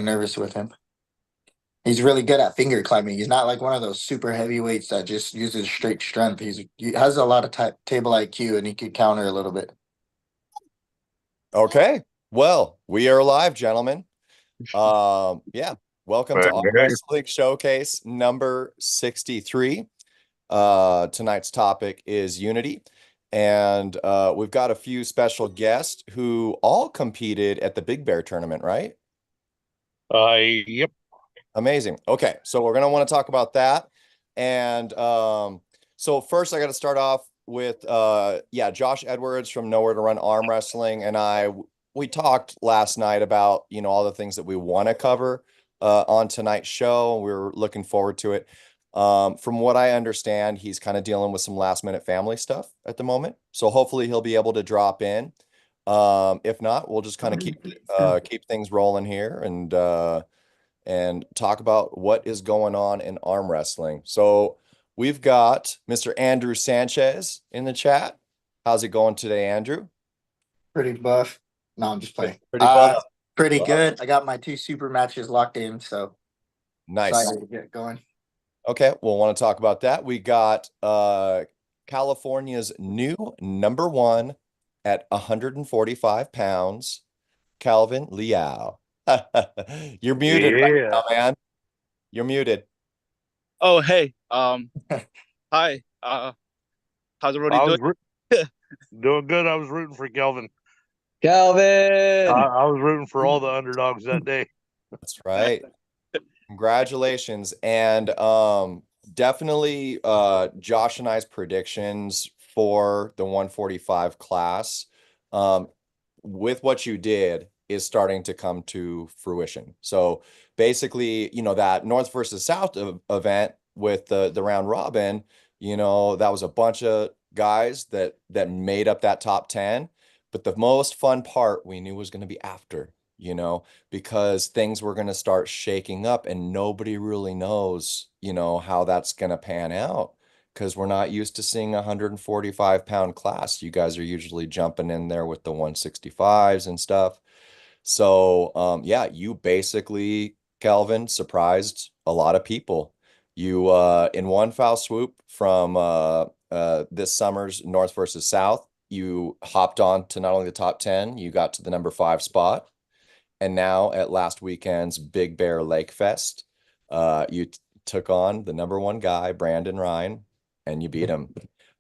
nervous with him. He's really good at finger climbing. He's not like one of those super heavyweights that just uses straight strength. He has a lot of table IQ and he could counter a little bit. Okay. Well, we are live, gentlemen. Yeah. Welcome to Arm Okay. Wrestling Showcase number 63. Tonight's topic is unity. And we've got a few special guests who all competed at the Big Bear tournament, right? Yep. Amazing. Okay, so we're gonna want to talk about that. And so first I got to start off with yeah, Josh Edwards from Nowhere to Run Arm Wrestling and we talked last night about, all the things that we want to cover on tonight's show. We were looking forward to it. From what I understand, he's kind of dealing with some last minute family stuff at the moment. So hopefully he'll be able to drop in. If not, we'll just kind of keep things rolling here and talk about what is going on in arm wrestling. So we've got Mr. Andrew Sanchez in the chat. How's it going today, Andrew? Pretty buff. No, I'm just playing. Pretty buff. Pretty good. I got my 2 super matches locked in, so Nice. excited to get going. Okay, we'll want to talk about that. We got California's new number one at 145 pounds, Calvin Liao. You're muted right now, man. You're muted. Oh, hey. Hi. How's everybody doing? Doing good. I was rooting for Kelvin. Calvin. I was rooting for all the underdogs that day. That's right. Congratulations. And definitely Josh and I's predictions for the 145 class with what you did is starting to come to fruition. So basically, that North versus South event with the round robin, that was a bunch of guys that made up that top 10. But the most fun part we knew was going to be after, because things were going to start shaking up and nobody really knows, how that's going to pan out because we're not used to seeing a 145-pound class. You guys are usually jumping in there with the 165s and stuff. So, yeah, you basically, Kelvin, surprised a lot of people. You, in one foul swoop from this summer's North versus South, you hopped on to not only the top 10, you got to the number 5 spot. And now at last weekend's Big Bear Lake Fest, you took on the number 1 guy, Brandon Ryan, and you beat him.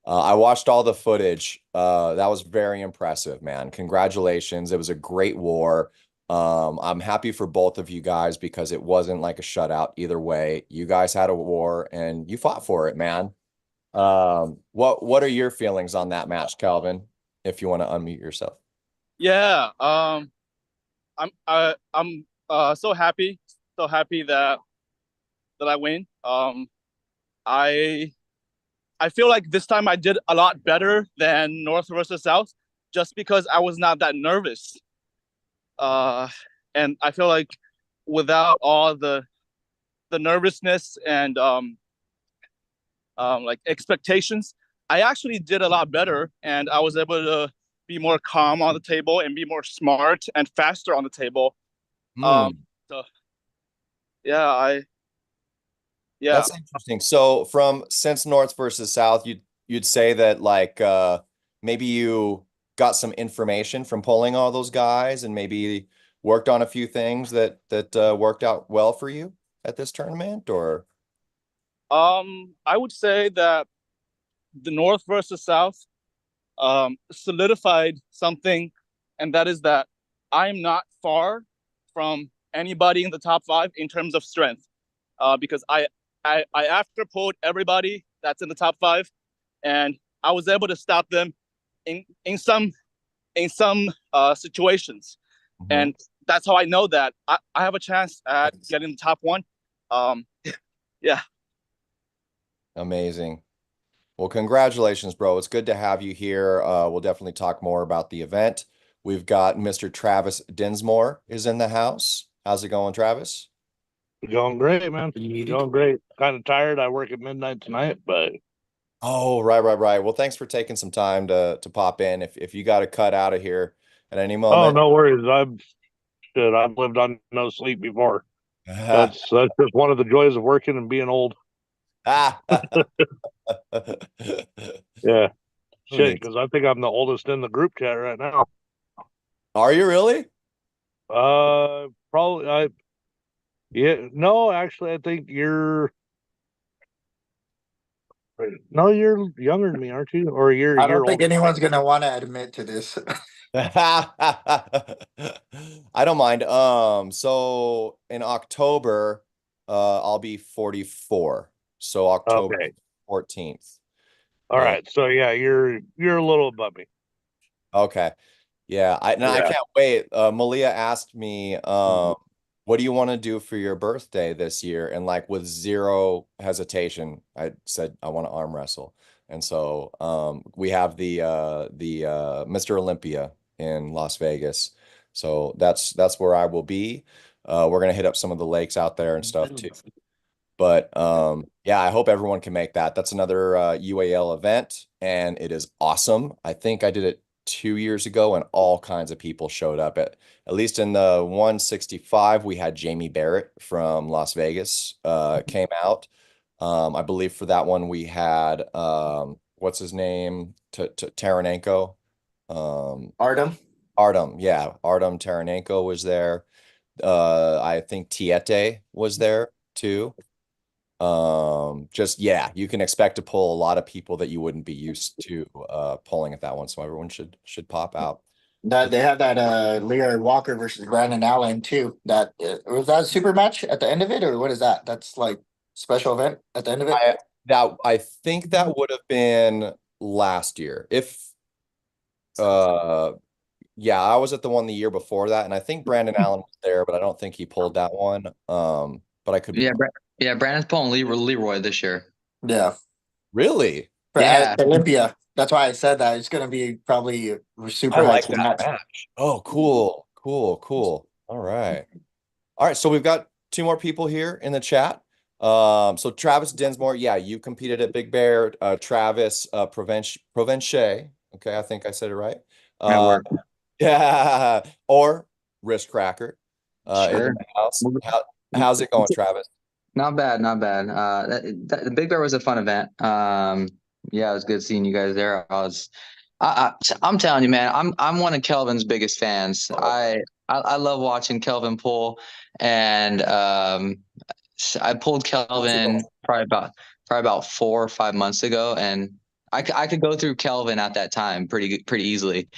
I watched all the footage. That was very impressive, man. Congratulations. It was a great war. I'm happy for both of you guys because it wasn't like a shutout either way. You guys had a war and you fought for it, man. What are your feelings on that match, Calvin? If you want to unmute yourself. Yeah. I'm so happy that I win. I feel like this time I did a lot better than North versus South just because I was not that nervous. And I feel like without all the nervousness and like expectations, I actually did a lot better, and I was able to be more calm on the table and be more smart and faster on the table. So yeah, That's interesting. So since North versus South, you'd say that like maybe you got some information from pulling all those guys and maybe worked on a few things that worked out well for you at this tournament, or I would say that the North versus South solidified something, and that is that I'm not far from anybody in the top 5 in terms of strength, because I after pulled everybody that's in the top 5, and I was able to stop them in some situations, and that's how I know that I have a chance at getting the top 1. Yeah. Amazing. Well, congratulations, bro. It's good to have you here. We'll definitely talk more about the event. We've got Mr. Travis Dinsmore is in the house. How's it going, Travis? Going great, man. Going great. Kind of tired. I work at midnight tonight, but Oh, right. Well, thanks for taking some time to pop in. If you got to cut out of here at any oh, moment. no worries. shit, I've lived on no sleep before. That's just one of the joys of working and being old. Yeah, shit, because I think I'm the oldest in the group chat right now. Are you really? Probably. Yeah, no, actually, I think you're. No, you're younger than me, aren't you? Or you're I don't think older. anyone's gonna want to admit to this. I don't mind. So in October, I'll be 44. So October Okay. 14th. All Yeah. right. So yeah, you're a little above me. Okay. Yeah. I Yeah. can't wait. Malia asked me, what do you want to do for your birthday this year? And like with zero hesitation, I said I want to arm wrestle. And so we have the Mr. Olympia in Las Vegas. So that's where I will be. We're gonna hit up some of the lakes out there and stuff too. But yeah, I hope everyone can make that. That's another UAL event, and it is awesome. I think I did it 2 years ago, and all kinds of people showed up. At least in the 165, we had Jamie Barrett from Las Vegas came out. I believe for that one we had what's his name? Taranenko. Artem. Artem, yeah. Artem Taranenko was there. I think Tiete was there too. Just yeah, you can expect to pull a lot of people that you wouldn't be used to pulling at that one. So everyone should pop out. That they have that Lear Walker versus Brandon Allen too. That was that a super match at the end of it, or what is that? That's like special event at the end of it. I think that would have been last year. If yeah, I was at the one the year before that, and I think Brandon Allen was there, but I don't think he pulled that one. But I could be Yeah, Brandon's pulling Leroy this year. Yeah, really. for Yeah. Olympia. That's why I said that it's gonna be probably a super I high like school that match. match. Oh, cool. All right. All right, so we've got two more people here in the chat. So Travis Dinsmore, yeah, you competed at Big Bear. Travis Provence. Okay, I think I said it right. That work. Yeah, or Wrist Cracker. In Sure. the house. How's it going, Travis? Not bad, not bad. The Big Bear was a fun event. Yeah, it was good seeing you guys there. I'm telling you, man, I'm one of Kelvin's biggest fans. I love watching Kelvin pull, and I pulled Kelvin probably about 4 or 5 months ago, and I could go through Kelvin at that time pretty easily.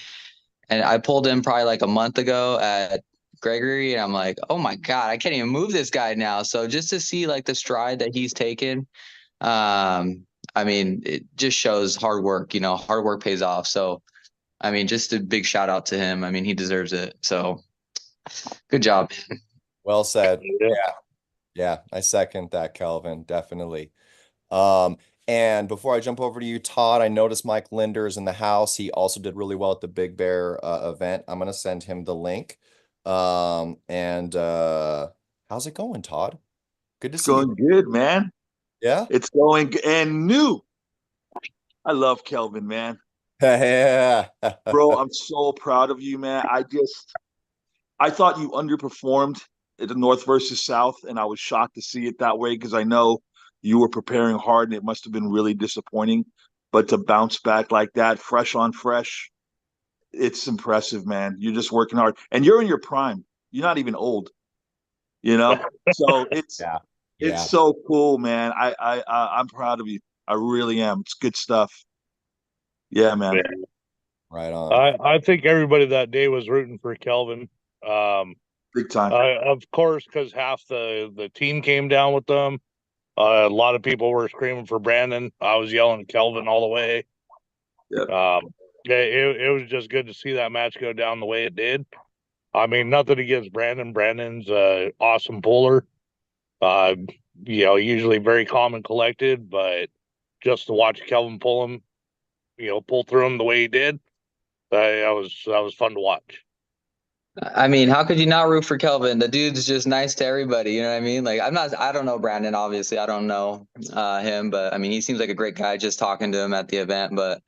And I pulled him probably like a month ago at Gregory, and I'm like, oh my God, I can't even move this guy now. So just to see like the stride that he's taken, I mean, it just shows hard work, hard work pays off. So, I mean, just a big shout out to him. I mean, he deserves it. So good job. Well said. Yeah. Yeah, I second that, Kelvin, definitely. And before I jump over to you, Todd, I noticed Mike Linder is in the house. He also did really well at the Big Bear event. I'm gonna send him the link. How's it going, Todd? Good to It's see you. going good, man. Yeah. It's going and new. I love Kelvin, man. Yeah. Bro, I'm so proud of you, man. I thought you underperformed at the North versus South, and I was shocked to see it that way because I know you were preparing hard and it must have been really disappointing. But to bounce back like that, fresh on fresh, it's impressive, man. You're just working hard. And you're in your prime. You're not even old, you know? So Yeah. it's so cool, man. I'm proud of you. I really am. It's good stuff. Yeah, man. Yeah. Right on. I think everybody that day was rooting for Kelvin. Big time. Of course, because half the team came down with them. A lot of people were screaming for Brandon. I was yelling Kelvin all the way. Yep. It was just good to see that match go down the way it did. I mean, nothing against Brandon. Brandon's an awesome puller. Usually very calm and collected, but just to watch Kelvin pull him, pull through him the way he did, that was fun to watch. I mean, how could you not root for Kelvin? The dude's just nice to everybody. You know what I mean? Like, I don't know Brandon, obviously. I don't know him, but I mean, he seems like a great guy just talking to him at the event. But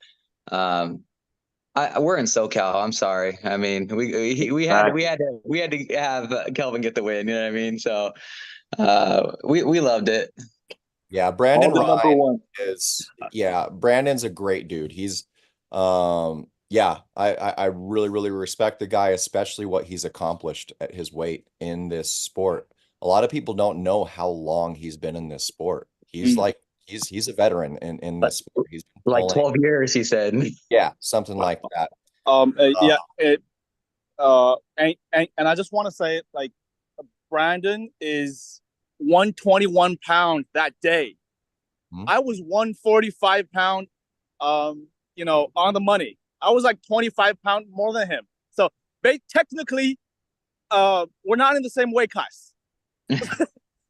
We're in SoCal. I'm sorry. I mean, we had to have Kelvin get the win. You know what I mean? So, we loved it. Yeah, Brandon All the number Ryan one. Brandon's a great dude. He's yeah, I really, really respect the guy, especially what he's accomplished at his weight in this sport. A lot of people don't know how long he's been in this sport. He's like he's a veteran in this sport. He's been Like pulling, 12 years, he said. yeah, something like that. Yeah, and I just want to say, like, Brandon is 121 pounds that day. I was 145 pound, you know, on the money. I was like 25 pounds more than him. So technically, we're not in the same weight class.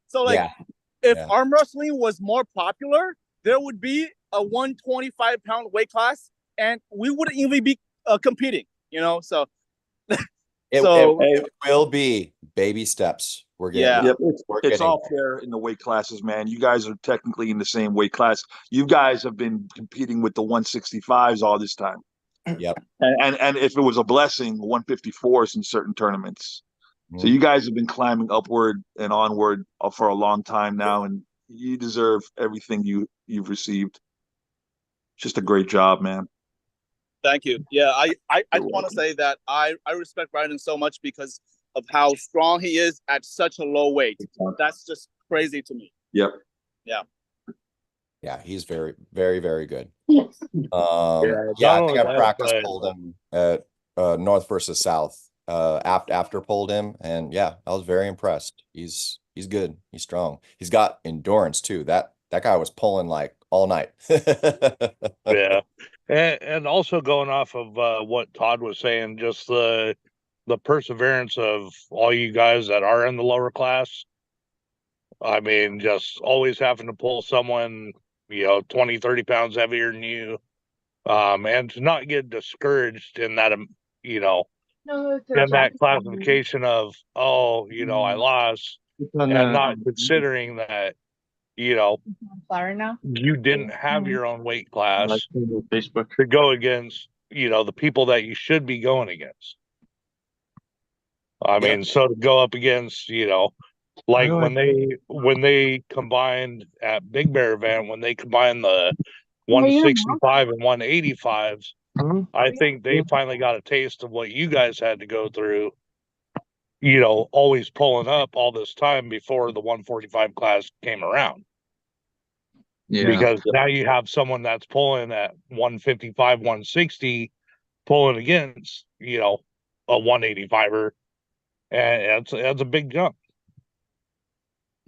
So like, if arm wrestling was more popular, there would be a 125-pound weight class, and we wouldn't even be competing. You know, so it will be baby steps. We're getting, yep, it's all fair in the weight classes, man. You guys are technically in the same weight class. You guys have been competing with the 165s all this time. Yep. And if it was a blessing, 154s in certain tournaments. So you guys have been climbing upward and onward for a long time now, and you deserve everything you've received. Just a great job, man. Thank you. Yeah, I just want to say that I respect Brandon so much because of how strong he is at such a low weight. That's just crazy to me. Yep. Yeah. Yeah, he's very, very, very good. Yeah, I think I practice pulled him at North versus South after pulled him, and yeah, I was very impressed. He's good. He's strong. He's got endurance too. That guy was pulling like all night. Yeah. And also going off of what Todd was saying, just the perseverance of all you guys that are in the lower class. I mean, just always having to pull someone, you know, 20, 30 pounds heavier than you. And to not get discouraged in that, you know, in that classification of, oh, you know, I lost, and not considering that, you know, you didn't have your own weight class to go against, you know, the people that you should be going against. I mean, so to go up against, you know, like when they combined at Big Bear event, when they combined the 165 and 185s, I think they finally got a taste of what you guys had to go through, you know, always pulling up all this time before the 145 class came around. Yeah. Because now you have someone that's pulling at 155, 160, pulling against, you know, a 185er, and that's a big jump.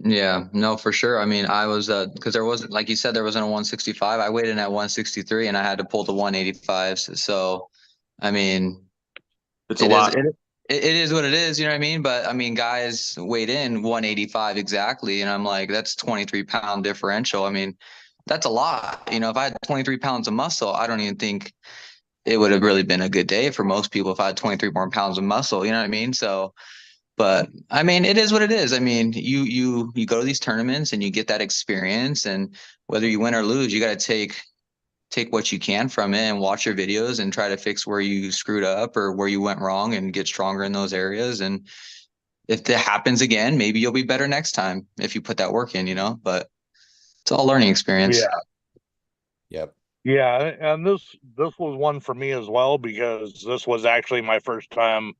Yeah, no, for sure. I mean, I was because there wasn't, like you said, there wasn't a 165. I weighed in at 163 and I had to pull the 185s. So, I mean, it's a lot. It is what it is, you know what I mean? But I mean, guys weighed in 185 exactly, and I'm like, that's 23-pound differential. I mean, that's a lot. You know, if I had 23 pounds of muscle, I don't even think it would have really been a good day for most people if I had 23 more pounds of muscle. You know what I mean? So, but I mean, it is what it is. I mean, you go to these tournaments and you get that experience, and whether you win or lose, you got to take what you can from it and watch your videos and try to fix where you screwed up or where you went wrong and get stronger in those areas. And if that happens again, maybe you'll be better next time if you put that work in, you know, but it's all learning experience. Yeah. Yep. Yeah, and this was one for me as well, because this was actually my first time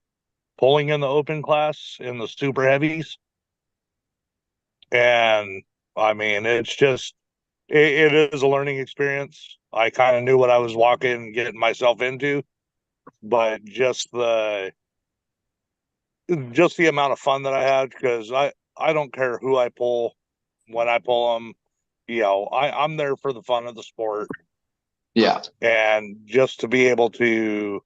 pulling in the open class in the super heavies. And I mean, it's just it is a learning experience. I kind of knew what I was walking and getting myself into, but just the amount of fun that I had, because I don't care who I pull, when I pull them, you know, I'm there for the fun of the sport. Yeah. And just to be able to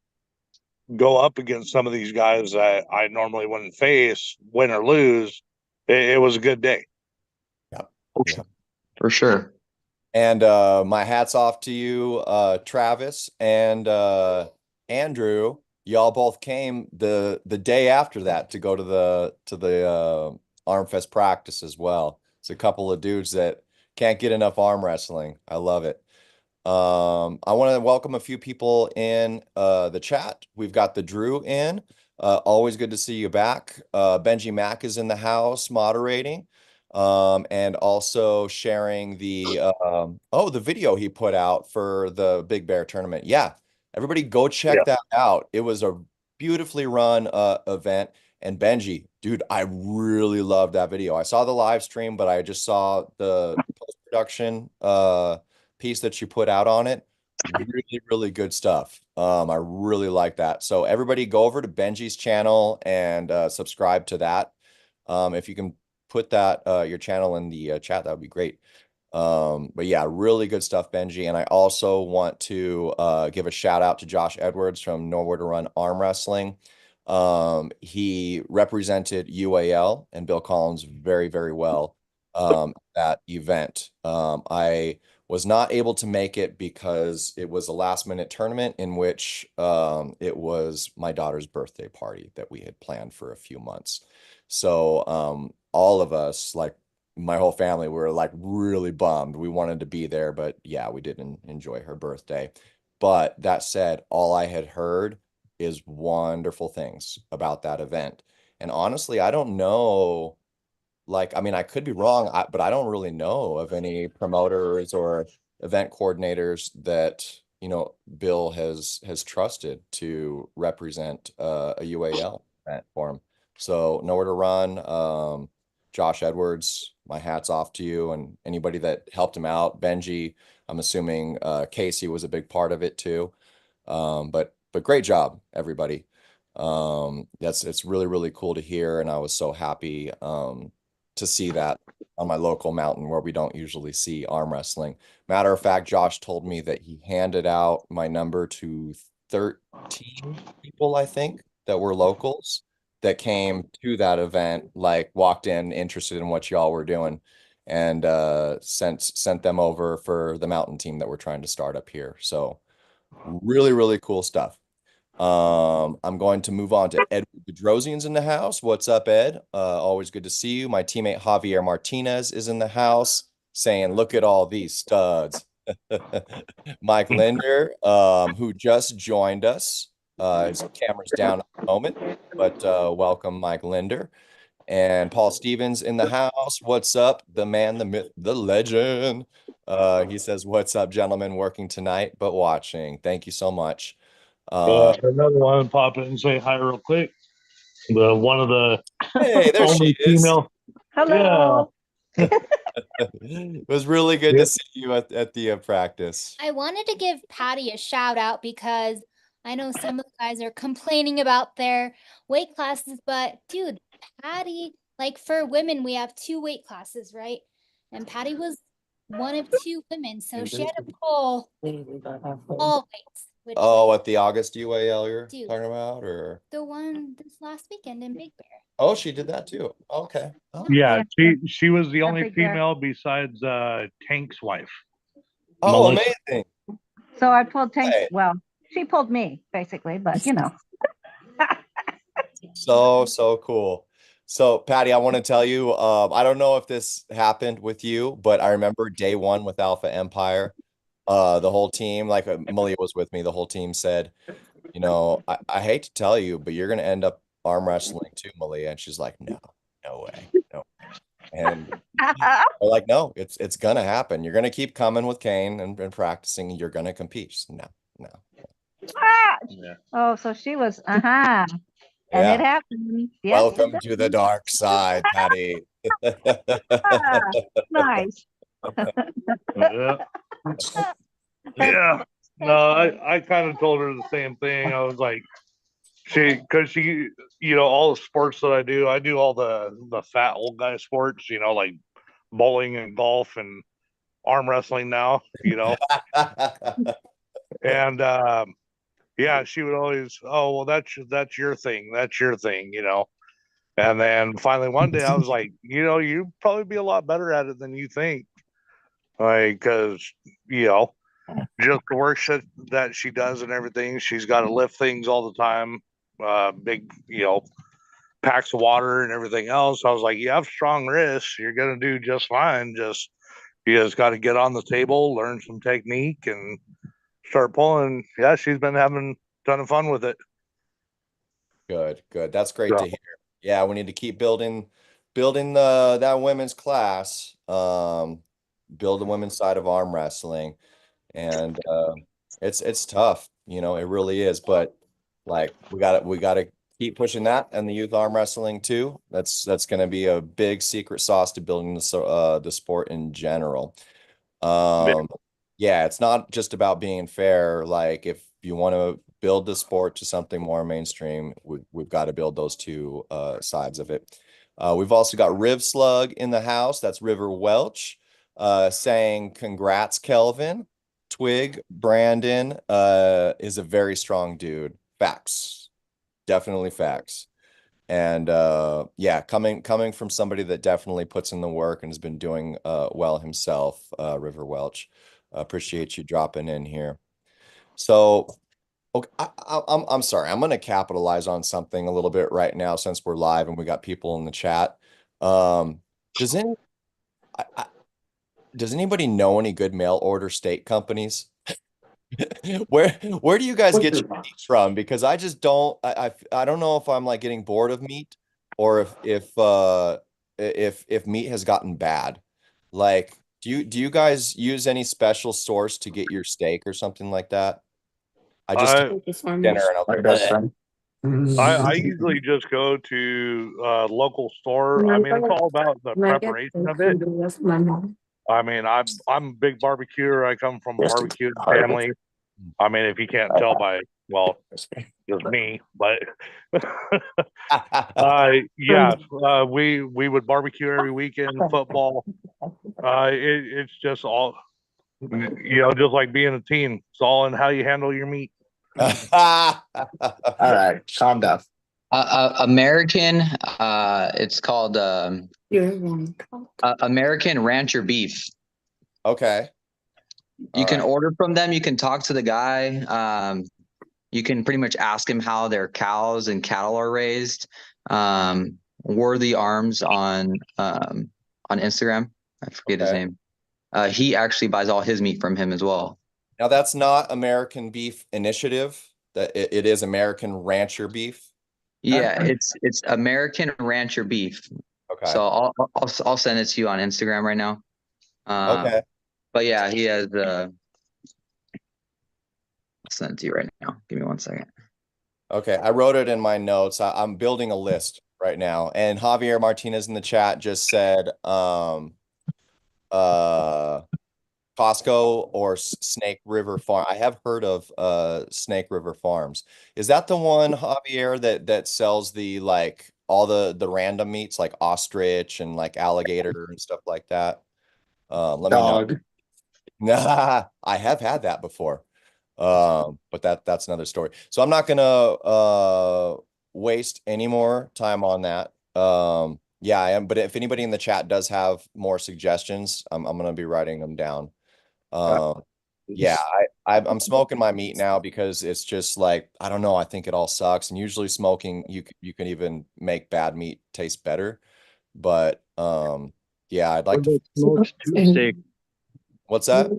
go up against some of these guys that I normally wouldn't face, win or lose, it was a good day. Yep. For sure. And my hat's off to you, Travis and Andrew. Y'all both came the day after that to go to the Armfest practice as well. It's a couple of dudes that can't get enough arm wrestling. I love it. I want to welcome a few people in the chat. We've got the Drew in. Always good to see you back. Benjimac is in the house moderating, and also sharing the the video he put out for the Big Bear tournament. Yeah, everybody go check that out. It was a beautifully run event. And Benji, dude, I really loved that video. I saw the live stream, but I just saw the post-production piece that you put out on it. Really, really good stuff. I really like that. So everybody go over to Benji's channel and subscribe to that. If you can put that your channel in the chat, that would be great. But yeah, really good stuff, Benji. And I also want to give a shout out to Josh Edwards from Nowhere to Run Armwrestling. He represented UAL and Bill Collins very, very well at event. I was not able to make it because it was a last minute tournament in which it was my daughter's birthday party that we had planned for a few months. So all of us, like my whole family, were like really bummed. We wanted to be there, but yeah, we didn't enjoy her birthday. But that said, all I had heard is wonderful things about that event. And honestly, I don't know, like, I mean, I could be wrong, but I don't really know of any promoters or event coordinators that, Bill has trusted to represent a UAL event for him. So Nowhere to Run, Josh Edwards, my hat's off to you and anybody that helped him out. Benji, I'm assuming Casey was a big part of it too. But great job, everybody. It's really, really cool to hear, and I was so happy to see that on my local mountain where we don't usually see arm wrestling. Matter of fact, Josh told me that he handed out my number to 13 people, I think, that were locals that came to that event, like walked in interested in what y'all were doing, and sent them over for the mountain team that we're trying to start up here. So really, really cool stuff. I'm going to move on to Ed Bedrosian's in the house. What's up, Ed? Always good to see you. My teammate Javier Martinez is in the house saying, look at all these studs. Mike Linder, who just joined us. His camera's down at the moment, but welcome, Mike Linder. And Paul Stevens in the house. What's up? The man, the myth, the legend. He says, what's up, gentlemen? Working tonight, but watching. Thank you so much. Another one pop in and say hi real quick. The one of the Hey, there she only is. female. Hello. It was really good to see you at the practice. I wanted to give Patty a shout out because I know some of the guys are complaining about their weight classes, but dude, Patty, like for women, we have 2 weight classes, right? And Patty was one of 2 women, so she had to pull all weights. Which Oh, at the August UAL you're Dude. talking about, or? the one this last weekend in Big Bear. Oh, she did that too. Okay. Oh, Yeah, she was the only Big Bear. female besides Tank's wife. oh Melissa. amazing. So I pulled Tank. Hey. Well, she pulled me basically, but you know. So cool. So Patty, I want to tell you, I don't know if this happened with you, but I remember day one with Alpha Empire. The whole team, like Malia was with me, the whole team said, I hate to tell you, but you're gonna end up arm wrestling too, Malia. And she's like, no way. No. And we're like, no, it's gonna happen. You're gonna keep coming with Kane and practicing, you're gonna compete. She's, no. Ah! Yeah. Oh, so she was, and Yeah. it happened. Yes, Welcome it to the did. dark side, Patty. Ah, nice. Yeah. Yeah. No, I kind of told her the same thing. I was like, because she, all the sports that I do all the fat old guy sports, like bowling and golf and arm wrestling now, and yeah, she would always, oh well, that's your thing, and then finally one day I was like, you'd probably be a lot better at it than you think, like, because just the work that she does and everything, she's got to lift things all the time, big packs of water and everything else. I was like, you have strong wrists, you're gonna do just fine. Just You just got to get on the table, learn some technique, and start pulling. Yeah, she's been having a ton of fun with it. Good, good. That's great to hear. Yeah, we need to keep building that women's class. Build the women's side of arm wrestling. And it's tough, you know, it really is. But like we gotta keep pushing that and the youth arm wrestling too. That's gonna be a big secret sauce to building the sport in general. Um, yeah, it's not just about being fair. Like if you want to build the sport to something more mainstream, we've got to build those two sides of it. We've also got Riv Slug in the house. That's River Welch saying congrats, Kelvin. Twig Brandon is a very strong dude. Facts. Definitely facts. And yeah, coming from somebody that definitely puts in the work and has been doing well himself, River Welch. Appreciate you dropping in here. So, okay, I'm sorry. I'm going to capitalize on something a little bit right now since we're live and we got people in the chat. Does anybody know any good mail order steak companies? Where do you guys get your meat from? Because I just don't I don't know if I'm like getting bored of meat or if meat has gotten bad. Like, do you guys use any special source to get your steak or something like that? I just dinner and I was My like, best "Bleh." friend. I usually just go to a local store. I mean, it's all about the preparation of it. I mean, I'm a big barbecuer. I come from a barbecue family. I mean, if you can't tell by, well, just me, but yeah, we would barbecue every weekend, football. It's just all, you know, just like being a team. It's all in how you handle your meat. All right, calm down. American, it's called American Rancher Beef. Okay. You All can right. order from them. You can talk to the guy. You can pretty much ask him how their cows and cattle are raised. Worthy Arms on Instagram. I forget his Okay. name. He actually buys all his meat from him as well. Now that's not American Beef Initiative. That it is American Rancher Beef. Yeah, it's American Rancher Beef. Okay. So I'll send it to you on Instagram right now. Okay. But yeah, he has. I'll send it to you right now. Give me 1 second. Okay, I wrote it in my notes. I'm building a list right now. And Javier Martinez in the chat just said Costco or Snake River Farm. I have heard of Snake River Farms. Is that the one, Javier, that sells the like all the random meats like ostrich and like alligator and stuff like that? Let me know. Dog. Nah, I have had that before. But that's another story. So I'm not gonna waste any more time on that. Yeah, I am. But if anybody in the chat does have more suggestions, I'm gonna be writing them down. Yeah, I'm smoking my meat now because it's just like I don't know. I think it all sucks. And usually smoking, you can even make bad meat taste better. But yeah, I'd like to. Smoked tube steak. What's that?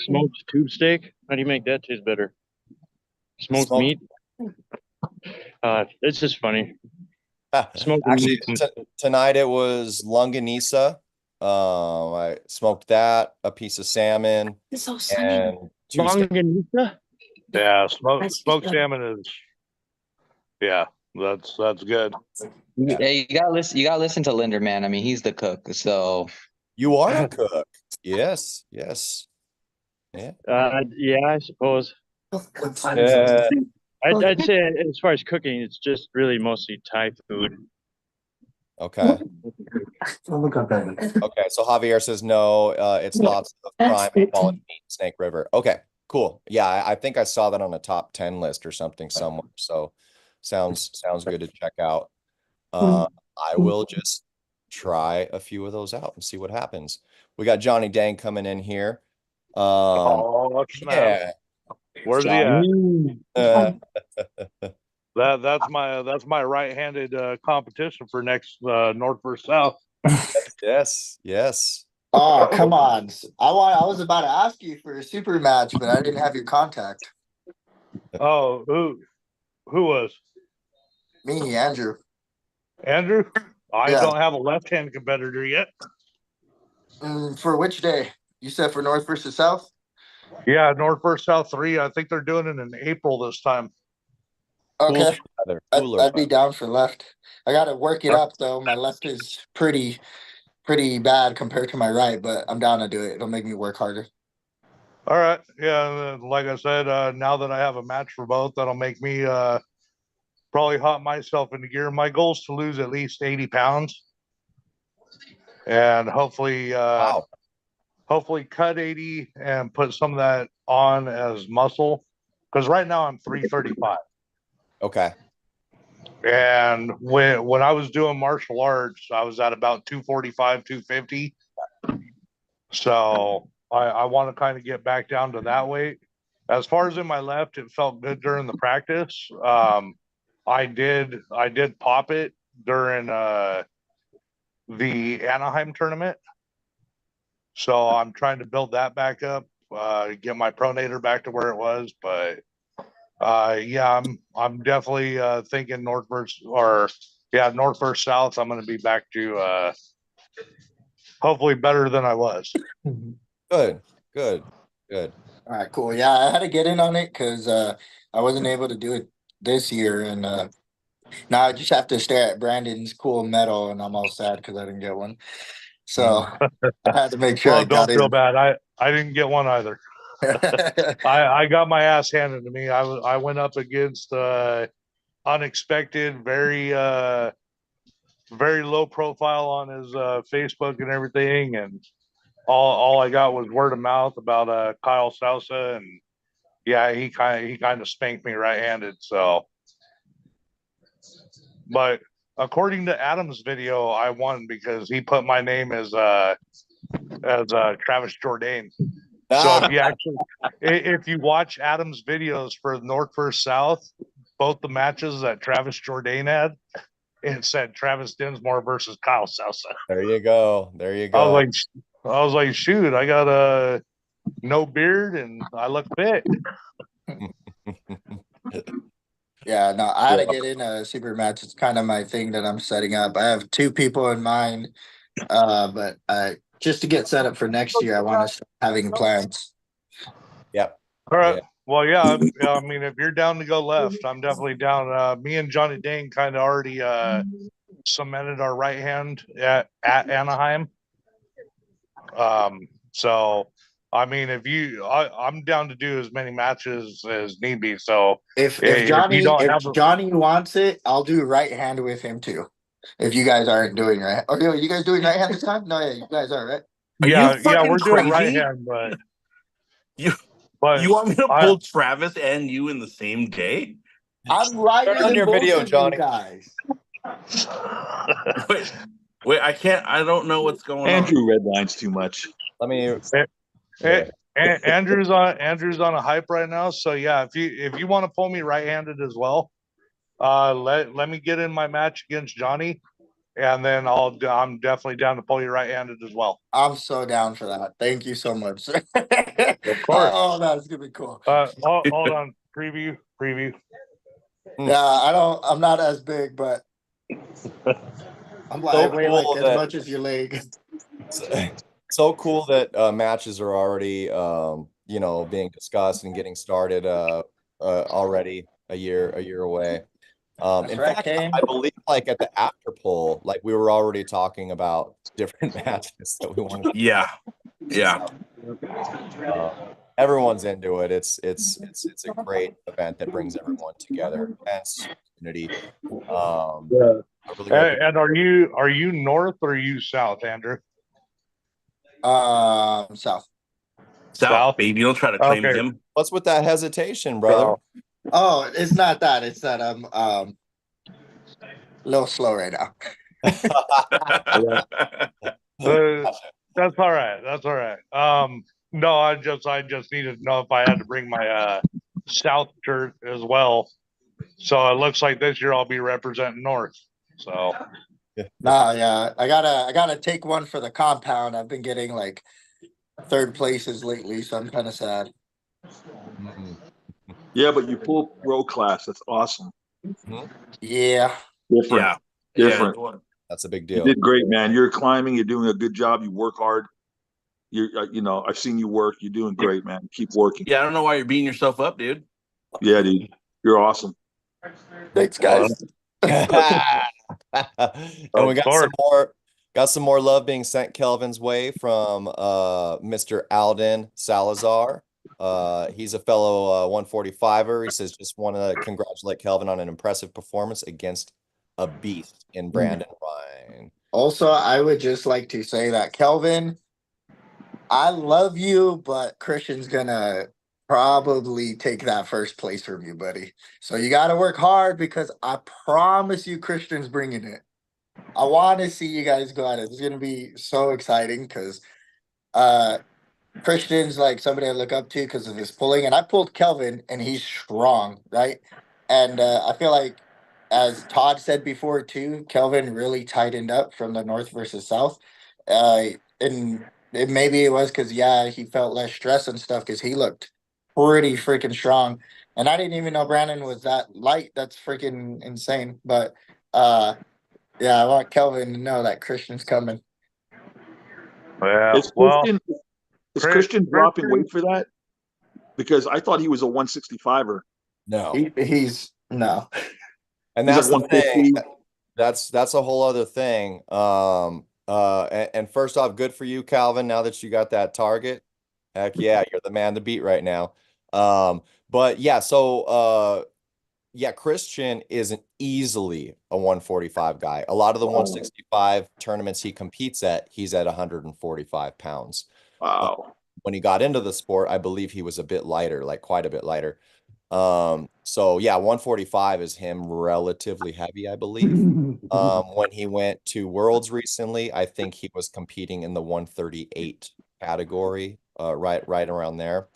Smoked tube steak. How do you make that taste better? Smoked meat. It's just funny. Smoked Actually, meat. tonight it was longanisa. I smoked that, a piece of salmon, and two steaks. Longanisa. Yeah, smoked salmon is, yeah, that's good. Yeah, you gotta listen. You gotta listen to Linder, man. I mean, he's the cook. So You are a cook. Yes, yes. Yeah. Yeah, I suppose. Yeah. I'd say as far as cooking, it's just really mostly Thai food. Okay. Okay. So Javier says no. It's lots of prime and quality meat, Snake River. Okay. Cool. Yeah, I think I saw that on a top 10 list or something somewhere. So sounds good to check out. I will just try a few of those out and see what happens. We got Johnny Dang coming in here. Oh, snap. Yeah. Where's he at? Uh, That's my right-handed competition for next North versus South. yes, yes. Oh, come on. I was about to ask you for a super match, but I didn't have your contact. Oh, who was? Me, Andrew. Andrew? I Yeah. don't have a left-hand competitor yet. For which day? You said for North versus South? Yeah, North versus South 3. I think they're doing it in April this time. Okay. Cooler I'd be weather. down for left. I got to work it up though. My left is pretty bad compared to my right, but I'm down to do it. It'll make me work harder. All right. Yeah, like I said, now that I have a match for both, that'll make me probably hop myself into gear. My goal is to lose at least 80 pounds. And hopefully Wow. hopefully cut 80 and put some of that on as muscle. Because right now I'm 335. Okay. And when I was doing martial arts, I was at about 245, 250. So I want to kind of get back down to that weight. As far as in my left, it felt good during the practice. I did pop it during the Anaheim tournament. So I'm trying to build that back up, get my pronator back to where it was. But yeah, I'm definitely thinking north versus south. I'm going to be back to hopefully better than I was. Good. All right, cool. Yeah, I had to get in on it because I wasn't able to do it this year, and now I just have to stare at Brandon's cool medal, and I'm all sad because I didn't get one. So I had to make sure I got Don't feel in. bad. I didn't get one either. I got my ass handed to me. I went up against unexpected, very low profile on his Facebook and everything, and all I got was word of mouth about Kyle Sousa, and yeah, he kind of spanked me right-handed. So, but according to Adam's video, I won because he put my name as Travis Jourdain. So if you watch Adam's videos for North versus South, both the matches that Travis Jourdain had, it said Travis Dinsmore versus Kyle Sousa. There you go. I was like, shoot, I got a no beard and I look fit. Yeah, no, I had to get in a super match. It's kind of my thing that I'm setting up. I have two people in mind, but just to get set up for next year, I want to start having plans. Yep. All right. Yeah. Well, yeah. I mean, if you're down to go left, I'm definitely down. Me and Johnny Dane kind of already cemented our right hand at Anaheim. So I mean, I'm down to do as many matches as need be. So If you don't have Johnny wants it, I'll do right hand with him too. If you guys aren't doing right, or you guys doing right hand this time? No, yeah, you guys are, right? yeah, we're doing crazy? right hand, but you but want me to pull Travis and you in the same day? I'm lighter Turn on than your both video, of Johnny. you guys. Wait, I can't. I don't know what's going Andrew redlines too much. Let me. Andrew's on a hype right now. So yeah, if you want to pull me right-handed as well, let me get in my match against Johnny, and then I'm definitely down to pull you right-handed as well. I'm so down for that. Thank you so much. Of course. Oh, that's gonna be cool. Hold on. Preview. Yeah, I'm not as big, but I'm like, So I weigh cool like as much as your leg. So cool that matches are already being discussed and getting started already a year away. That's In right, fact, Kane. I believe like at the after poll, like we were already talking about different matches that we wanted. Yeah. Everyone's into it. It's a great event that brings everyone together. Fans, community. And are you north or are you south, Andrew? South. South, baby. Don't try to claim Okay. him. What's with that hesitation, brother? Oh, it's not that. It's that I'm a little slow right now. That's all right. No, I just needed to know if I had to bring my south shirt as well. So it looks like this year I'll be representing north. So Nah, yeah, I gotta take one for the compound. I've been getting like third places lately, so I'm kind of sad. Yeah, but you pulled pro class. That's awesome. Yeah, Different. Yeah. Different. Yeah. That's a big You deal. did great, man. You're climbing. You're doing a good job. You work hard. I've seen you work. You're doing great, man. Keep working. Yeah, I don't know why you're beating yourself up, dude. Yeah, dude. You're awesome. thanks, guys. And we got some more love being sent Kelvin's way from Mr. Alden Salazar. He's a fellow 145er. He says, just want to congratulate Kelvin on an impressive performance against a beast in Brandon Ryan. Also, I would just like to say that Kelvin, I love you, but Christian's gonna probably take that first place from you, buddy. So you got to work hard because I promise you, Christian's bringing it. I want to see you guys go at it. It's gonna be so exciting because Christian's like somebody I look up to because of his pulling, and I pulled Kelvin, and he's strong, right? And I feel like, as Todd said before too, Kelvin really tightened up from the north versus south, and maybe it was because he felt less stress and stuff because he looked pretty freaking strong, and I didn't even know Brandon was that light. That's freaking insane. But I want Kelvin to know that Christian's coming. Yeah, Is Christian dropping weight for that? Because I thought he was a 165er. No. He's no. And He's that's like the thing. 150. That's a whole other thing. And first off, good for you, Calvin. Now that you got that target, heck yeah, you're the man to beat right now. But yeah, so Christian isn't easily a 145 guy. A lot of the 165 tournaments he competes at, he's at 145 pounds. Wow. When he got into the sport, I believe he was a bit lighter, like quite a bit lighter. So yeah, 145 is him relatively heavy, I believe. When he went to Worlds recently, I think he was competing in the 138 category, right around there.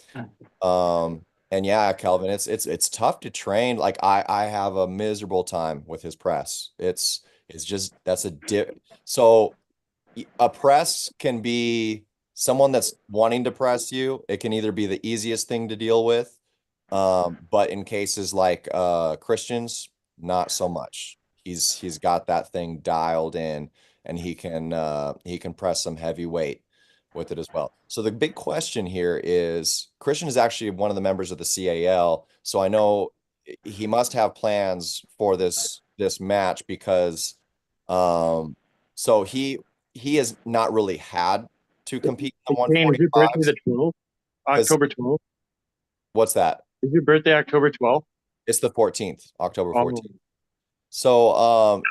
And yeah, Kelvin, it's tough to train. Like I have a miserable time with his press. It's just so a press can be someone that's wanting to press you. It can either be the easiest thing to deal with. But in cases like Christian's, not so much. He's got that thing dialed in, and he can press some heavy weight with it as well. So the big question here is, Christian is actually one of the members of the CAL, so I know he must have plans for this match because so he has not really had to compete in the 145s. Is your birthday the 12th? October 12th? What's that? Is your birthday October 12th? It's the 14th, October 14th. So,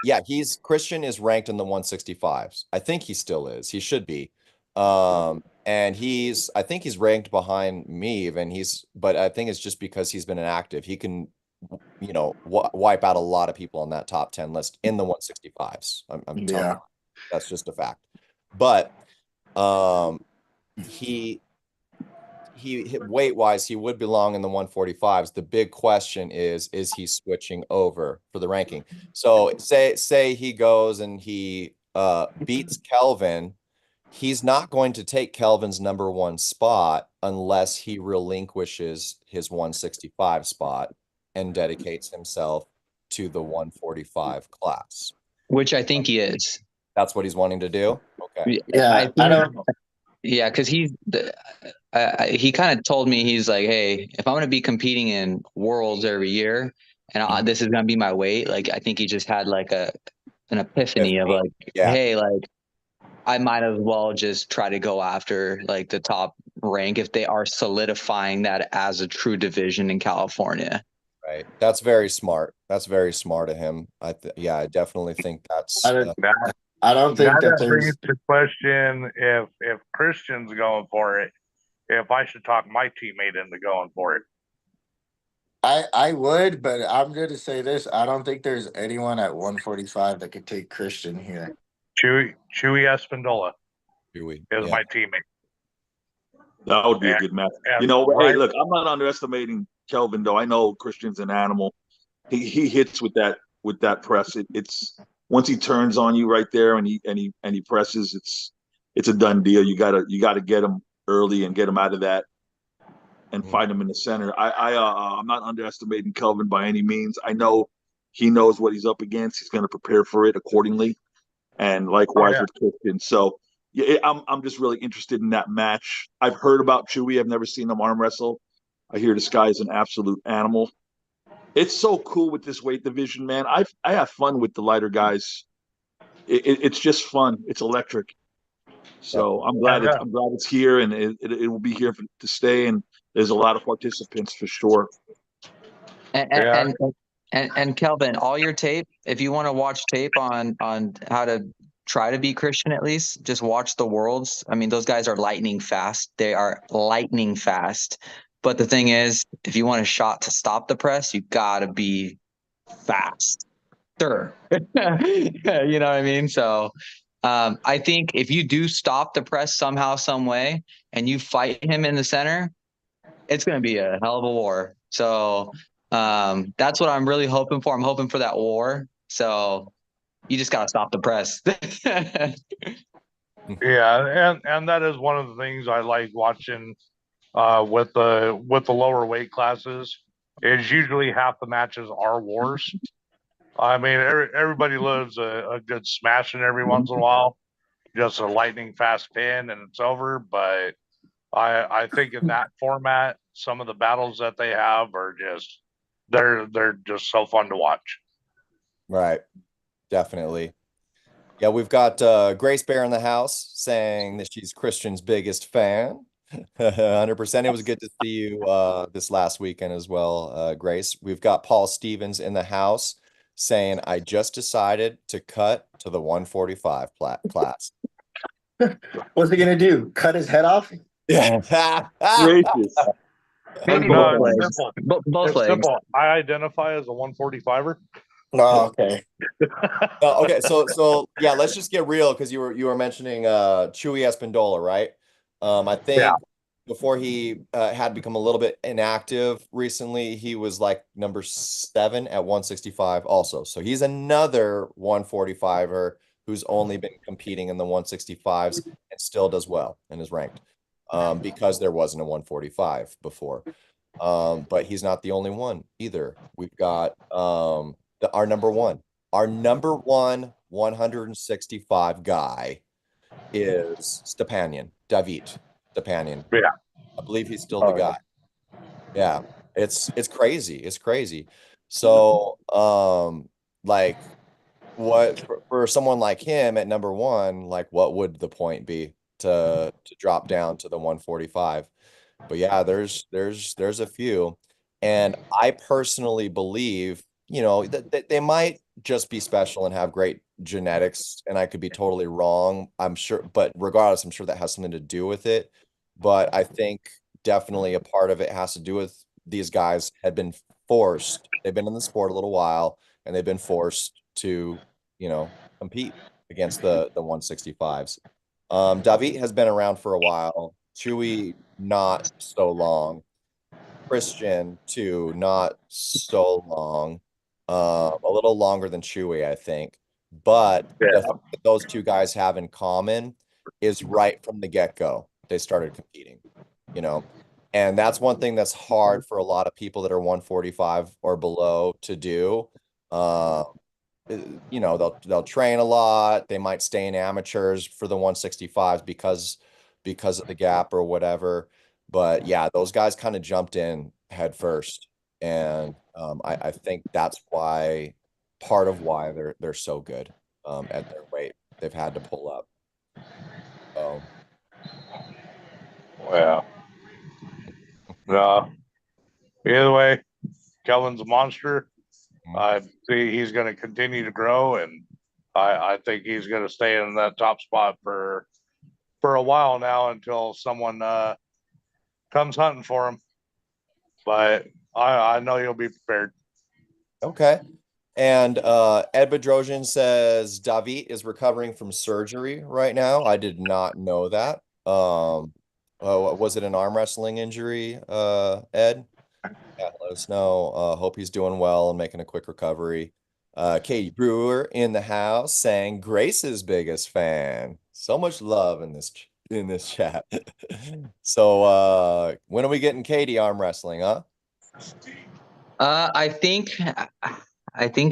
Christian is ranked in the 165s. I think he still is. He should be. And I think he's ranked behind me even. But I think it's just because he's been inactive. He can, wipe out a lot of people on that top 10 list in the 165s. I'm telling you, that's just a fact. But, he weight wise, he would belong in the 145s. The big question is he switching over for the ranking? So say he goes and he beats Kelvin, he's not going to take Kelvin's number one spot unless he relinquishes his 165 spot and dedicates himself to the 145 class. Which I think he is. That's what he's wanting to do? Okay. Yeah, I don't. Yeah, because he kind of told me, he's like, hey, if I'm going to be competing in Worlds every year and this is going to be my weight, like, I think he just had like an epiphany of like, hey, like, I might as well just try to go after like the top rank if they are solidifying that as a true division in California. Right. That's very smart. That's very smart of him. I definitely think that's. I don't think that brings the question if Christian's going for it, if I should talk my teammate into going for it. I would, but I'm going to say this. I don't think there's anyone at 145 that could take Christian here. Chewy Espindola is my teammate. That would be a good match. Hey, look, I'm not underestimating Kelvin, though. I know Christian's an animal. He hits with that press. It's once he turns on you right there and he presses, it's a done deal. You gotta get him early and get him out of that and find him in the center. I'm not underestimating Kelvin by any means. I know he knows what he's up against. He's going to prepare for it accordingly, and likewise with Christian. So yeah, I'm just really interested in that match. I've heard about Chewy. I've never seen him arm wrestle. I hear this guy is an absolute animal. It's so cool with this weight division, man. I have fun with the lighter guys. It's just fun. It's electric. So I'm glad it's here, and it will be here to stay. And there's a lot of participants for sure. And Kelvin, all your tape, if you want to watch tape on how to try to be Christian, at least just watch the Worlds. I mean, those guys are lightning fast. They are lightning fast. But the thing is, if you want a shot to stop the press, you gotta be fast. Sure. You know what I mean? So I think if you do stop the press somehow, some way, and you fight him in the center, it's going to be a hell of a war. So that's what I'm really hoping for. I'm hoping for that war. So you just got to stop the press. Yeah, and that is one of the things I like watching with the lower weight classes. Is usually half the matches are wars. I mean, everybody loves a good smashing every once in a while, just a lightning fast pin and it's over. But I think in that format, some of the battles that they have are just they're just so fun to watch. Right, definitely. Yeah, we've got Grace Bear in the house saying that she's Christian's biggest fan. 100%. It was good to see you this last weekend as well, Grace. We've got Paul Stevens in the house saying, I just decided to cut to the 145 class. What's he gonna do? Cut his head off? Yeah. Gracious. Maybe No, both it's legs. simple. Both It's legs. simple. I identify as a 145er. Oh, okay. Okay, so yeah, let's just get real because you were mentioning Chewy Espindola, right? I think before he had become a little bit inactive recently, he was like number 7 at 165 also. So he's another 145er who's only been competing in the 165s and still does well and is ranked because there wasn't a 145 before. But he's not the only one either. We've got our number one 165 guy is David Stepanian. Yeah. I believe he's still the guy. Yeah. It's crazy. It's crazy. So, like what for someone like him at number 1, like what would the point be to drop down to the 145? But yeah, there's a few. And I personally believe, that they might just be special and have great genetics, and I could be totally wrong. I'm sure, but regardless, I'm sure that has something to do with it. But I think definitely a part of it has to do with these guys had been forced. They've been in the sport a little while, and they've been forced to, compete against the 165s. David has been around for a while. Chewy, not so long. Christian, too, not so long. A little longer than Chewy, I think. But the thing that those two guys have in common is right from the get-go, they started competing, And that's one thing that's hard for a lot of people that are 145 or below to do. They'll train a lot. They might stay in amateurs for the 165s because of the gap or whatever. But yeah, those guys kind of jumped in head first. And I think that's part of why they're so good at their weight. They've had to pull up. So. Well, no. Either way, Kelvin's a monster. I see he's going to continue to grow, and I think he's going to stay in that top spot for a while now until someone comes hunting for him. But I know you'll be prepared. Okay. And Ed Bedrosian says David is recovering from surgery right now. I did not know that. Was it an arm wrestling injury, Ed? Yeah, let us know. Hope he's doing well and making a quick recovery. Katie Brewer in the house saying Grace's biggest fan. So much love in this chat. So when are we getting Katie arm wrestling, huh? I think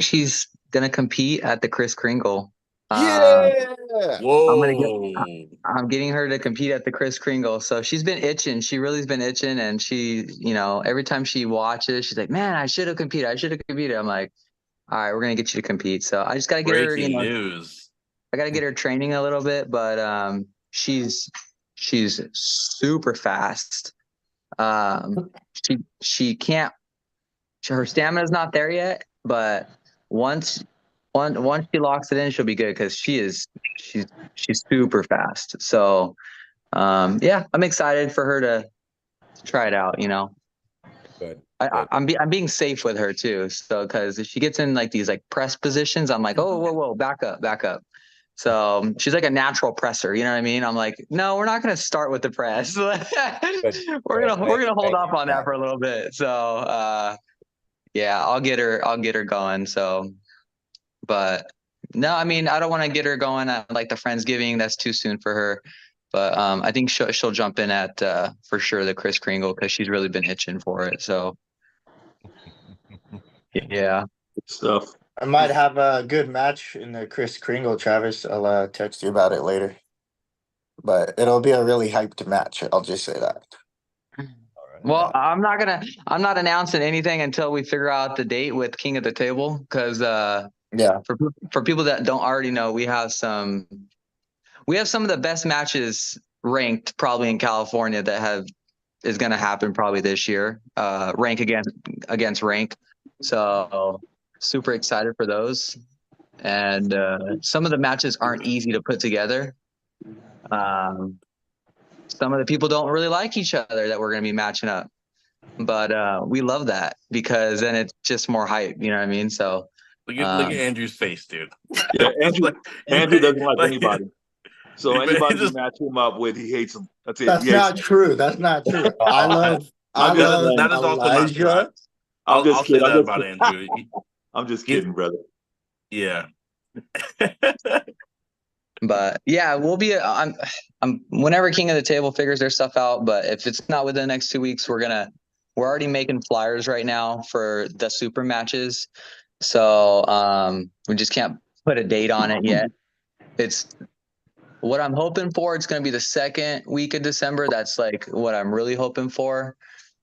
she's gonna compete at the Kris Kringle. Yeah. Whoa. I'm getting her to compete at the Kris Kringle. So she's been itching. She really's been itching, and she, every time she watches, she's like, "Man, I should have competed. I should have competed." I'm like, "All right, we're gonna get you to compete." So I just gotta get her, Breaking news. I gotta get her training a little bit, but she's super fast. She can't. Her stamina's not there yet, but once she locks it in, she'll be good because she's super fast. So yeah, I'm excited for her to try it out. Good. I'm being safe with her too. So because if she gets in like these like press positions, I'm like, oh whoa, back up. So she's like a natural presser, you know what I mean? I'm like, no, we're not gonna start with the press. we're gonna hold off on that for a little bit. So yeah, I'll get her going. So, but no, I mean, I don't want to get her going at like the Friendsgiving. That's too soon for her. But I think she'll jump in at for sure the Kris Kringle because she's really been itching for it. So yeah, Good stuff. I might have a good match in the Kris Kringle, Travis. I'll text you about it later. But it'll be a really hyped match. I'll just say that. well, I'm not announcing anything until we figure out the date with King of the Table because Yeah. for people that don't already know, we have some of the best matches ranked probably in California that is going to happen probably this year. Rank against rank. So super excited for those. And some of the matches aren't easy to put together. Some of the people don't really like each other that we're going to be matching up. But we love that because then it's just more hype. You know what I mean? So Look at Andrew's face, dude. Yeah, Andrew doesn't like like- anybody. So anybody you match him up with, he hates him. That's it. That's not true. That's not true. I love that is also not true. Elijah. I'm just I'll kidding. say that about Andrew. I'm just kidding, brother. Yeah. But yeah, we'll be. I'm whenever King of the Table figures their stuff out. But if it's not within the next 2 weeks, we're already making flyers right now for the super matches. So we just can't put a date on it yet. It's what I'm hoping for. It's going to be the second week of December. That's like what I'm really hoping for.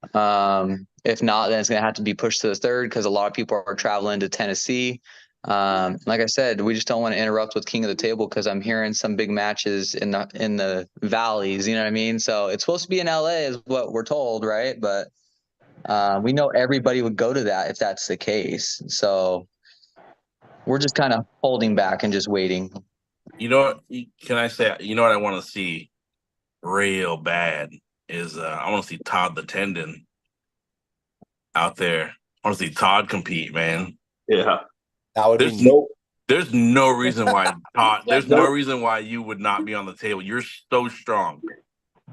If not, then it's going to have to be pushed to the third because a lot of people are traveling to Tennessee. Like I said, we just don't want to interrupt with King of the Table because I'm hearing some big matches in the valleys. You know what I mean? So it's supposed to be in LA, is what we're told, right? But we know everybody would go to that if that's the case. So we're just kind of holding back and just waiting. You know what? Can I say? You know what I want to see real bad is I want to see Todd the Tendon out there. I want to see Todd compete, man. Yeah. There's no reason why Todd. There's no reason why you would not be on the table. You're so strong.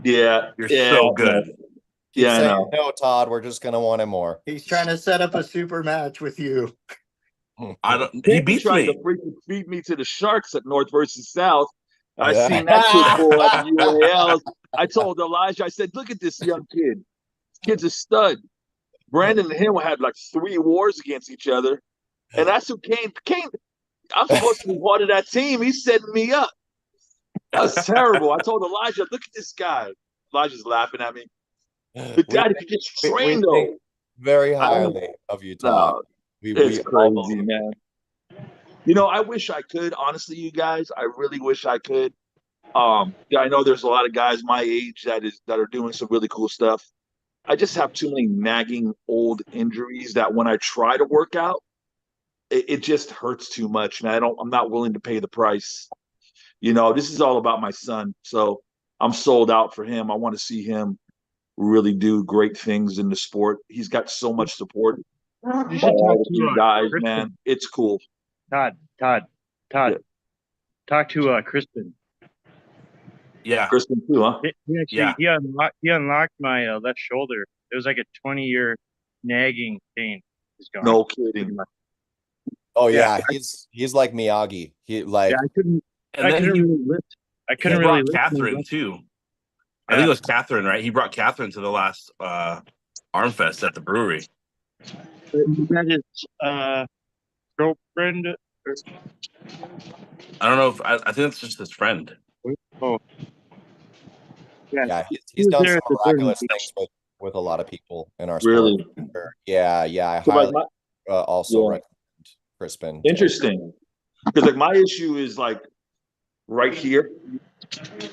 Yeah. You're so good. Yeah, I know. No, Todd, we're just gonna want him more. He's trying to set up a super match with you. He beats tried me. to freaking beat me to the Sharks at North versus South. I seen that kid pull at the UALs. I told Elijah, I said, look at this young kid. This kid's a stud. Brandon and him had like 3 wars against each other. And that's who Kane, I'm supposed to be part of that team. He's setting me up. That's terrible. I told Elijah, look at this guy. Elijah's laughing at me. The guy that gets trained, though. Very highly of you, Todd. It's crazy, man. You know, I wish I could, honestly, you guys. I really wish I could. I know there's a lot of guys my age that are doing some really cool stuff. I just have too many nagging old injuries that when I try to work out, it just hurts too much, and I'm not willing to pay the price. You know, this is all about my son, so I'm sold out for him. I want to see him really do great things in the sport. He's got so much support. You should talk to guys, Kristen. man. It's cool. Todd. Yeah. Talk to Kristen. Yeah. Kristen too, huh? He unlocked my left shoulder. It was like a 20-year nagging pain. No kidding. Oh yeah, he's like Miyagi. He like Yeah, I couldn't And then really lift. I couldn't really brought lift Catherine too. I think it was Catherine, right? He brought Catherine to the last Arm Fest at the brewery. That is girlfriend. I don't know if I think it's just his friend. Oh, yeah, he's done some miraculous things with a lot of people in our sport. Really? Yeah, I highly also recommend Crispin. Interesting, because like my issue is like right here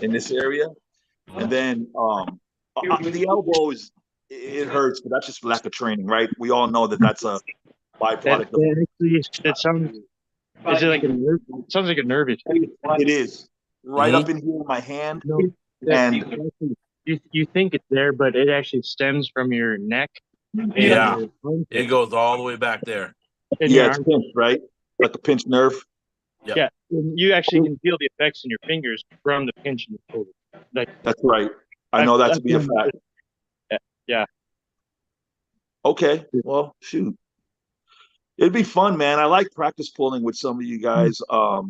in this area, and then the elbow is it hurts, but that's just lack of training, right? We all know that that's a byproduct. That sounds. Is it like a nerve? It sounds like a nerve issue. It is right up in here in my hand, and you think it's there, but it actually stems from your neck. Yeah, it goes all the way back there. Yeah, it's pinched, right? Like a pinched nerve. Yep. Yeah, you actually can feel the effects in your fingers from the pinch in the shoulder. That's right. I know that to be a fact. Yeah. Okay. Well, shoot. It'd be fun, man. I like practice pulling with some of you guys, or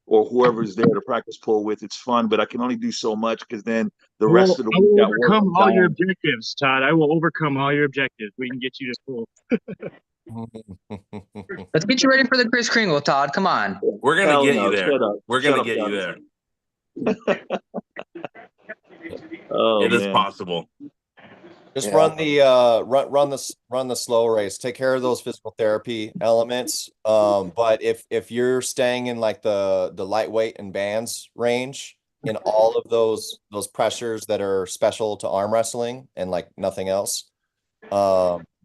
whoever's there to practice pull with. It's fun, but I can only do so much because then the rest of the week I will overcome all your objectives, Todd. I will overcome all your objectives. We can get you to pull. Let's get you ready for the Kris Kringle, Todd. Come on. We're gonna get you there. We're gonna get you there. It is possible. Just run the slow race. Take care of those physical therapy elements. But if you're staying in like the lightweight and bands range in all of those pressures that are special to arm wrestling and like nothing else,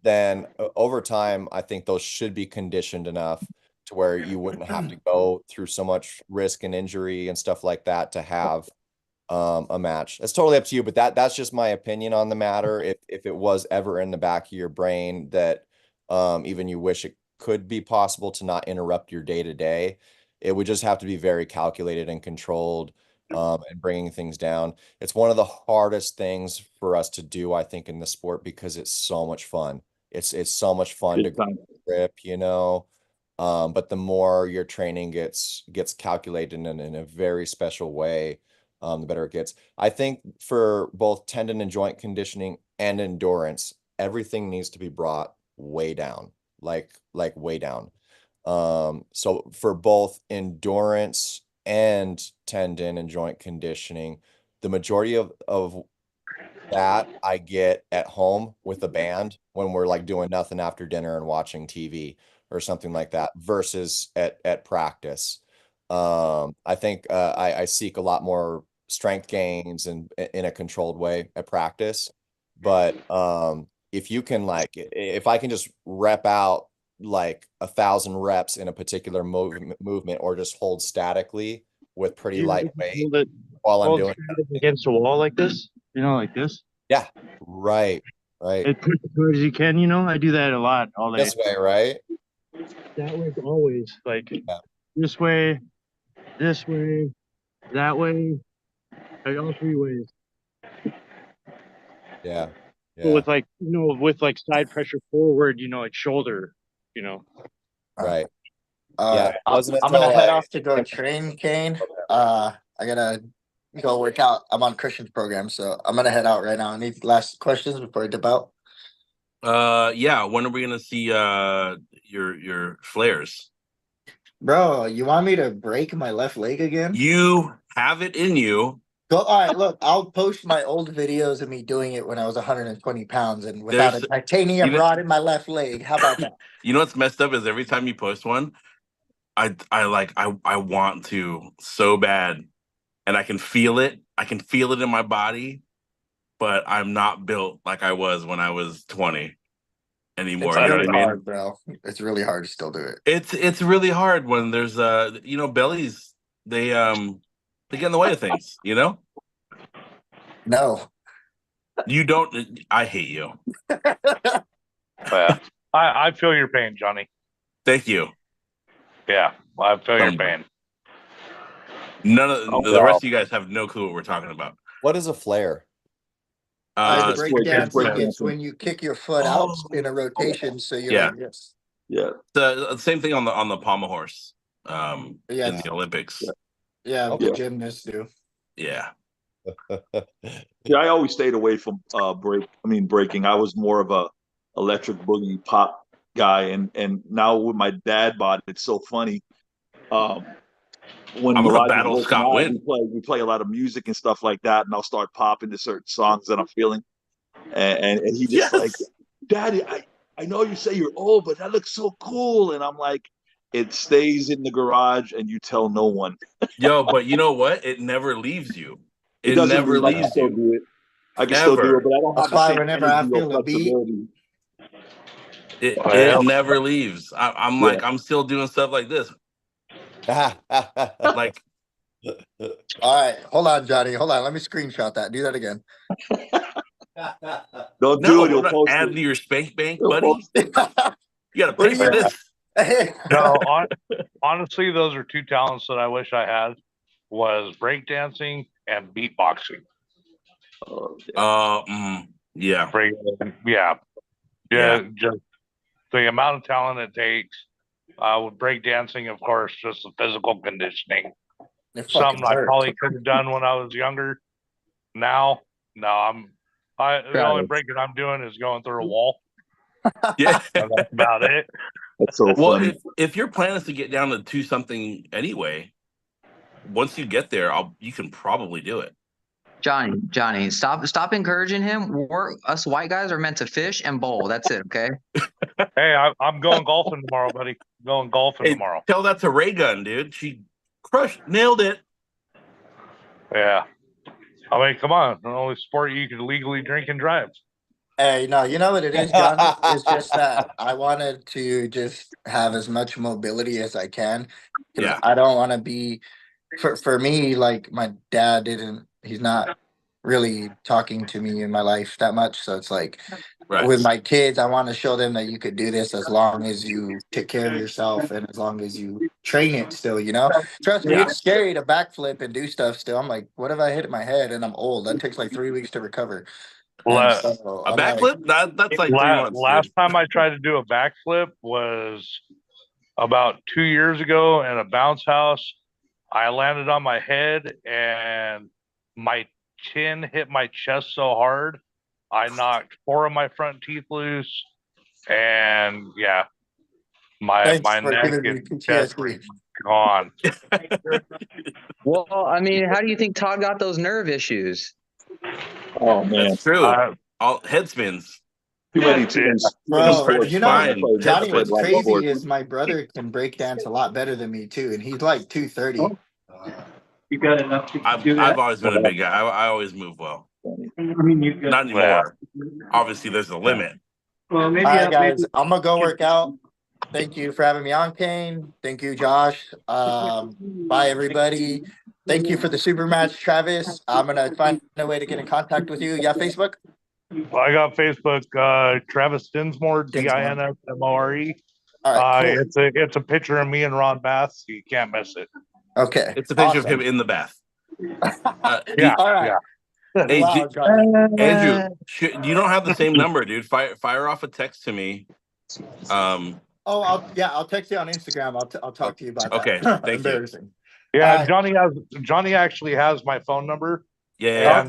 then over time, I think those should be conditioned enough to where you wouldn't have to go through so much risk and injury and stuff like that to have a match. It's totally up to you, but that's just my opinion on the matter. If it was ever in the back of your brain that even you wish it could be possible to not interrupt your day-to-day, it would just have to be very calculated and controlled, and bringing things down. It's one of the hardest things for us to do, I think, in the sport because it's so much fun. It's so much fun to grip, but the more your training gets calculated in a very special way, the better it gets. I think for both tendon and joint conditioning and endurance, everything needs to be brought way down, like way down. So for both endurance and tendon and joint conditioning, the majority of that I get at home with a band when we're like doing nothing after dinner and watching TV or something like that versus at practice. I think I seek a lot more strength gains and in a controlled way at practice. But if you can if I can just rep out like 1,000 reps in a particular movement or just hold statically with pretty lightweight while I'm doing it against a wall like this, like this. Yeah, right. As push as hard as you can, I do that a lot all day. This way, right? That way, always this way, that way, like all three ways. Yeah. With with side pressure forward, like shoulder, Right. I'm gonna head off to go train, Kane. I gotta go work out. I'm on Christian's program, so I'm gonna head out right now. Any last questions before I dip out? Yeah. When are we gonna see your flares? Bro, you want me to break my left leg again? You have it in you. Go. All right, look, I'll post my old videos of me doing it when I was 120 pounds and without a titanium rod in my left leg. How about that? You know what's messed up is every time you post one, I want to so bad, and I can feel it. I can feel it in my body, but I'm not built like I was when I was 20 anymore. It's you know really what I mean? hard, bro. It's really hard to still do it. It's really hard when there's bellies. They get in the way of things. No. You don't. I hate you. Yeah. I feel your pain, Johnny. Thank you. Yeah, I feel your pain. None of the rest of you guys have no clue what we're talking about. What is a flare? Breakdancing is when you kick your foot out in a rotation, so you're like this. Yeah. The same thing on the pommel horse. In Yes. the Olympics. Yeah, Okay. the gymnasts do. Yeah. Yeah, I always stayed away from breaking. I was more of a electric boogie pop guy, and now with my dad bod, it's so funny. When I'm gonna Mirage is battle working Scott out, Wynn. we play a lot of music and stuff like that, and I'll start popping to certain songs that I'm feeling, and he just Yes. like, Daddy, I know you say you're old, but that looks so cool, and I'm like, it stays in the garage, and you tell no one. Yo, but you know what? It never leaves you. It doesn't never leave. I can leaves still you. do it. I can still do it, but I don't That's have the why same whenever I energy or feel a beat, flexibility. It never leaves. I'm Yeah. like, I'm still doing stuff like this. Like, all right, hold on, Johnny. Hold on. Let me screenshot that. Do that again. Don't do no, it. He'll post add it. to your spank bank, He'll buddy. post it. You gotta What pay do for you- this. No, honestly, those are two talents that I wish I had, was breakdancing and beatboxing. Yeah. Yeah. Just the amount of talent it takes. With breakdancing, of course, just the physical conditioning. It fucking Something I hurts. probably could have done when I was younger. Now, no, the only breaking I'm doing is going through a wall. Yeah. And that's about it. That's so Well, funny. if your plan is to get down to 2 something anyway, once you get there, you can probably do it. Johnny, stop encouraging him. Us white guys are meant to fish and bowl. That's it, okay? Hey, I'm going golfing tomorrow, buddy. Going golfing tomorrow. Tell that to Ray Gun, dude. She nailed it. Yeah. I mean, come on. The only sport you can legally drink and drive. Hey, no, you know what it is, Johnny? It's just that I wanted to just have as much mobility as I can. Yeah. I don't want to be, for me, like my dad he's not really talking to me in my life that much. So it's like with my kids, I want to show them that you could do this as long as you take care of yourself and as long as you train it still, Trust me, it's scary to backflip and do stuff still. I'm like, what if I hit my head and I'm old? That takes like 3 weeks to recover. A backflip? That's like 3 months. Last time I tried to do a backflip was about 2 years ago in a bounce house. I landed on my head and my chin hit my chest so hard, I knocked 4 of my front teeth loose. And yeah, my neck and chest were gone. Well, I mean, how do you think Todd got those nerve issues? Oh man, that's true. All head spins. Too many teams. Bro, Johnny, what's Fine. crazy is my brother can break dance a lot better than me too, and he's like 230. You got enough to do that? I've always been a big guy. I always move well. I mean, you got Not anymore. Obviously, there's a limit. Well, maybe all right, guys, I'm gonna go work out. Thank you for having me on, Kane. Thank you, Josh. Bye, everybody. Thank you for the super match, Travis. I'm gonna find a way to get in contact with you. Yeah, Facebook. I got Facebook. Travis Dinsmore, Dinsmore. All right, cool. It's a picture of me and Ron Bath. So you can't miss it. Okay, it's a picture of him in the bath. Yeah, all right. Yeah. Hey, Wow, Andrew, you don't have the same number, dude. Fire off a text to me. I'll text you on Instagram. I'll talk to you about that. Okay, thank Embarrassing. You. Yeah, Johnny actually has my phone number. Yeah.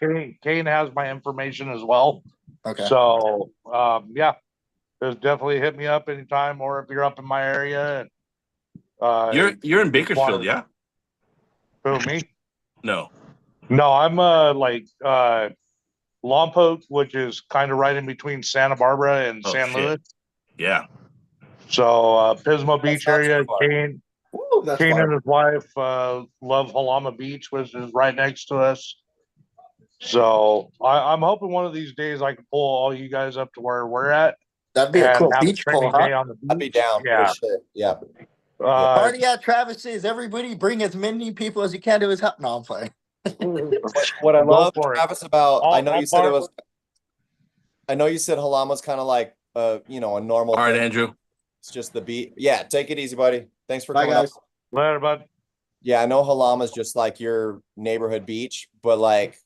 And Kane has my information as well. Okay. So yeah, just definitely hit me up anytime, or if you're up in my area. And you're in Bakersfield, yeah? Who, me? No, I'm Lompoc, which is kind of right in between Santa Barbara and San Luis. Yeah. So Pismo Beach area. Kane and his wife love Halama Beach, which is right next to us. So I'm hoping one of these days I can pull all you guys up to where we're at. That'd be a cool beach pull, huh? On the beach. I'd be down. Yeah. Yeah. Party at Travis's. Everybody bring as many people as you can to his house. No, I'm playing. What I love, Travis, about I know you said Halama's kind of like a normal. All right, thing. Andrew. It's just the beat. Yeah, take it easy, buddy. Thanks for Bye, coming guys. up. Later, bud. Yeah, I know Halama's just like your neighborhood beach, but like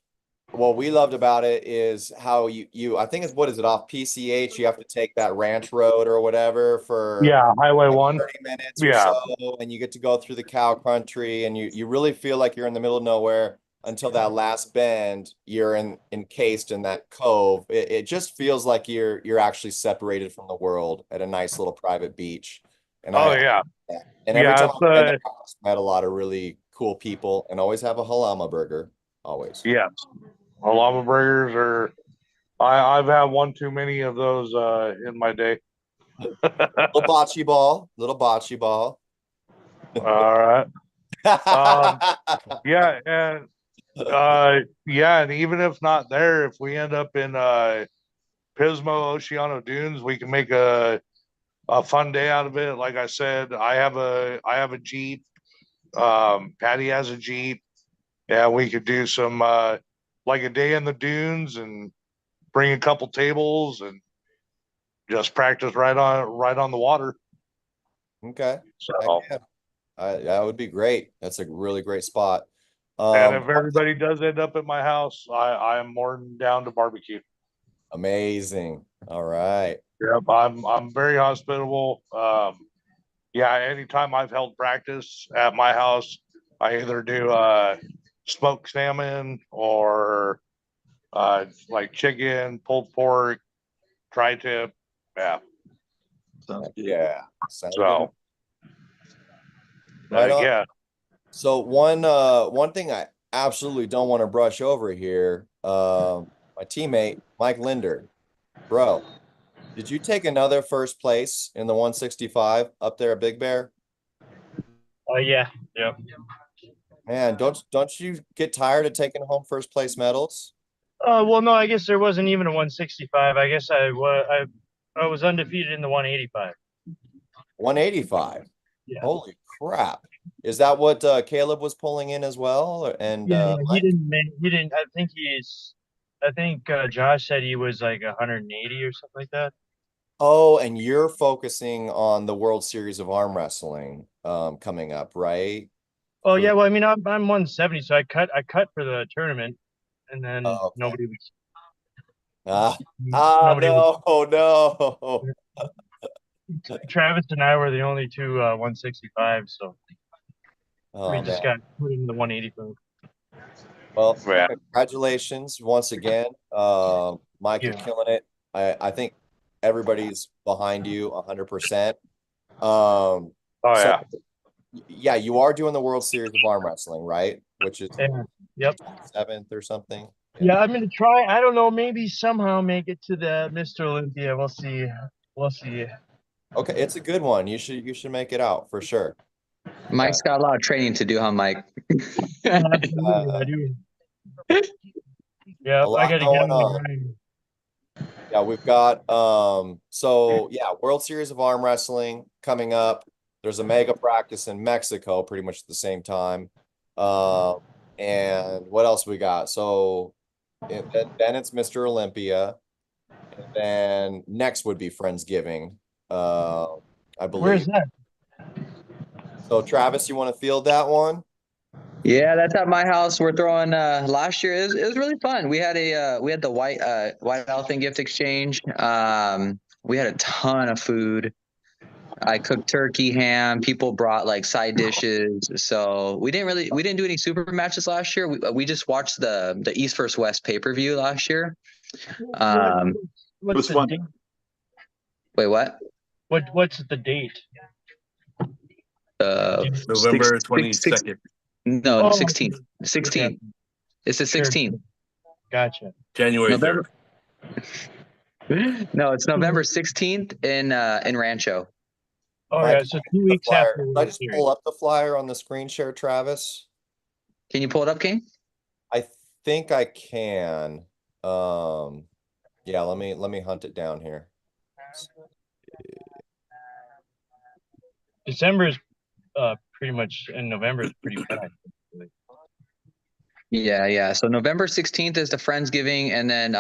what we loved about it is how you I think it's what is it off PCH? You have to take that ranch road or whatever for Highway like 1. 30 minutes or so, and you get to go through the cow country, and you really feel like you're in the middle of nowhere until that last bend. You're encased in that cove. It just feels like you're actually separated from the world at a nice little private beach. And every time I've been there, I've met a lot of really cool people, and always have a halama burger. Always. Yes. Halama burgers are, I've had one too many of those in my day. Little bocce ball. All right. And and even if not there, if we end up in Pismo Oceano Dunes, we can make a fun day out of it. Like I said, I have a Jeep. Patty has a Jeep. Yeah, we could do some like a day in the dunes and bring a couple tables and just practice right on the water. Okay. So that would be great. That's a really great spot. And if everybody does end up at my house, I am more than down to barbecue. Amazing. All right. Yep, I'm very hospitable. Anytime I've held practice at my house, I either do smoked salmon or like chicken, pulled pork, tri-tip. Yeah. Sounds So right on. yeah. So one thing I absolutely don't want to brush over here, my teammate Mike Linder, bro, did you take another first place in the 165 up there at Big Bear? Yeah. Man, don't you get tired of taking home first place medals? Well, no, I guess there wasn't even a 165. I guess I was undefeated in the 185. 185. Yeah. Holy crap. Is that what Caleb was pulling in as well? And he didn't. I think Josh said he was like 180 or something like that. Oh, and you're focusing on the World Series of Arm Wrestling coming up, right? Oh yeah, well, I mean, I'm 170, so I cut for the tournament, and then nobody was. No. Travis and I were the only two 165, so we just got put into the 185. Well, congratulations once again. Mike, you're killing it. I think everybody's behind you 100%. Yeah, you are doing the World Series of Arm Wrestling, right? Which is 7th or something. Yeah, I'm gonna try. I don't know, maybe somehow make it to the Mr. Olympia. We'll see. Okay, it's a good one. You should make it out for sure. Mike's got a lot of training to do, huh, Mike? Absolutely, I do. Yeah, I gotta get on. Yeah, we've got World Series of Arm Wrestling coming up. There's a mega practice in Mexico pretty much at the same time. And what else we got? So then it's Mr. Olympia. And then next would be Friendsgiving, I believe. Where's that? So Travis, you want to field that one? Yeah, that's at my house. We're throwing last year. It was really fun. We had the white elephant gift exchange. We had a ton of food. I cooked turkey, ham. People brought like side dishes. So we didn't do any super matches last year. We just watched the East vs. West pay-per-view last year. What's the date? Wait, what? What's the date? November 22nd. No, 16th. 16th. It's the 16th. Gotcha. January 3rd. No, it's November 16th in Rancho. Oh, yeah, so 2 weeks after. Can I just pull up the flyer on the screen share, Travis? Can you pull it up, Kane? I think I can. Yeah, let me hunt it down here. December is pretty much, and November is pretty bad. Yeah. So November 16th is the Friendsgiving, and then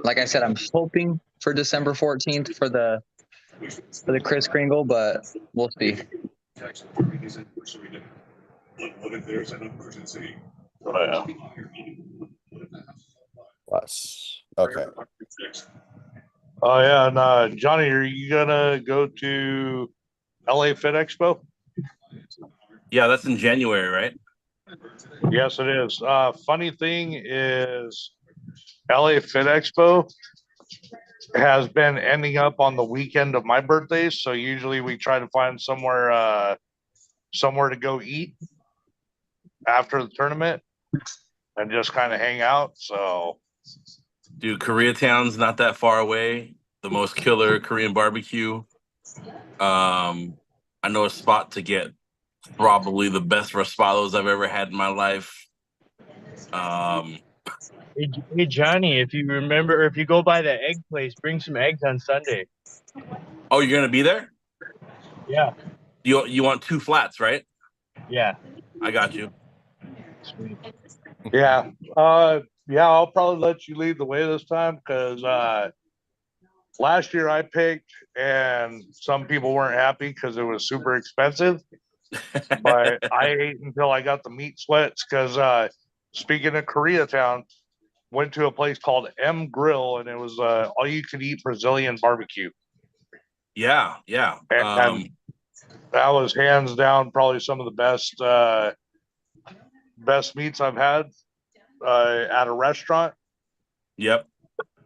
like I said, I'm hoping for December 14th for the Kris Kringle, but we'll see. Yes. Okay. Oh yeah, and Johnny, are you gonna go to LA Fit Expo? Yeah, that's in January, right? Yes, it is. Funny thing is, LA Fit Expo has been ending up on the weekend of my birthday, so usually we try to find somewhere to go eat after the tournament and just kind of hang out. So, Dude, Koreatown's not that far away. The most killer Korean barbecue. I know a spot to get probably the best raspados I've ever had in my life. Hey Johnny, if you remember, if you go by the egg place, bring some eggs on Sunday. Oh, you're gonna be there? Yeah. You want 2 flats, right? Yeah. I got you. Sweet. yeah. Yeah, I'll probably let you lead the way this time because last year I picked and some people weren't happy because it was super expensive. But I ate until I got the meat sweats because speaking of Koreatown, went to a place called M Grill and it was all you could eat Brazilian barbecue. Yeah. And that was hands down probably some of the best meats I've had at a restaurant. Yep.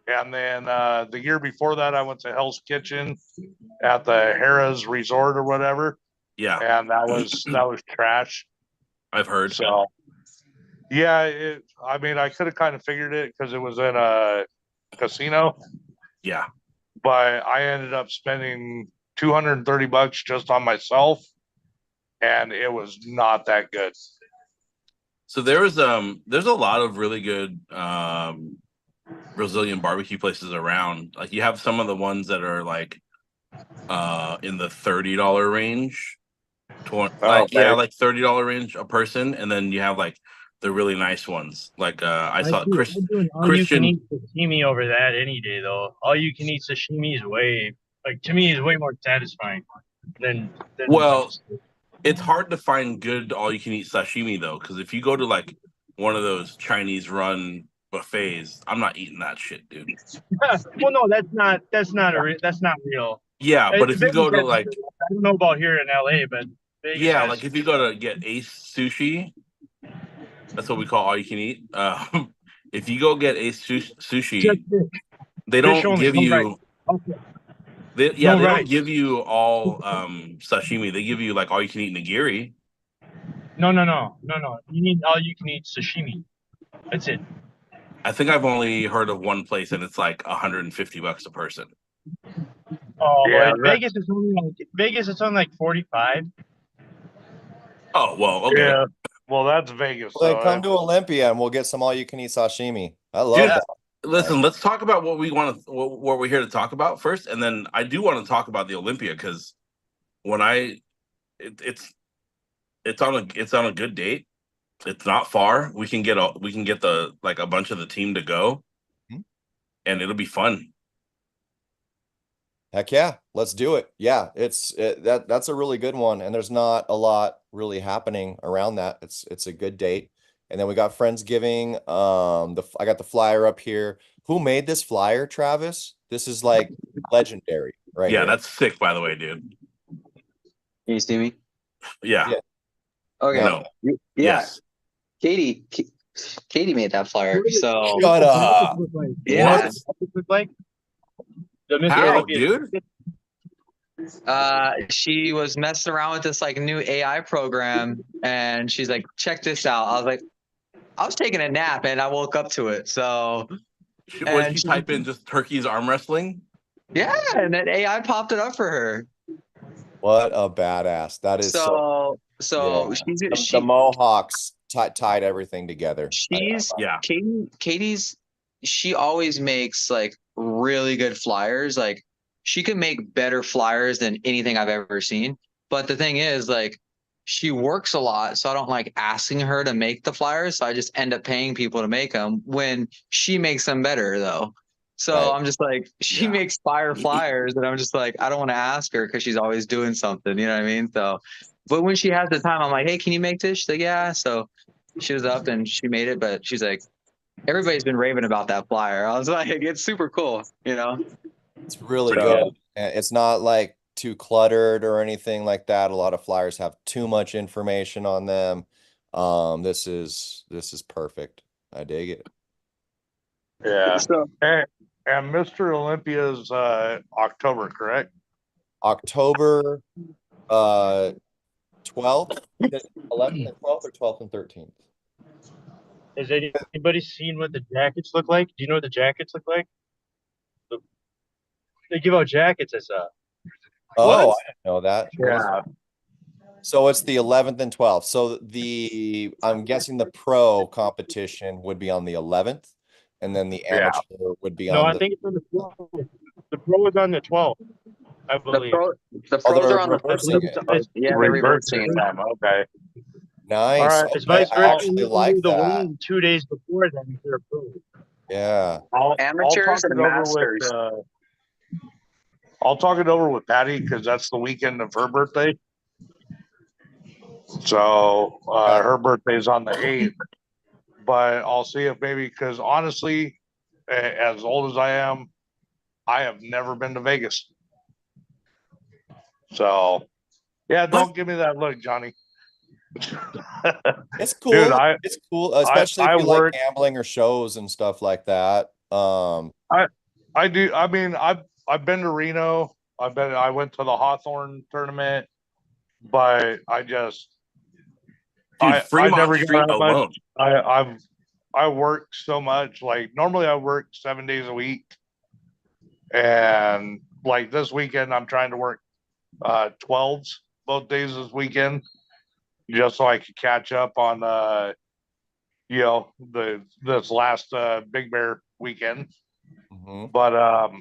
And then the year before that, I went to Hell's Kitchen at the Harrah's Resort or whatever. Yeah. And that was trash. I've heard. So yeah, I mean, I could have kind of figured it because it was in a casino. Yeah. But I ended up spending $230 just on myself, and it was not that good. So there's a lot of really good Brazilian barbecue places around. Like you have some of the ones that are like in the $30 range. Like $30 range a person, and then you have like the really nice ones. Like I saw Christian. You can eat sashimi over that any day though. All you can eat sashimi is to me is way more satisfying than well, it's hard to find good all you can eat sashimi though, because if you go to like one of those Chinese run buffets, I'm not eating that shit, dude. Well, no, that's not real. Yeah, but if you go to like, I don't know about here in LA, but Vegas yeah, like if you go to get Ace Sushi, that's what we call all you can eat. If you go get Ace Sushi, they don't give you. They don't give you all sashimi. They give you like all you can eat nigiri. No. You need all you can eat sashimi. That's it. I think I've only heard of one place, and it's like $150 a person. Oh, yeah, Vegas is only like 45. Oh well, okay. Yeah. Well, that's Vegas. Well, then come to Olympia, and we'll get some all you can eat sashimi. I love that. Listen, let's talk about what we're here to talk about first, and then I do want to talk about the Olympia because when it's on a good date. It's not far. We can get the like a bunch of the team to go, and it'll be fun. Heck yeah, let's do it. Yeah, that's a really good one, and there's not a lot really happening around that. It's a good date. And then we got Friendsgiving. I got the flyer up here. Who made this flyer, Travis? This is like legendary, right? Yeah, here. that's sick, by the way, dude. Can you see me? Yeah. Okay. No. Yeah. Yes. Katie made that flyer. So shut up. Yeah. Like how, dude? She was messing around with this like new AI program, and she's like, "Check this out." I was like, I was taking a nap, and I woke up to it. So, what did you type in? Just Turkey's arm wrestling? Yeah, and then AI popped it up for her. What a badass! That is so. Yeah. The Mohawks tied everything together. Katie's. She always makes like really good flyers. Like she can make better flyers than anything I've ever seen. But the thing is, like, she works a lot, so I don't like asking her to make the flyers. So I just end up paying people to make them when she makes them better, though. So I'm just like, she makes fire flyers, and I'm just like, I don't want to ask her because she's always doing something. You know what I mean? So, but when she has the time, I'm like, hey, can you make this? She's like, yeah. So she was up and she made it, but she's like, Everybody's been raving about that flyer. I was like, it's super cool, you know. It's really Yeah. good. And it's not like too cluttered or anything like that. A lot of flyers have too much information on them. This is perfect. I dig it. Yeah. So, And Mr. Olympia's October, correct? October 12th, 11th and 12th, or 12th and 13th. Has anybody seen what the jackets look like? Do you know what the jackets look like? They give out jackets, I saw. Oh, What? I didn't know that. Yeah. So it's the 11th and 12th. So I'm guessing the pro competition would be on the 11th, and then the Yeah. amateur would be No, on I think it's on the 12th. The pro is on the 12th, I believe. the pros they're are on the reversing 15th. it. Yeah, they're Reversing reversing it. time. Okay. Nice. All right. It's Okay, vice I versa. actually like The that. one 2 days before that if they're pro. Yeah. I'll Amateurs talk and it over masters. with I'll talk it over with Patty because that's the weekend of her birthday. So her birthday's on the 8th. But I'll see if maybe, because honestly, as old as I am, I have never been to Vegas. So yeah, don't give me that look, Johnny. It's cool. Dude, it's cool, especially I if you work- like gambling or shows and stuff like that. I do. I mean, I've been to Reno. I went to the Hawthorne tournament, but I just Dude, I Fremont never Street got that much. alone. I work so much. Like normally I work 7 days a week, and like this weekend I'm trying to work 12s both days this weekend, just so I could catch up on this last Big Bear weekend. But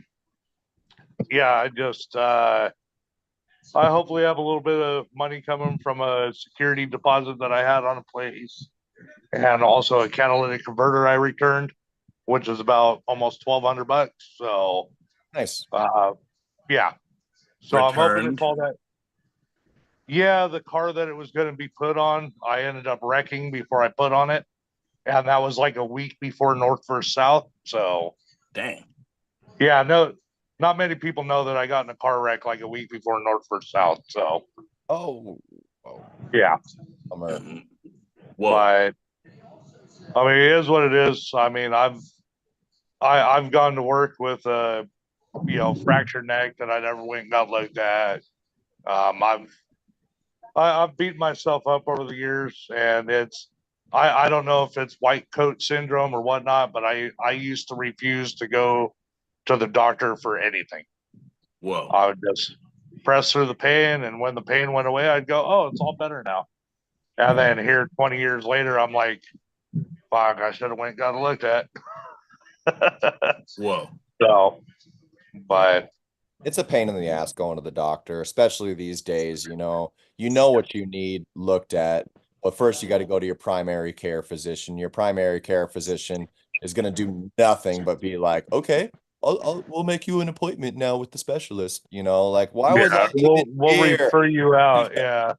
yeah, I just I hopefully have a little bit of money coming from a security deposit that I had on a place, and also a catalytic converter I returned, which is about almost $1,200. So nice. Yeah. So I'm hoping Returned? if all that. Yeah, the car that it was going to be put on, I ended up wrecking before I put on it, and that was like a week before North vs. South. So dang. Yeah, no, not many people know that I got in a car wreck like a week before North vs. South. So yeah. Whoa. But I mean, it is what it is. I mean, I've gone to work with a fractured neck that I never went and got looked at. I've beaten myself up over the years, and I don't know if it's white coat syndrome or whatnot, but I used to refuse to go to the doctor for anything. Whoa. I would just press through the pain, and when the pain went away, I'd go, oh, it's all better now. And then here 20 years later, I'm like, fuck, I should have went and got it looked at. Whoa. So, but it's a pain in the ass going to the doctor, especially these days. You know what you need looked at, but first you got to go to your primary care physician. Your primary care physician is going to do nothing but be like, okay, we'll make you an appointment now with the specialist. Like, why was I even we'll here? refer you out. Yeah.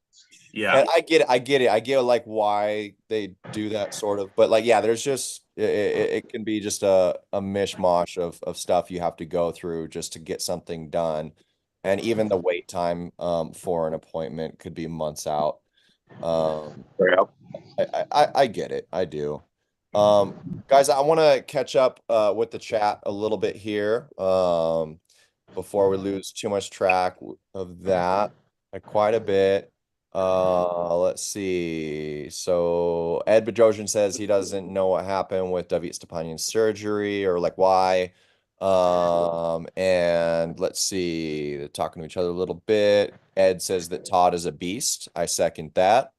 Yeah. And I get it. I get like why they do that sort of, but like, yeah, there's just, it can be just a mishmash of stuff you have to go through just to get something done. And even the wait time for an appointment could be months out. I get it. I do. Guys, I want to catch up with the chat a little bit here before we lose too much track of that. Quite a bit. Let's see. So Ed Bedrosian says he doesn't know what happened with David Stepanyan's surgery or like why. And let's see. They're talking to each other a little bit. Ed says that Todd is a beast. I second that.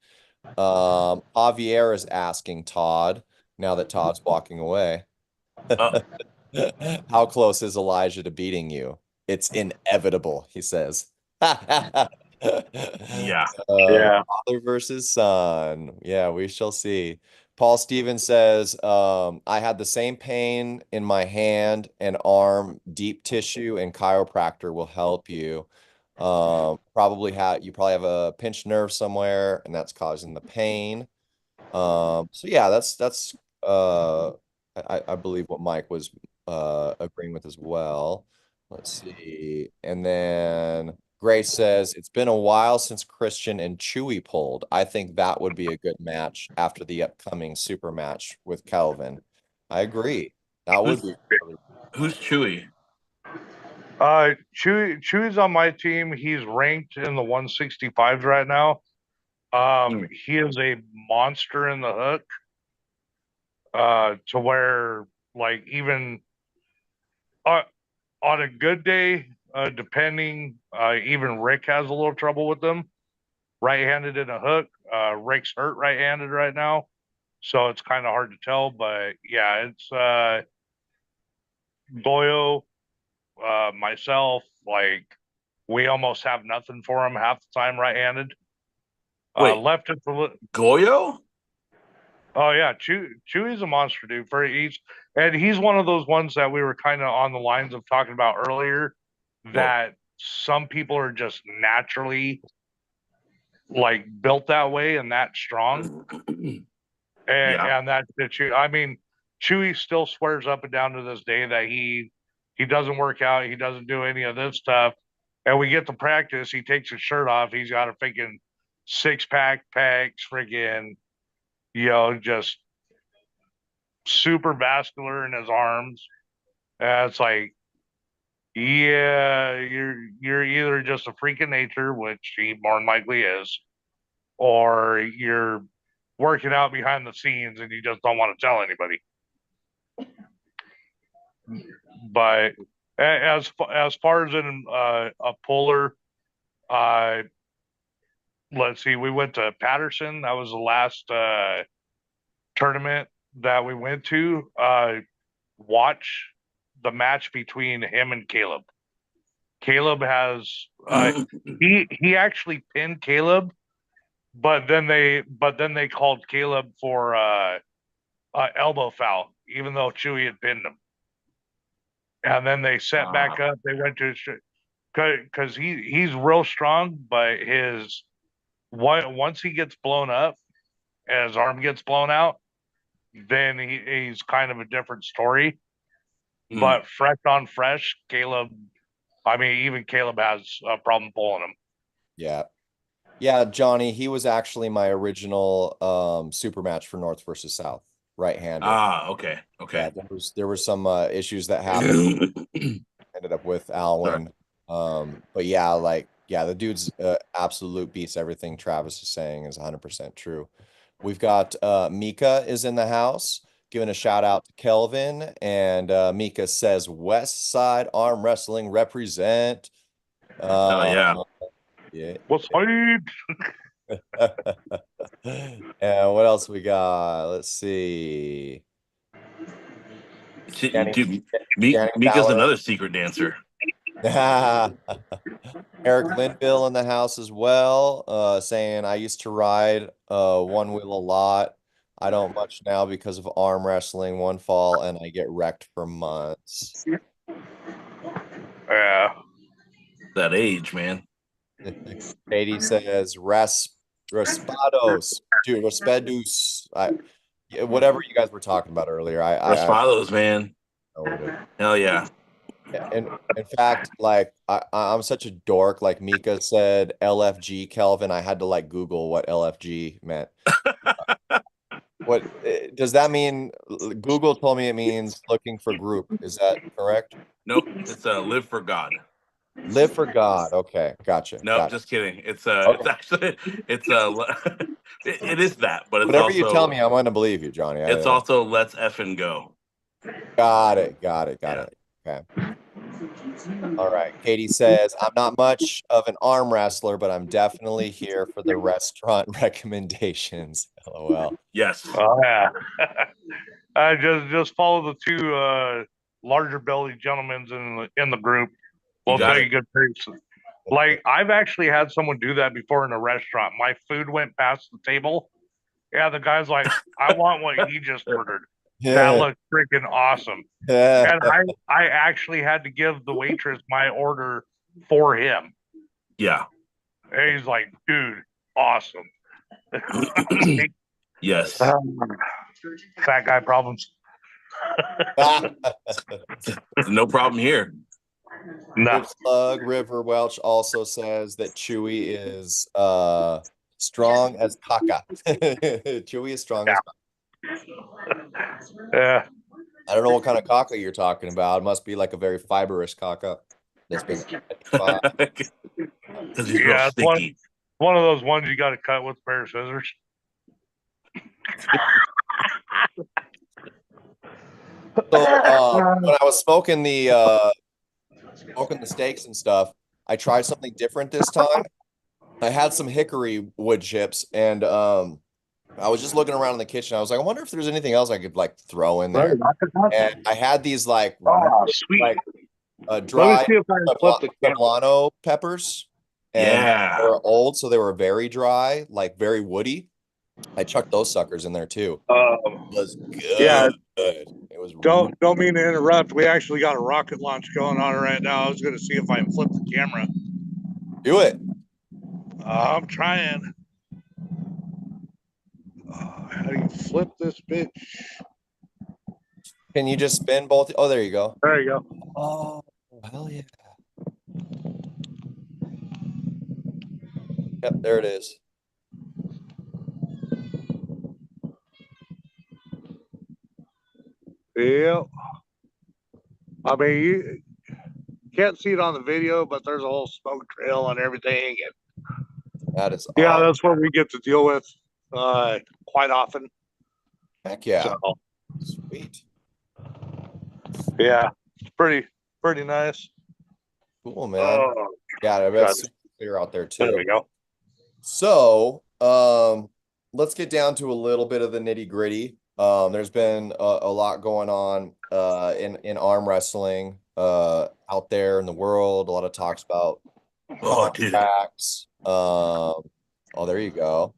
Javier is asking Todd, now that Todd's walking away, how close is Elijah to beating you? It's inevitable, he says. Yeah. Father versus son. Yeah, we shall see. Paul Stevens says, I had the same pain in my hand and arm, deep tissue and chiropractor will help you. You probably have a pinched nerve somewhere and that's causing the pain. So yeah, that's I believe what Mike was agreeing with as well. Let's see. And then Grace says, it's been a while since Christian and Chewy pulled. I think that would be a good match after the upcoming super match with Calvin. I agree. That would be. Who's Chewy? Chewy's on my team. He's ranked in the 165s right now. He is a monster in the hook. To where, like, even on a good day, depending, even Rick has a little trouble with them. Right-handed in a hook. Rick's hurt right-handed right now, so it's kind of hard to tell. But yeah, it's Goyo, myself, like, we almost have nothing for him half the time right-handed. Wait, left it for Goyo? Oh yeah, Chewy's a monster, dude. He's one of those ones that we were kind of on the lines of talking about earlier, that some people are just naturally like built that way and that strong. And that's Chewy. I mean, Chewy still swears up and down to this day that he doesn't work out, he doesn't do any of this stuff. And we get to practice, he takes his shirt off, he's got a freaking 6-pack pecs, freaking, just super vascular in his arms. It's like, yeah, you're either just a freak of nature, which he more than likely is, or you're working out behind the scenes and you just don't want to tell anybody. But as far as in a puller, let's see, we went to Patterson. That was the last tournament that we went to. Watch the match between him and Caleb. Caleb has he actually pinned Caleb, but then they called Caleb for elbow foul, even though Chewy had pinned him. And then they set back up. They went to, because he's real strong, but once he gets blown up, and his arm gets blown out, then he's kind of a different story. But fresh on fresh, Caleb, I mean, even Caleb has a problem pulling him. Yeah, Johnny, he was actually my original super match for North versus South, right-handed. Okay. Yeah, there were some issues that happened. Ended up with Alwyn. But yeah, the dude's absolute beast. Everything Travis is saying is 100% true. We've got Mika is in the house, giving a shout out to Kelvin, and Mika says West Side Arm Wrestling represent. Yeah. What's and what else we got? Let's see. Mika's another secret dancer. Eric Linville in the house as well, saying, I used to ride one wheel a lot. I don't much now because of arm wrestling. One fall and I get wrecked for months. Yeah. That age, man. Katie says, Respados, dude, Respedus. Whatever you guys were talking about earlier. Respados, man. Hell yeah. And in fact, like I'm such a dork. Like Mika said, LFG Kelvin. I had to like Google what LFG meant. What does that mean? Google told me it means looking for group. Is that correct? Nope. It's live for God. Live for God. Okay, gotcha. No, just kidding. It's it's actually it is that, but it's whatever also, you tell me, I'm going to believe you, Johnny. It's also let's effing go. Got it. Okay. All right. Katie says, I'm not much of an arm wrestler, but I'm definitely here for the restaurant recommendations. LOL. Yes. Oh yeah. Just follow the two larger belly gentlemen in the group. We'll tell you good tips. Like, I've actually had someone do that before in a restaurant. My food went past the table. Yeah, the guy's like, I want what he just ordered. That looked freaking awesome. And I actually had to give the waitress my order for him. Yeah. And he's like, dude, awesome. Yes. Fat guy problems. No problem here. No. Slug River Welch also says that Chewy is strong as caca. Chewy is strong as Yeah. I don't know what kind of caca you're talking about. It must be like a very fibrous caca that's been Because he's real Yeah, it's one, sticky. one of those ones you got to cut with a pair of scissors. So when I was smoking the steaks and stuff, I tried something different this time. I had some hickory wood chips, and I was just looking around in the kitchen. I was like, I wonder if there's anything else I could like throw in there. And I had these like, Sweet. dry Let me see if I can flip the camera. poblano peppers. And Yeah. they were old, so they were very dry, like very woody. I chucked those suckers in there too. It was good. Yeah. It was Don't mean to interrupt. We actually got a rocket launch going on right now. I was going to see if I can flip the camera. Do it. I'm trying. How do you flip this bitch? Can you just spin both? Oh, there you go. There you go. Oh, hell yeah. Yep, there it is. Yep. I mean, you can't see it on the video, but there's a whole smoke trail and everything. And That is yeah, awesome. that's what we get to deal with quite often. Heck yeah. So, sweet. Yeah, it's pretty nice. Cool, man. Yeah, that's super clear out there too. There we go. So, let's get down to a little bit of the nitty gritty. There's been a lot going on in arm wrestling out there in the world. A lot of talks about contracts. Oh, there you go.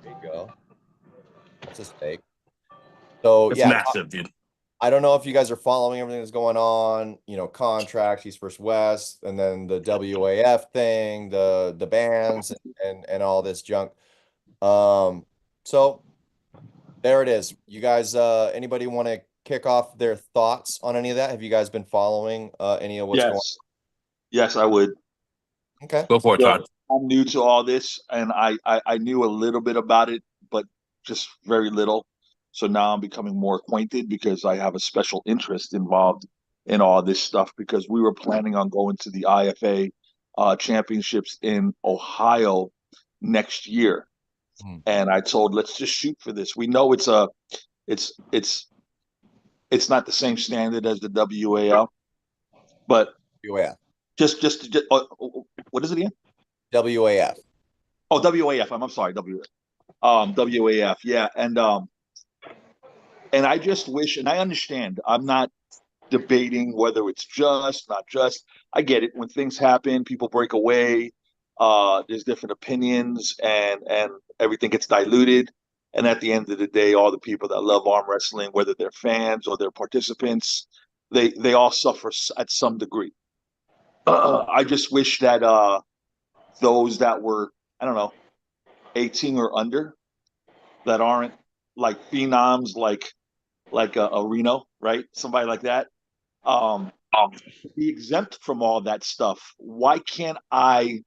There you go. That's a steak. So It's yeah, massive, dude. I don't know if you guys are following everything that's going on, you know, contracts, East versus West, and then the WAF thing, the bans and all this junk. So there it is. You guys, anybody want to kick off their thoughts on any of that? Have you guys been following any of what's going on? Yes, I would. Okay. Go for it, Todd. I'm new to all this, and I knew a little bit about it, but just very little. So now I'm becoming more acquainted because I have a special interest involved in all this stuff because we were planning on going to the IFA championships in Ohio next year. And I told, let's just shoot for this. We know it's not the same standard as the WAL, but just what is it again? WAF. Oh, WAF. I'm sorry, WAF. Yeah, and I just wish, and I understand. I'm not debating whether it's just, not just. I get it. When things happen, people break away. There's different opinions, and everything gets diluted. And at the end of the day, all the people that love arm wrestling, whether they're fans or they're participants, they all suffer at some degree. I just wish that those that were, I don't know, 18 or under, that aren't like phenoms, like a Reno, right? Somebody like that, be exempt from all that stuff. Why can't I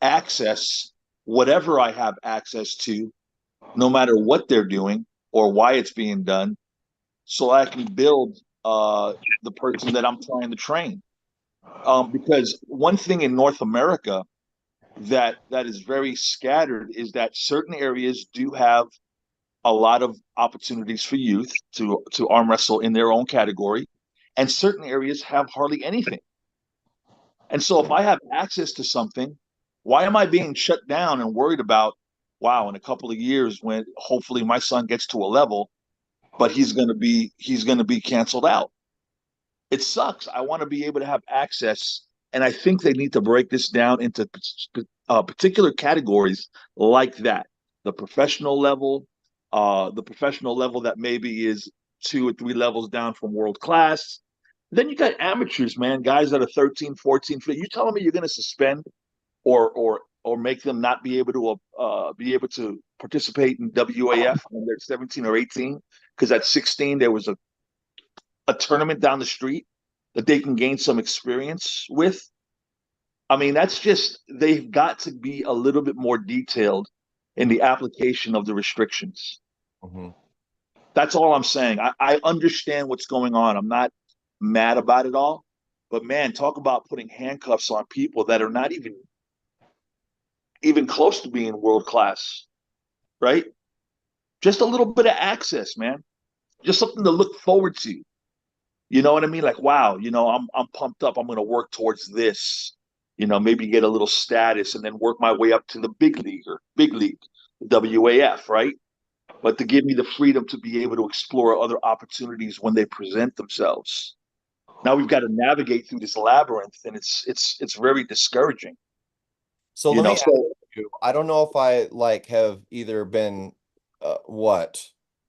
access whatever I have access to, no matter what they're doing or why it's being done, so I can build the person that I'm trying to train? Because one thing in North America that is very scattered is that certain areas do have a lot of opportunities for youth to arm wrestle in their own category, and certain areas have hardly anything. And so if I have access to something, why am I being shut down and worried about, wow, in a couple of years when hopefully my son gets to a level, but he's going to be canceled out? It sucks. I want to be able to have access, and I think they need to break this down into particular categories like that. The professional level that maybe is 2 or 3 levels down from world class. Then you got amateurs, man, guys that are 13, 14. You telling me you're going to suspend or make them not be able to participate in WAF when they're 17 or 18? Because at 16 there was a a tournament down the street that they can gain some experience with. I mean, that's just, they've got to be a little bit more detailed in the application of the restrictions. Mm-hmm. That's all I'm saying. I understand what's going on. I'm not mad about it all. But man, talk about putting handcuffs on people that are not even close to being world class, right? Just a little bit of access, man. Just something to look forward to. You know what I mean? Like, wow, I'm pumped up. I'm going to work towards this. Maybe get a little status and then work my way up to the big league, the WAF, right? But to give me the freedom to be able to explore other opportunities when they present themselves. Now we've got to navigate through this labyrinth, and it's very discouraging. So let me ask you, I don't know if I have either been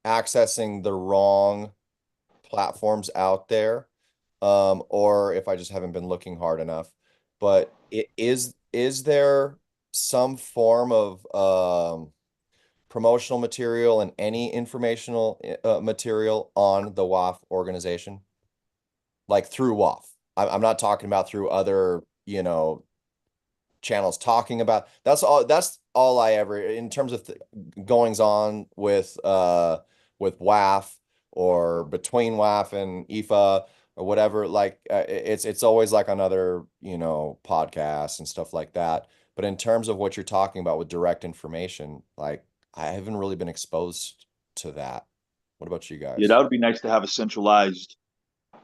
accessing the wrong platforms out there, or if I just haven't been looking hard enough. But is there some form of promotional material and any informational material on the WAF organization? Like through WAF. I'm not talking about through other, channels talking about. That's all I ever, in terms of goings on with WAF or between WAF and IFA or whatever. It's always like on other, podcasts and stuff like that. But in terms of what you're talking about with direct information, I haven't really been exposed to that. What about you guys? Yeah, that would be nice to have a centralized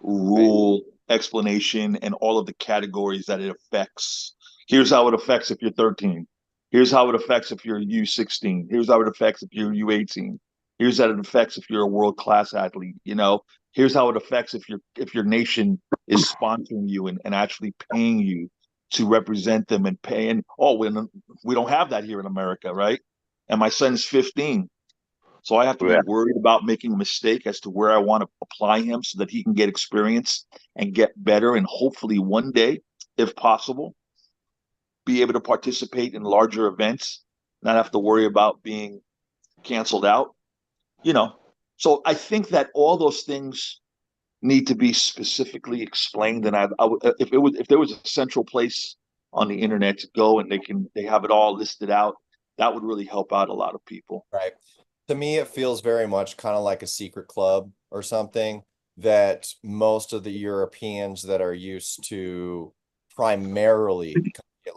rule explanation and all of the categories that it affects. Here's how it affects if you're 13. Here's how it affects if you're U16. Here's how it affects if you're U18. Here's how it affects if you're a world-class athlete. Here's how it affects if your nation is sponsoring you and actually paying you to represent them and pay. And we don't have that here in America, right? And my son's 15. So I have to be worried about making a mistake as to where I want to apply him so that he can get experience and get better, and hopefully one day, if possible, be able to participate in larger events, not have to worry about being canceled out. So I think that all those things need to be specifically explained. And if there was a central place on the internet to go and they have it all listed out, that would really help out a lot of people. Right. To me, it feels very much kind of like a secret club or something that most of the Europeans that are used to primarily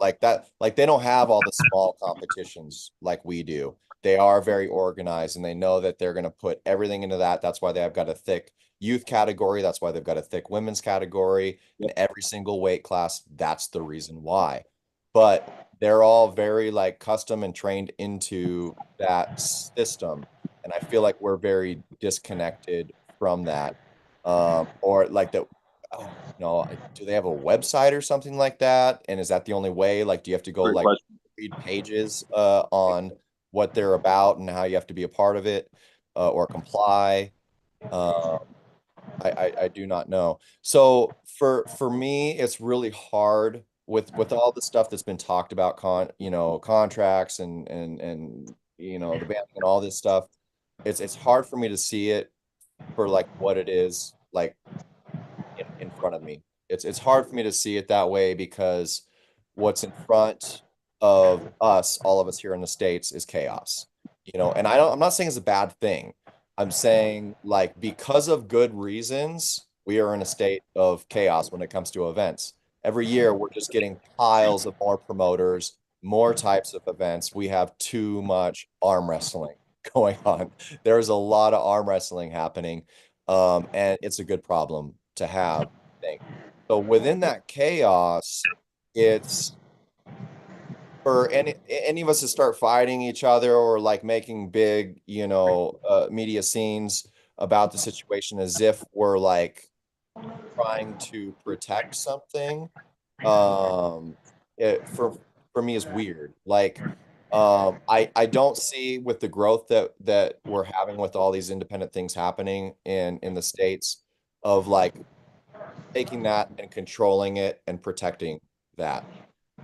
like that, they don't have all the small competitions like we do. They are very organized and they know that they're going to put everything into that. That's why they've got a thick youth category. That's why they've got a thick women's category in every single weight class. That's the reason why. But they're all very custom and trained into that system. And I feel like we're very disconnected from that. Or do they have a website or something like that? And is that the only way? Do you have to go read pages on what they're about and how you have to be a part of it or comply? I do not know. So for me, it's really hard with all the stuff that's been talked about, contracts and the banning and all this stuff. It's hard for me to see it for what it is in front of me. It's hard for me to see it that way because what's in front of us, all of us here in the States, is chaos. And I'm not saying it's a bad thing. I'm saying because of good reasons, we are in a state of chaos when it comes to events. Every year, we're just getting piles of more promoters, more types of events. We have too much arm wrestling going on. There's a lot of arm wrestling happening, and it's a good problem to have, I think. So within that chaos, it's for any of us to start fighting each other or making big, media scenes about the situation as if we're trying to protect something. It for me is weird. I don't see with the growth that we're having with all these independent things happening in the States of taking that and controlling it and protecting that.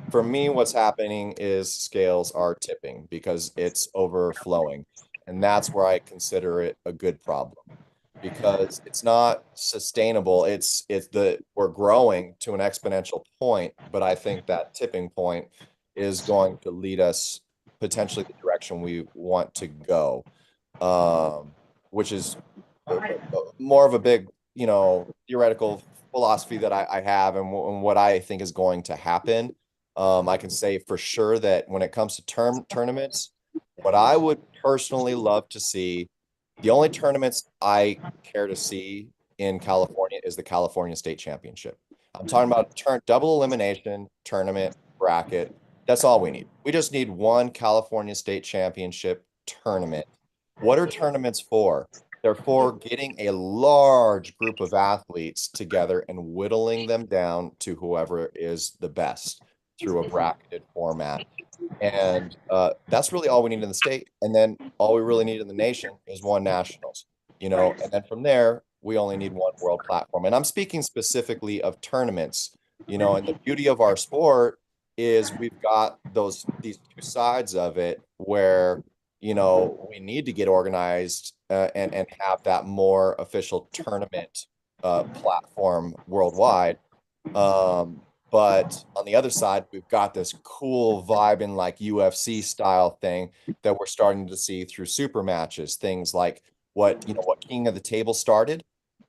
For me, what's happening is scales are tipping because it's overflowing. And that's where I consider it a good problem. because it's not sustainable. We're growing to an exponential point, but I think that tipping point is going to lead us potentially the direction we want to go, which is more of a big, theoretical philosophy that I have and what I think is going to happen. I can say for sure that when it comes to tournaments, what I would personally love to see, the only tournaments I care to see in California is the California State Championship. I'm talking about double elimination tournament bracket. That's all we need. We just need one California State Championship tournament. What are tournaments for? They're for getting a large group of athletes together and whittling them down to whoever is the best through a bracketed format. And that's really all we need in the state. And then all we really need in the nation is one nationals, and then from there, we only need one world platform. And I'm speaking specifically of tournaments, and the beauty of our sport is we've got these two sides of it where, we need to get organized and have that more official tournament platform worldwide. But on the other side, we've got this cool vibing like UFC style thing that we're starting to see through super matches, things like what King of the Table started.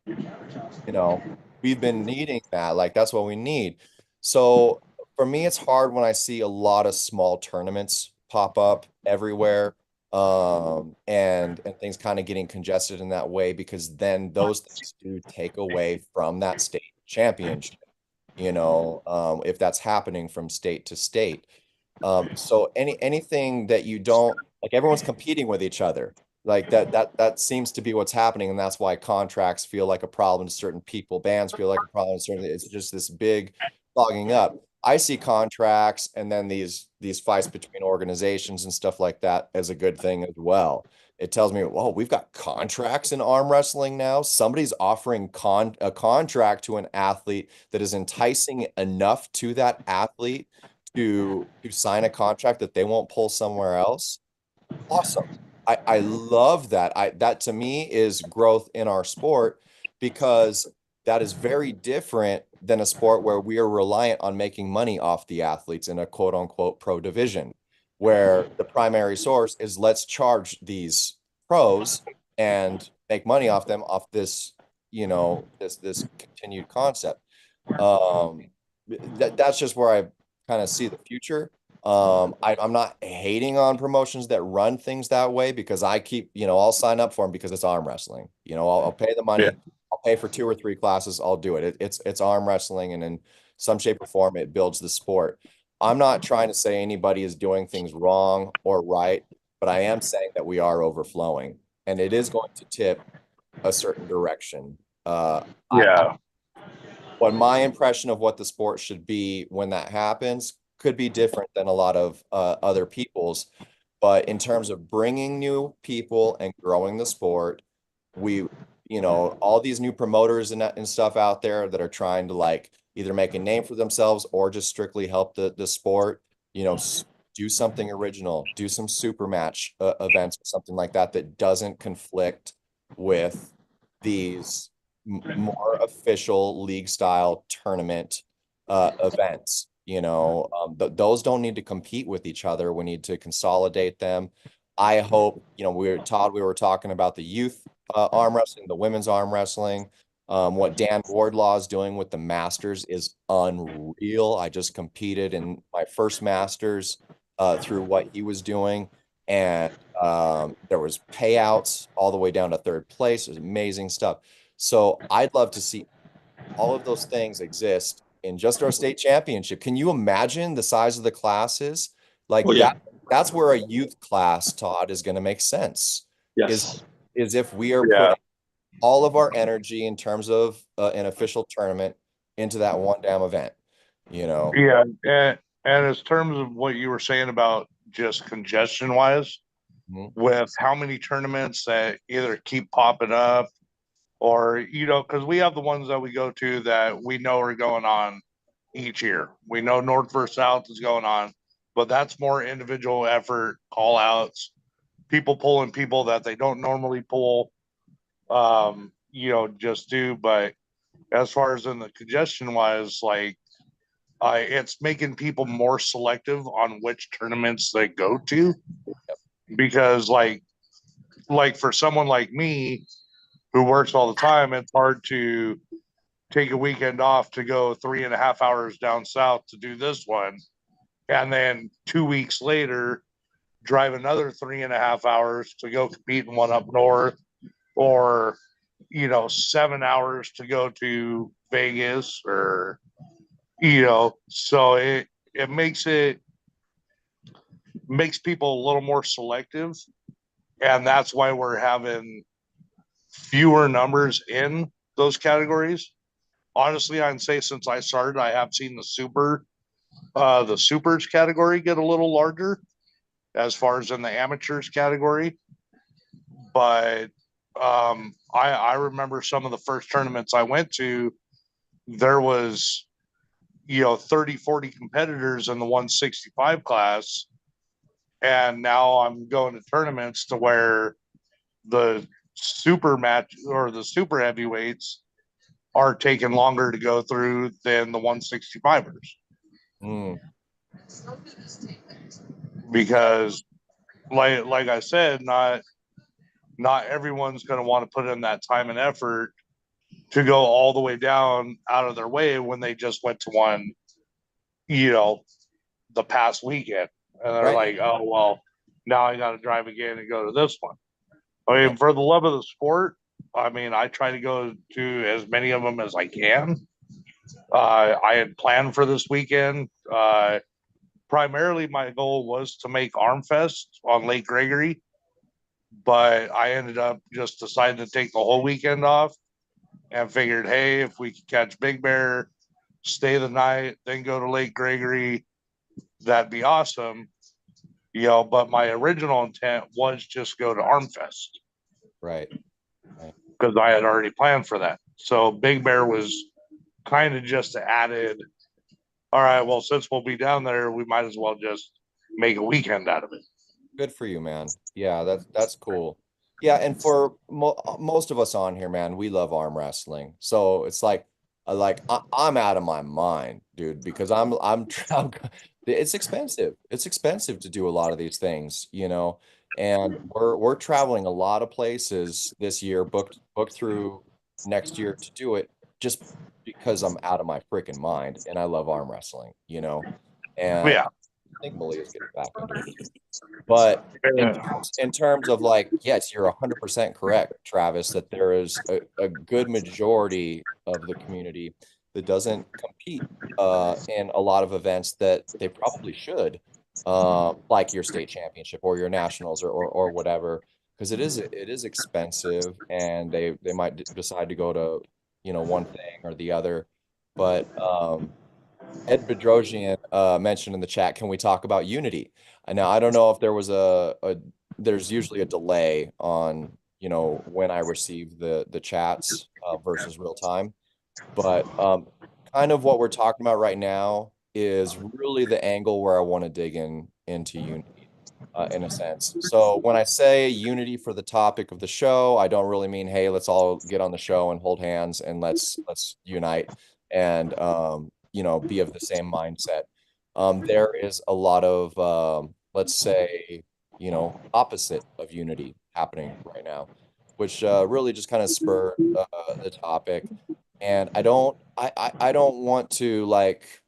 We've been needing that. Like, that's what we need. So for me, it's hard when I see a lot of small tournaments pop up everywhere. And things kind of getting congested in that way, because then those things do take away from that state championship, if that's happening from state to state. So anything that you don't like, everyone's competing with each other. Like that seems to be what's happening, and that's why contracts feel like a problem to certain people, bands feel like a problem to certain. It's just this big clogging up. I see contracts and then these fights between organizations and stuff like that as a good thing as well. It tells me, oh, we've got contracts in arm wrestling now. Somebody's offering a contract to an athlete that is enticing enough to that athlete to sign a contract that they won't pull somewhere else. Awesome. I love that. That to me is growth in our sport, because that is very different than a sport where we are reliant on making money off the athletes in a quote unquote pro division, where the primary source is let's charge these pros and make money off them off this, this continued concept. That's just where I kind of see the future. I'm not hating on promotions that run things that way, because I keep, I'll sign up for them because it's arm wrestling. I'll pay the money. Yeah. I'll pay for 2 or 3 classes. I'll do it. It's arm wrestling, and in some shape or form, it builds the sport. I'm not trying to say anybody is doing things wrong or right, but I am saying that we are overflowing, and it is going to tip a certain direction. But my impression of what the sport should be when that happens could be different than a lot of other people's. But in terms of bringing new people and growing the sport, all these new promoters and stuff out there that are trying to like either make a name for themselves or just strictly help the sport, do something original, do some super match events or something like that doesn't conflict with these more official league style tournament events. Those don't need to compete with each other. We need to consolidate them. I hope, we were talking about the youth arm wrestling, the women's arm wrestling. What Dan Wardlaw is doing with the Masters is unreal. I just competed in my first Masters through what he was doing, and there was payouts all the way down to 3rd place. It was amazing stuff. So I'd love to see all of those things exist in just our state championship. Can you imagine the size of the classes? Like that's where a youth class, Todd, is going to make sense. Yes. Is if we are putting all of our energy in terms of an official tournament into that one damn event, Yeah. And as terms of what you were saying about just congestion wise, with how many tournaments that either keep popping up or, because we have the ones that we go to that we know are going on each year. We know North versus South is going on, but that's more individual effort, call outs, people pulling people that they don't normally pull. just do. But as far as in the congestion wise, like, it's making people more selective on which tournaments they go to, because like for someone like me who works all the time, it's hard to take a weekend off to go 3.5 hours down south to do this one, and then 2 weeks later drive another 3.5 hours to go compete in one up north, or 7 hours to go to Vegas, or so it makes people a little more selective, and that's why we're having fewer numbers in those categories. Honestly, I'd say since I started, I have seen the supers category get a little larger as far as in the amateurs category. But I remember some of the first tournaments I went to, there was 30, 40 competitors in the 165 class. And now I'm going to tournaments to where the super match or the super heavyweights are taking longer to go through than the 165ers. Because like I said, not everyone's going to want to put in that time and effort to go all the way down out of their way when they just went to one, the past weekend. And they're like, oh, well, now I got to drive again and go to this one. I mean, for the love of the sport, I mean, I try to go to as many of them as I can. I had planned for this weekend. Primarily, my goal was to make Armfest on Lake Gregory, but I ended up just deciding to take the whole weekend off and figured, hey, if we could catch Big Bear, stay the night, then go to Lake Gregory, that'd be awesome. But my original intent was just go to Armfest. Right. Because I had already planned for that. So Big Bear was kind of just added, all right, well, since we'll be down there, we might as well just make a weekend out of it. Good for you, man. Yeah, that's cool. Yeah, and for most of us on here, man, we love arm wrestling. So it's like I'm out of my mind, dude, because I'm it's expensive. It's expensive to do a lot of these things, and we're traveling a lot of places this year, booked through next year to do it, just because I'm out of my freaking mind and I love arm wrestling, and yeah. I think Malia's getting back into it. But in terms of like, yes, you're 100% correct, Travis, that there is a good majority of the community that doesn't compete in a lot of events that they probably should, like your state championship or your nationals or whatever, because it is expensive, and they might decide to go to one thing or the other. But Ed Bedrosian mentioned in the chat, can we talk about Unity? Now, I don't know if there was there's usually a delay on, when I receive the chats versus real time. But kind of what we're talking about right now is really the angle where I want to dig into Unity in a sense. So when I say Unity for the topic of the show, I don't really mean, hey, let's all get on the show and hold hands and let's unite and be of the same mindset. There is a lot of let's say opposite of unity happening right now, which really just kind of spurred the topic. And I don't want to like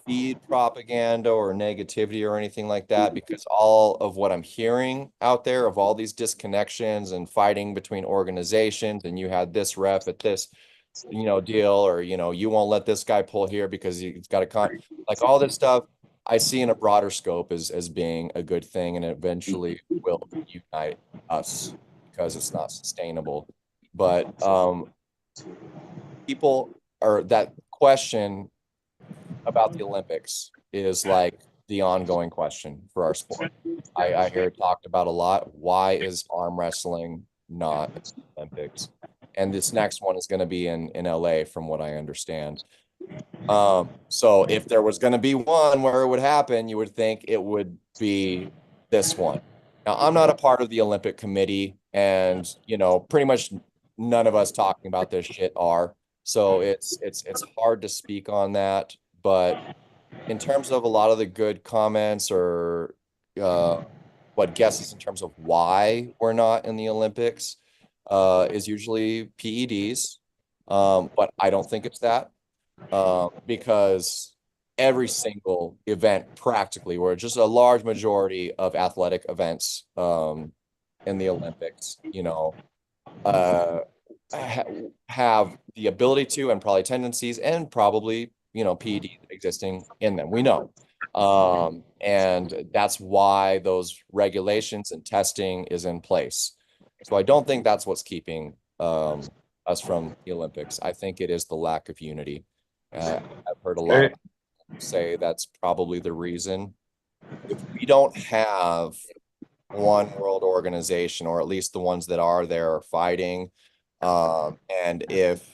feed propaganda or negativity or anything like that, because all of what I'm hearing out there of all these disconnections and fighting between organizations, and you had this rep at this deal, or you won't let this guy pull here because he's got a like all this stuff, I see in a broader scope as being a good thing, and eventually will unite us, because it's not sustainable. But people, or that question about the Olympics is like the ongoing question for our sport. I hear it talked about a lot. Why is arm wrestling not in the Olympics? And this next one is going to be in LA, from what I understand. So if there was going to be one where it would happen, you would think it would be this one. Now, I'm not a part of the Olympic committee, and pretty much none of us talking about this shit are. So it's hard to speak on that. But in terms of a lot of the good comments or what guesses in terms of why we're not in the Olympics is usually PEDs. But I don't think it's that because every single event practically, or just a large majority of athletic events in the Olympics, have the ability to and probably tendencies and probably, PED existing in them. We know. And that's why those regulations and testing is in place. So I don't think that's what's keeping us from the Olympics. I think it is the lack of unity. I've heard a lot of people say that's probably the reason. If we don't have one world organization, or at least the ones that are there are fighting, and if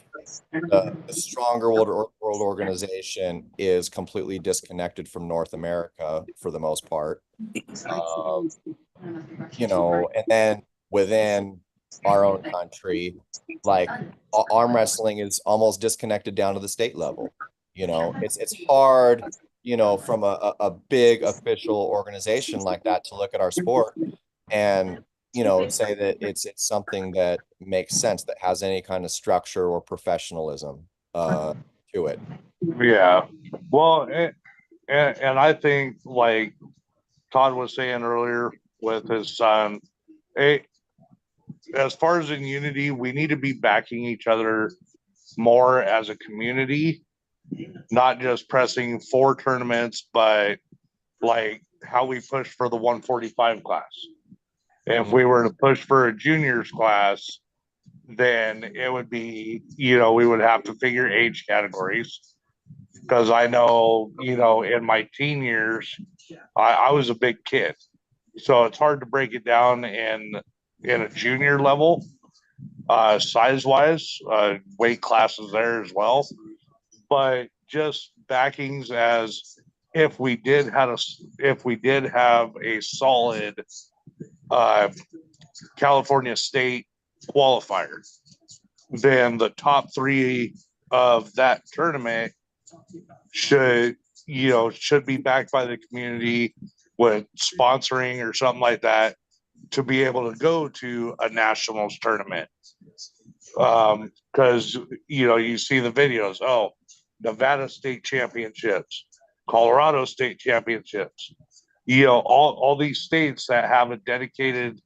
the stronger world organization is completely disconnected from North America for the most part, and then within our own country, like arm wrestling is almost disconnected down to the state level. It's hard, from a big official organization like that to look at our sport and say that it's something that makes sense, that has any kind of structure or professionalism to it. Yeah. Well, and I think, like Todd was saying earlier with his son, as far as in unity, we need to be backing each other more as a community, not just pressing 4 tournaments, but like how we push for the 145 class. If we were to push for a juniors class, then it would be, we would have to figure age categories. Because I know, in my teen years, I was a big kid. So it's hard to break it down in a junior level, size-wise, weight classes there as well. But just backings as if we did have a solid California State qualifier, then the top 3 of that tournament should be backed by the community with sponsoring or something like that to be able to go to a nationals tournament. Because you see the videos, Nevada State Championships, Colorado State Championships, all these states that have a dedicated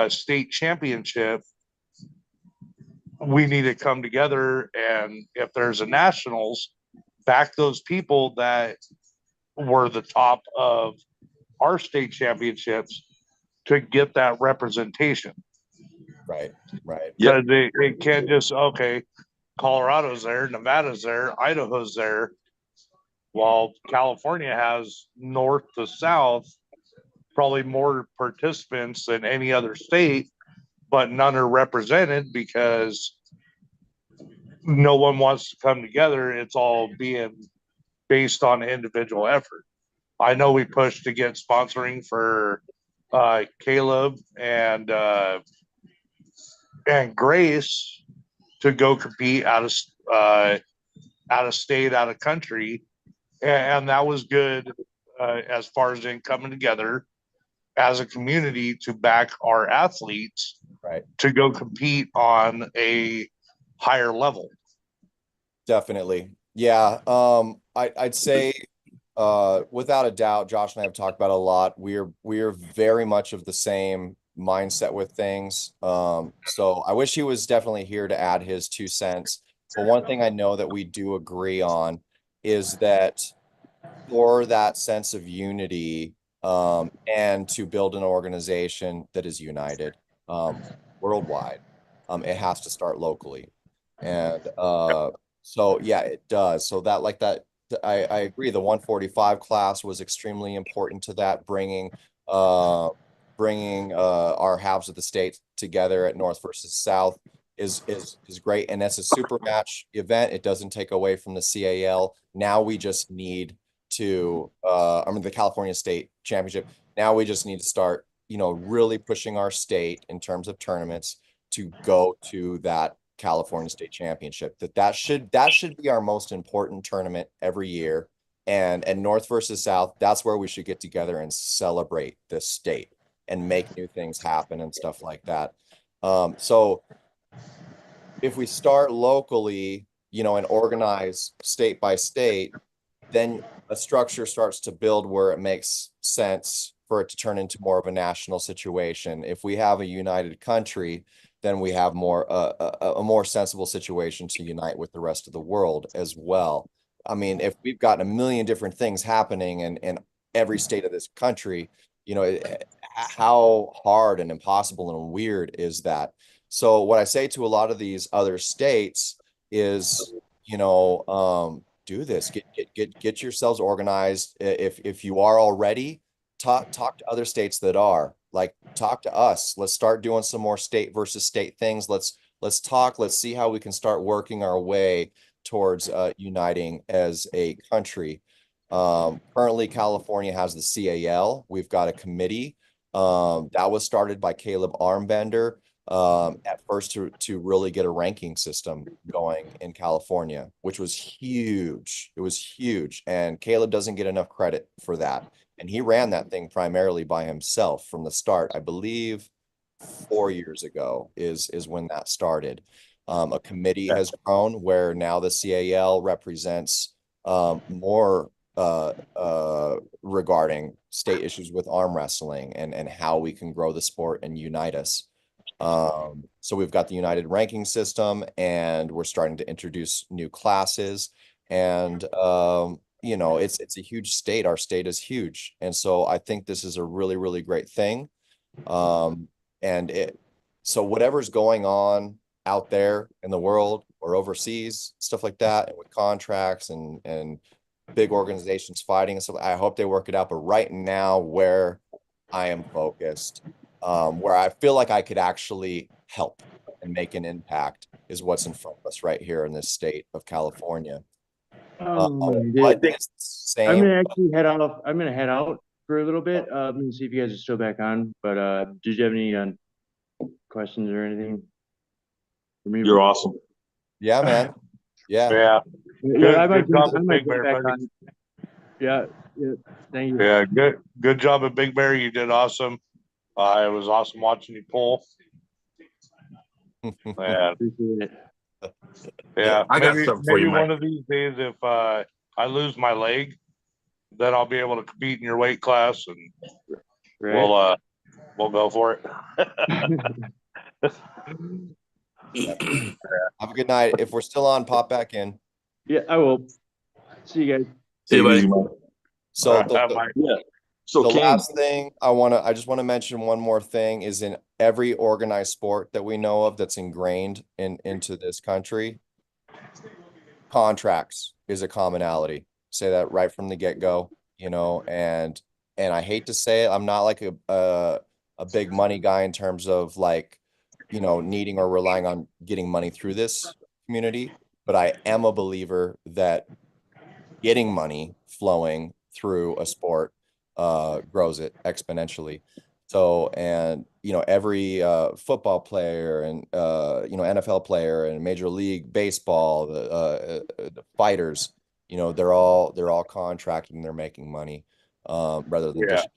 state championship, we need to come together, and if there's a nationals, back those people that were the top of our state championships to get that representation. Right. Because it can't just, Colorado's there, Nevada's there, Idaho's there, while California has north to south probably more participants than any other state, but none are represented because no one wants to come together. It's all being based on individual effort. I know we pushed to get sponsoring for Caleb and Grace to go compete out of state, out of country, and that was good as far as in coming together as a community to back our athletes, right, to go compete on a higher level. Definitely. Yeah. I'd say without a doubt, Josh and I have talked about it a lot. We're very much of the same mindset with things. So I wish he was definitely here to add his 2 cents. But one thing I know that we do agree on is that for that sense of unity, and to build an organization that is united worldwide, it has to start locally. And so yeah, it does. So that, like that, I agree. The 145 class was extremely important to that, bringing our halves of the state together at North versus South is great. And that's a super match event. It doesn't take away from the CAL. Now we just need to the California State Championship. Now we just need to start, really pushing our state in terms of tournaments to go to that California State Championship. That should be our most important tournament every year. And North versus South, that's where we should get together and celebrate this state and make new things happen and stuff like that. So if we start locally, and organize state by state, then a structure starts to build where it makes sense for it to turn into more of a national situation. If we have a united country, then we have a more sensible situation to unite with the rest of the world as well. I mean, if we've got a million different things happening in every state of this country, how hard and impossible and weird is that? So what I say to a lot of these other states is, do this, get yourselves organized. If you are already, talk to other states that are, like, talk to us. Let's start doing some more state versus state things. Let's talk. Let's see how we can start working our way towards uniting as a country. Currently, California has the CAL. We've got a committee that was started by Caleb Armbender at first to really get a ranking system going in California, which was huge. It was huge. And Caleb doesn't get enough credit for that. And he ran that thing primarily by himself from the start. I believe 4 years ago is when that started. A committee has grown where now the CAL represents more regarding state issues with arm wrestling and how we can grow the sport and unite us. So we've got the united ranking system, and we're starting to introduce new classes, and it's a huge state. Our state is huge, and so I think this is a really, really great thing. So whatever's going on out there in the world or overseas, stuff like that, and with contracts and big organizations fighting and stuff, I hope they work it out. But right now, where I am focused, where I feel like I could actually help and make an impact, is what's in front of us right here in this state of California. I'm Same. gonna actually head off. I'm gonna head out for a little bit. I'm gonna see if you guys are still back on. But did you have any questions or anything for me? You're awesome. Yeah, man. Yeah. Yeah. Yeah, I might good job I at might Big get Bear, back buddy. on. Yeah, thank you. Yeah, good job at Big Bear. You did awesome. It was awesome watching you pull. Yeah. Appreciate it. Yeah, I got something for you, maybe one Mike. of these days, if I lose my leg, then I'll be able to compete in your weight class, and Right. we'll go for it. Have a good night. If we're still on, pop back in. Yeah, I will. See you guys. See you, buddy. So So the Kane, last thing I just want to mention one more thing is, in every organized sport that we know of that's ingrained into this country, contracts is a commonality. Say that right from the get-go, and I hate to say it, I'm not like a big money guy in terms of like, needing or relying on getting money through this community, but I am a believer that getting money flowing through a sport grows it exponentially. So, and every football player and NFL player and Major League Baseball, the fighters, they're all contracted and they're making money rather than just.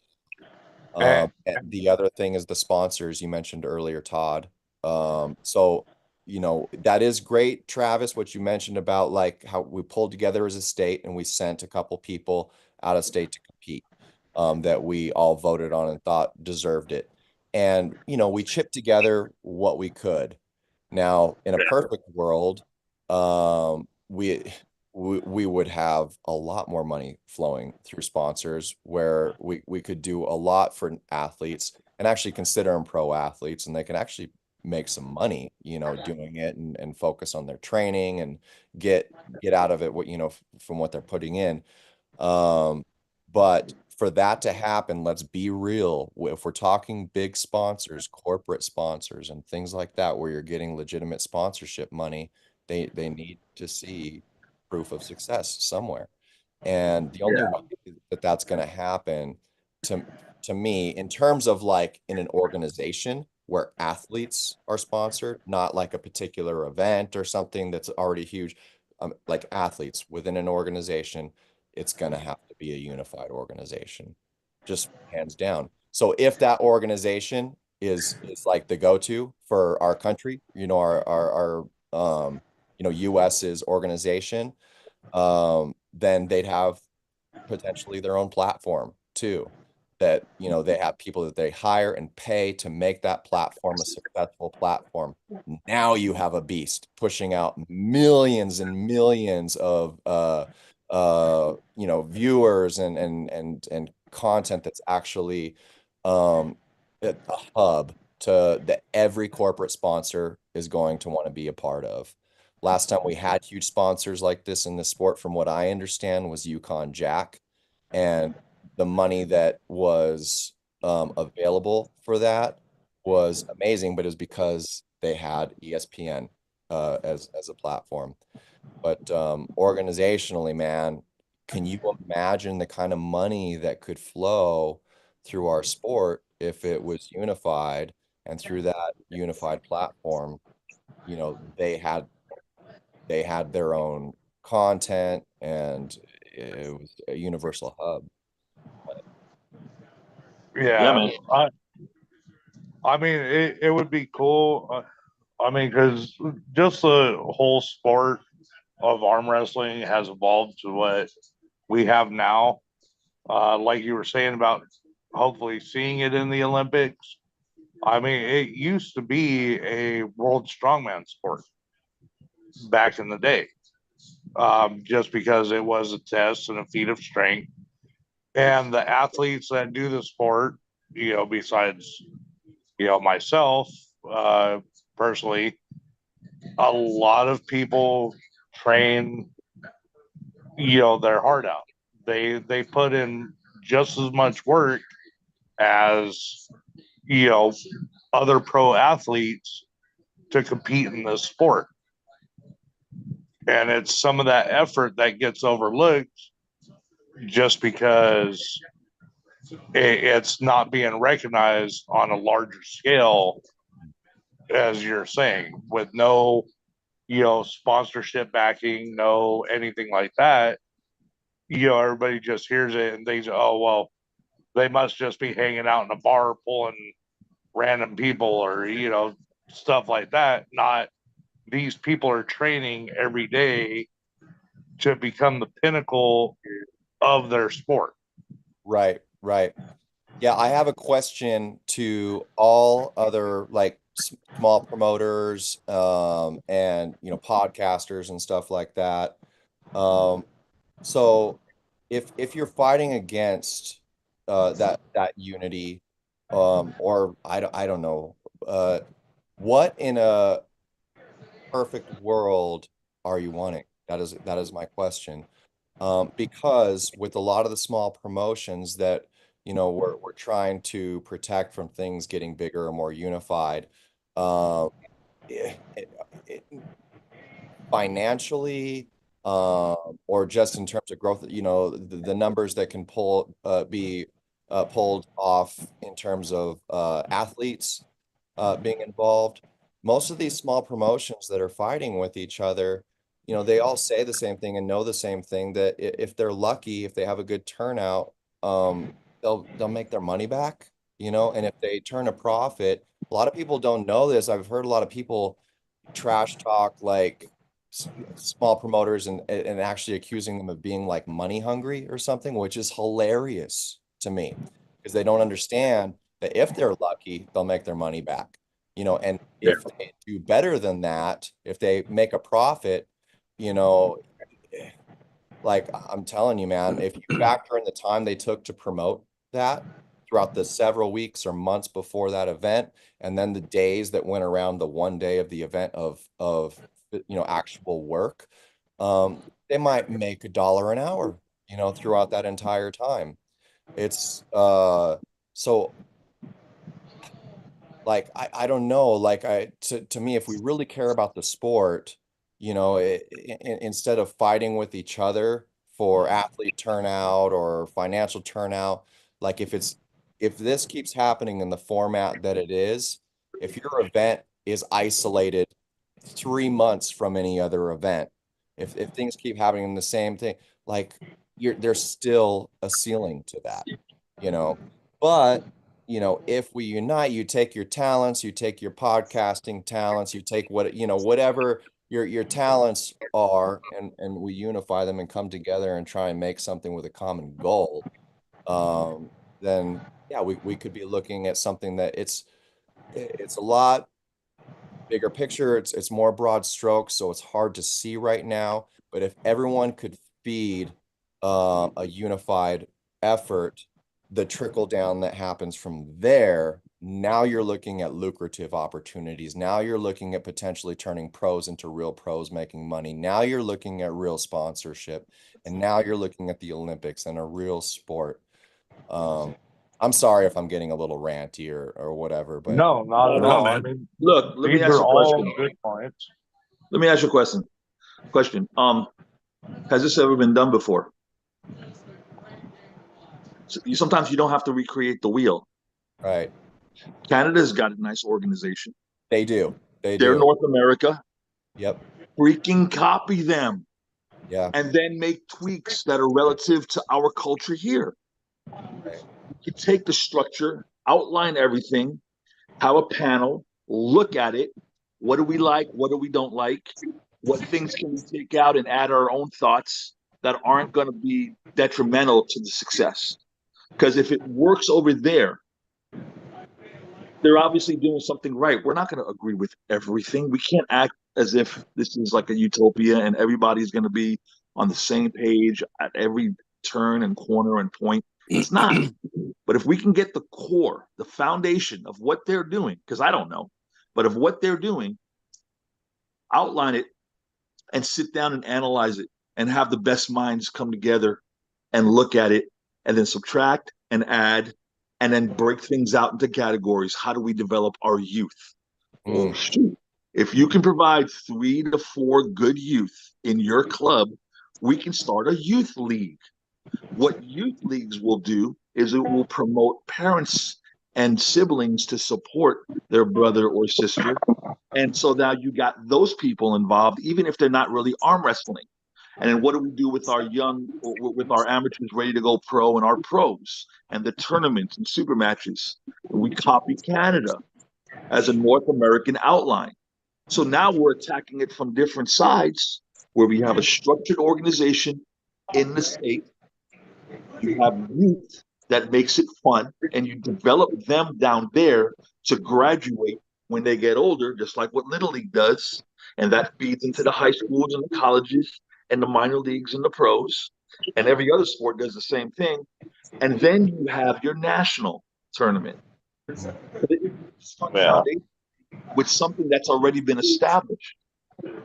And the other thing is the sponsors you mentioned earlier, Todd. So that is great, Travis, what you mentioned about like how we pulled together as a state and we sent a couple people out of state to compete, that we all voted on and thought deserved it. And, we chipped together what we could. Now, in a perfect world, we would have a lot more money flowing through sponsors, where we could do a lot for athletes and actually consider them pro athletes, and they can actually make some money, doing it and focus on their training and get out of it what, from what they're putting in. But for that to happen, let's be real. If we're talking big sponsors, corporate sponsors and things like that, where you're getting legitimate sponsorship money, they need to see proof of success somewhere. And the only way that that's going to happen to me, in terms of like in an organization, where athletes are sponsored, not like a particular event or something that's already huge. Like athletes within an organization, it's going to have to be a unified organization, just hands down. So if that organization is like the go-to for our country, our US's organization, then they'd have potentially their own platform too. That, they have people that they hire and pay to make that platform a successful platform. Now you have a beast pushing out millions and millions of viewers and content that's actually a hub that every corporate sponsor is going to want to be a part of. Last time we had huge sponsors like this in the sport, from what I understand, was Yukon Jack, and the money that was available for that was amazing, but it was because they had ESPN as a platform. But organizationally, man, can you imagine the kind of money that could flow through our sport if it was unified, and through that unified platform, they had their own content, and it was a universal hub. Yeah, man. I mean, it would be cool. I mean, because just the whole sport of arm wrestling has evolved to what we have now. Like you were saying about hopefully seeing it in the Olympics. I mean, it used to be a world strongman sport back in the day, just because it was a test and a feat of strength. And the athletes that do the sport, besides, myself, personally, a lot of people train, their heart out. They put in just as much work as, other pro athletes to compete in this sport. And it's some of that effort that gets overlooked just because it's not being recognized on a larger scale, as you're saying, with no, sponsorship backing, no anything like that. Everybody just hears it and thinks, oh, well, they must just be hanging out in a bar pulling random people, or, stuff like that. Not, these people are training every day to become the pinnacle of their sport. Right. Yeah, I have a question to all other like small promoters, and podcasters and stuff like that. So if you're fighting against that unity, or I don't know, what in a perfect world are you wanting? That is my question. Because with a lot of the small promotions that we're trying to protect from things getting bigger or more unified, it, it, financially, or just in terms of growth, the numbers that can be pulled off in terms of athletes being involved. Most of these small promotions that are fighting with each other, they all say the same thing and know the same thing, that if they're lucky, if they have a good turnout, they'll make their money back, and if they turn a profit, a lot of people don't know this. I've heard a lot of people trash talk like small promoters and actually accusing them of being like money hungry or something, which is hilarious to me, because they don't understand that if they're lucky, they'll make their money back, and if they do better than that, if they make a profit, like I'm telling you, man, if you factor in the time they took to promote that throughout the several weeks or months before that event, and then the days that went around the one day of the event of actual work, they might make $1 an hour, throughout that entire time. It's so like I don't know, like to me, if we really care about the sport, instead of fighting with each other for athlete turnout or financial turnout, like if this keeps happening in the format that it is, If your event is isolated 3 months from any other event, if things keep happening the same thing, like there's still a ceiling to that, you know. But if we unite, you take your talents, you take your podcasting talents, you take whatever your talents are, and we unify them and come together and try and make something with a common goal, then yeah, we could be looking at something that it's a lot bigger picture. It's more broad strokes, so it's hard to see right now. But if everyone could feed a unified effort, the trickle down that happens from there, now you're looking at lucrative opportunities. Now you're looking at potentially turning pros into real pros making money. Now you're looking at real sponsorship, and now you're looking at the Olympics and a real sport. I'm sorry if I'm getting a little ranty or whatever, but no, not at all. man. I mean, Look, let me these ask are you a all question. good points. Let me ask you a question. Has this ever been done before? Sometimes you don't have to recreate the wheel. right. Canada's got a nice organization. They do. They're North America. Yep. Freaking copy them. Yeah. And then make tweaks that are relative to our culture here. Right. You take the structure, outline everything, have a panel, look at it. What do we like? What do we don't like? What things can we take out and add our own thoughts that aren't going to be detrimental to the success? Because if it works over there, they're obviously doing something right. We're not going to agree with everything. We can't act as if this is like a utopia and everybody's going to be on the same page at every turn and corner and point. It's not. But if we can get the core, the foundation of what they're doing, because I don't know, but of what they're doing, outline it and sit down and analyze it and have the best minds come together and look at it and then subtract and add and then break things out into categories. How do we develop our youth? Oh, shoot. If you can provide 3 to 4 good youth in your club, we can start a youth league. What youth leagues will do is it will promote parents and siblings to support their brother or sister. And so now you got those people involved, even if they're not really arm wrestling. And then what do we do with our with our amateurs ready to go pro and our pros and the tournaments and super matches? We copy Canada as a North American outline. So now we're attacking it from different sides where we have a structured organization in the state. You have youth that makes it fun, and you develop them down there to graduate when they get older, just like what Little League does. And that feeds into the high schools and the colleges and the minor leagues and the pros. And every other sport does the same thing. And then you have your national tournament. Yeah. With something that's already been established.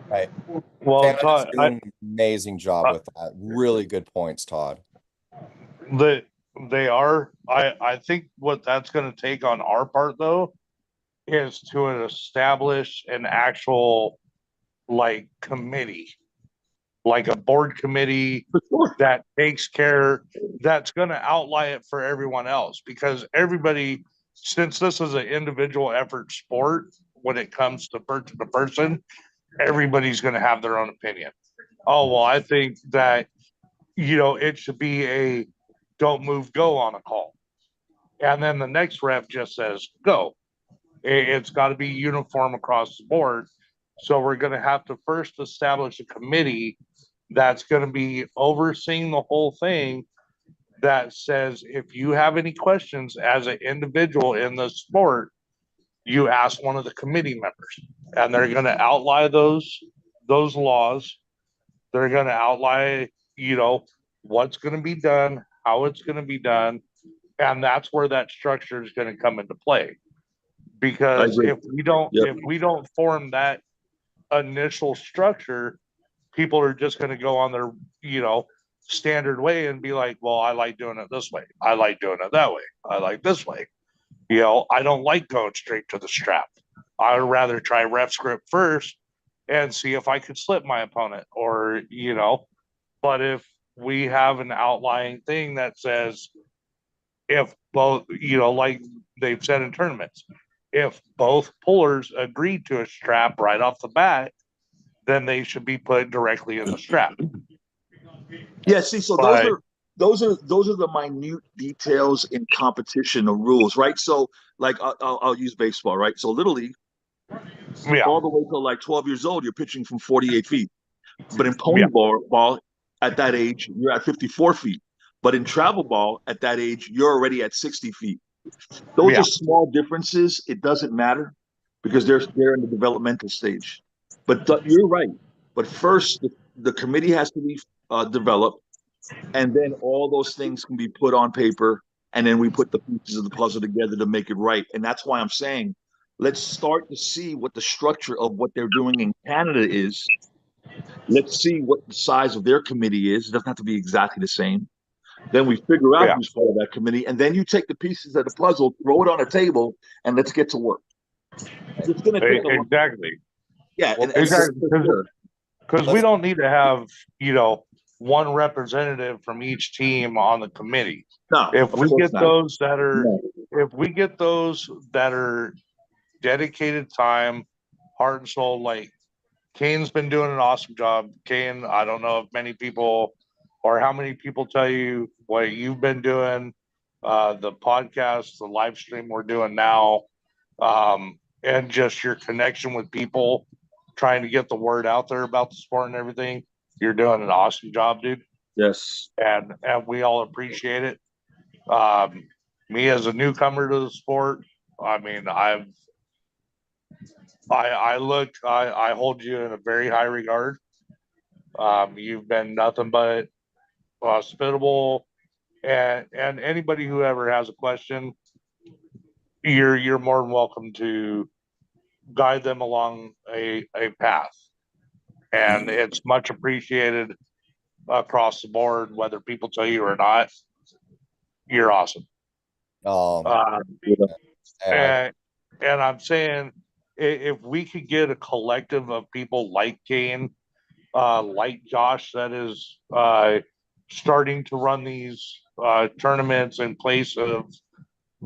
Right. Well, Todd, doing an amazing job with that. Really good points, Todd. They are. I think what that's going to take on our part, though, is to establish an actual like committee, like a board committee that takes care, that's going to outline it for everyone else, because everybody, since this is an individual effort sport, when it comes to person to person, everybody's going to have their own opinion. Oh, well, I think that, it should be a don't move, go on a call. And then the next ref just says, go. It's got to be uniform across the board. So we're going to have to first establish a committee that's going to be overseeing the whole thing, that says, if you have any questions as an individual in the sport, you ask one of the committee members, and they're going to outline those laws. They're going to outline, what's going to be done, how it's going to be done. And that's where that structure is going to come into play. Because if we don't form that initial structure, people are just going to go on their, standard way and be like, well, I like doing it this way. I like doing it that way. I like this way. I don't like going straight to the strap. I'd rather try ref script first and see if I could slip my opponent, or, but if we have an outlying thing that says, if both, like they've said in tournaments, if both pullers agree to a strap right off the bat, then they should be put directly in the strap. Yeah, see, so But those are the minute details in competition or rules, right? So, like, I'll use baseball, right? So, Little League, yeah, all the way till like 12 years old, you're pitching from 48 feet. But in yeah, pony ball, at that age, you're at 54 feet. But in travel ball, at that age, you're already at 60 feet. Those yeah, are small differences. It doesn't matter because they're in the developmental stage. But you're right. But first, the committee has to be developed, and then all those things can be put on paper, and then we put the pieces of the puzzle together to make it right. And that's why I'm saying, let's start to see what the structure of what they're doing in Canada is. Let's see what the size of their committee is. It doesn't have to be exactly the same. Then we figure out yeah. who's part of that committee, and then you take the pieces of the puzzle, throw it on a table, and let's get to work. It's going to take a long time. Exactly. Yeah, Well, and Exactly. for sure. Because we don't need to have, one representative from each team on the committee. No, If of we course get not. those that are, No. if we get those that are dedicated time, heart and soul, like Kane's been doing an awesome job. Kane, I don't know if many people or how many people tell you what you've been doing, the podcast, the live stream we're doing now, and just your connection with people, trying to get the word out there about the sport and everything. You're doing an awesome job, dude. Yes. And we all appreciate it. Me as a newcomer to the sport, I mean, I hold you in a very high regard. You've been nothing but hospitable, and anybody who ever has a question, you're more than welcome to guide them along a path, and it's much appreciated across the board, whether people tell you or not. You're awesome. And I'm saying, if we could get a collective of people like Kane, like Josh, that is starting to run these tournaments in place of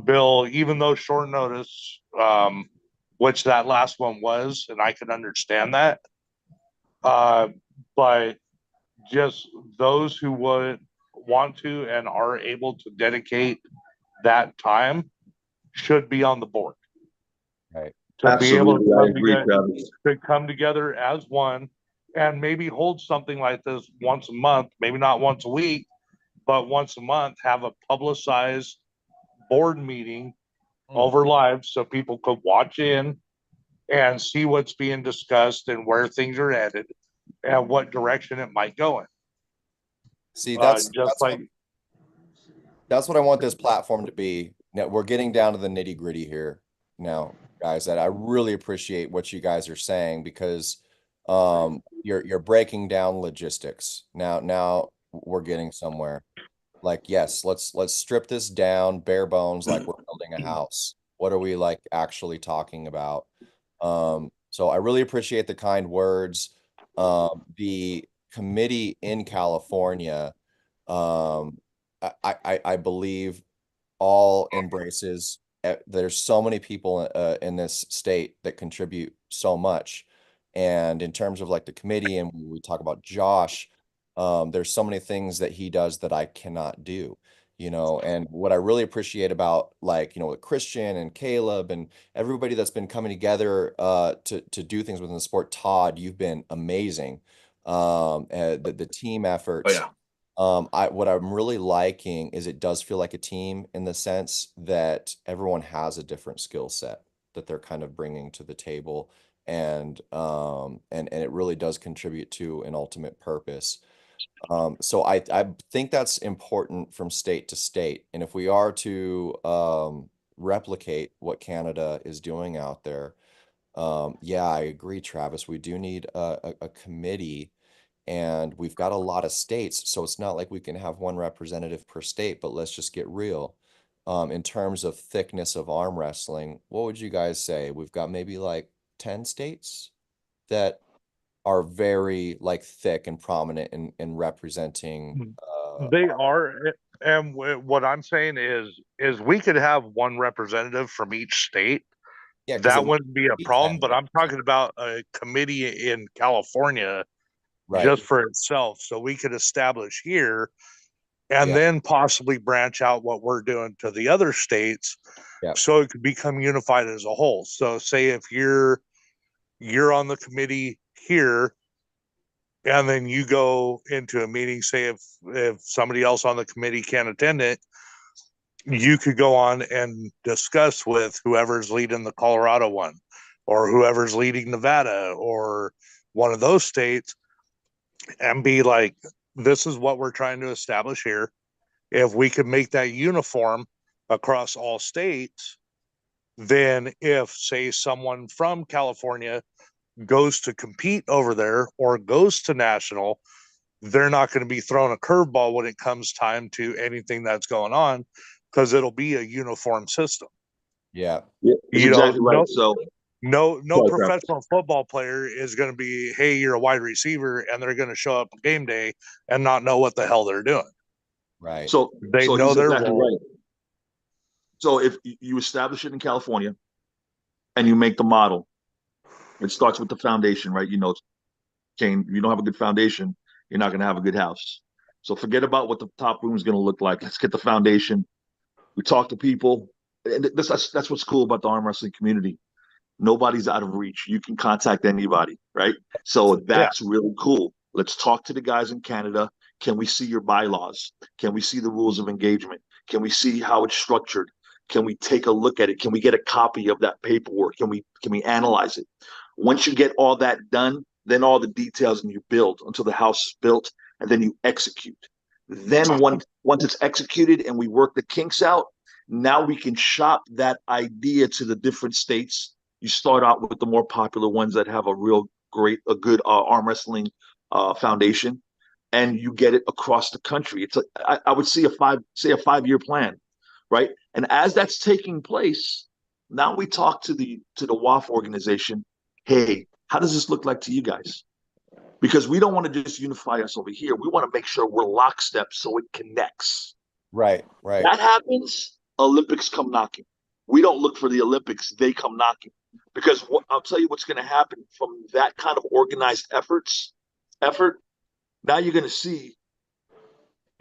Bill, even though short notice, which that last one was, and I can understand that. But just those who would want to and are able to dedicate that time should be on the board. Right. To Absolutely, be able I agree, Travis. to come together as one and maybe hold something like this once a month, maybe not once a week, but once a month, have a publicized board meeting over live so people could watch in and see what's being discussed and where things are headed and what direction it might go in. See, that's what I want this platform to be. Now, we're getting down to the nitty gritty here now, guys, that I really appreciate what you guys are saying, because you're breaking down logistics. Now we're getting somewhere. Like, yes, let's strip this down, bare bones, like we're building a house. What are we like actually talking about? So I really appreciate the kind words. The committee in California, I believe all embraces. There's so many people in this state that contribute so much. And in terms of like the committee, and we talk about Josh, there's so many things that he does that I cannot do, and what I really appreciate about, like, with Christian and Caleb and everybody that's been coming together to do things within the sport. Todd, you've been amazing. The team efforts. What I'm really liking is it does feel like a team, in the sense that everyone has a different skill set that they're kind of bringing to the table, and it really does contribute to an ultimate purpose. So I think that's important from state to state. And if we are to replicate what Canada is doing out there, yeah, I agree, Travis. We do need a committee, and we've got a lot of states, so it's not like we can have one representative per state. But let's just get real. In terms of thickness of arm wrestling, what would you guys say? We've got maybe like 10 states that are very like thick and prominent in representing. They are, and what I'm saying is we could have one representative from each state, Yeah, that wouldn't be a problem. can. But I'm talking about a committee in California Right. just for itself, so we could establish here and then possibly branch out what we're doing to the other states, so it could become unified as a whole. So say if you're on the committee here and then you go into a meeting, say if somebody else on the committee can't attend it, you could go on and discuss with whoever's leading the Colorado one or whoever's leading Nevada or one of those states and be like, this is what we're trying to establish here. If we could make that uniform across all states, then if, say, someone from California goes to compete over there or goes to national, they're not going to be thrown a curveball when it comes time to anything that's going on, because it'll be a uniform system. Yeah. That's exactly right. So no professional football player is going to be, hey, you're a wide receiver, and they're going to show up game day and not know what the hell they're doing. Right. So they know their exactly role. right. So if you establish it in California and you make the model, it starts with the foundation, right? You know, Kane, if you don't have a good foundation, you're not going to have a good house. So forget about what the top room is going to look like. Let's get the foundation. We talk to people. And that's what's cool about the arm wrestling community. Nobody's out of reach. You can contact anybody, right? So that's really cool. Let's talk to the guys in Canada. Can we see your bylaws? Can we see the rules of engagement? Can we see how it's structured? Can we take a look at it? Can we get a copy of that paperwork? Can we analyze it? Once you get all that done, then all the details and you build until the house is built, and then you execute. Then once it's executed and we work the kinks out, now we can shop that idea to the different states. You start out with the more popular ones that have a good arm wrestling foundation, and you get it across the country. It's I would see a 5-year plan, right? And as that's taking place, now we talk to the WAF organization. Hey, how does this look like to you guys? Because we don't want to just unify us over here. We want to make sure we're lockstep so it connects. Right. That happens, Olympics come knocking. We don't look for the Olympics, they come knocking. Because I'll tell you what's going to happen from that kind of organized effort. Now you're going to see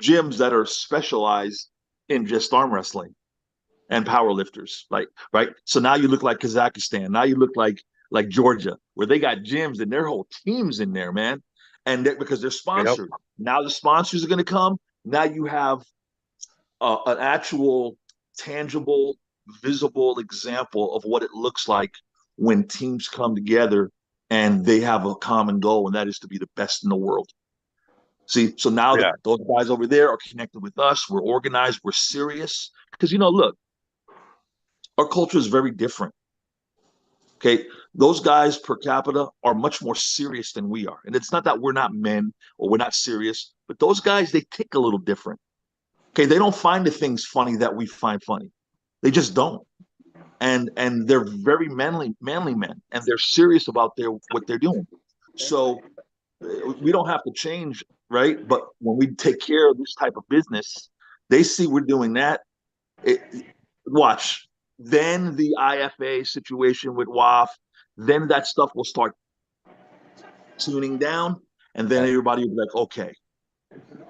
gyms that are specialized in just arm wrestling and power lifters, right? So now you look like Kazakhstan. Now you look like Georgia, where they got gyms and their whole teams in there, man. And because they're sponsored. Yep. Now the sponsors are going to come. Now you have an actual, tangible, visible example of what it looks like when teams come together and they have a common goal, and that is to be the best in the world. See, so now those guys over there are connected with us. We're organized. We're serious. Because, look, our culture is very different. Okay, those guys per capita are much more serious than we are. And it's not that we're not men or we're not serious, but those guys, they tick a little different. Okay, they don't find the things funny that we find funny. They just don't. And they're very manly men, and they're serious about what they're doing. So we don't have to change, right? But when we take care of this type of business, they see we're doing that. Watch. Then the IFA situation with WAF, then that stuff will start tuning down, and then everybody will be like, okay.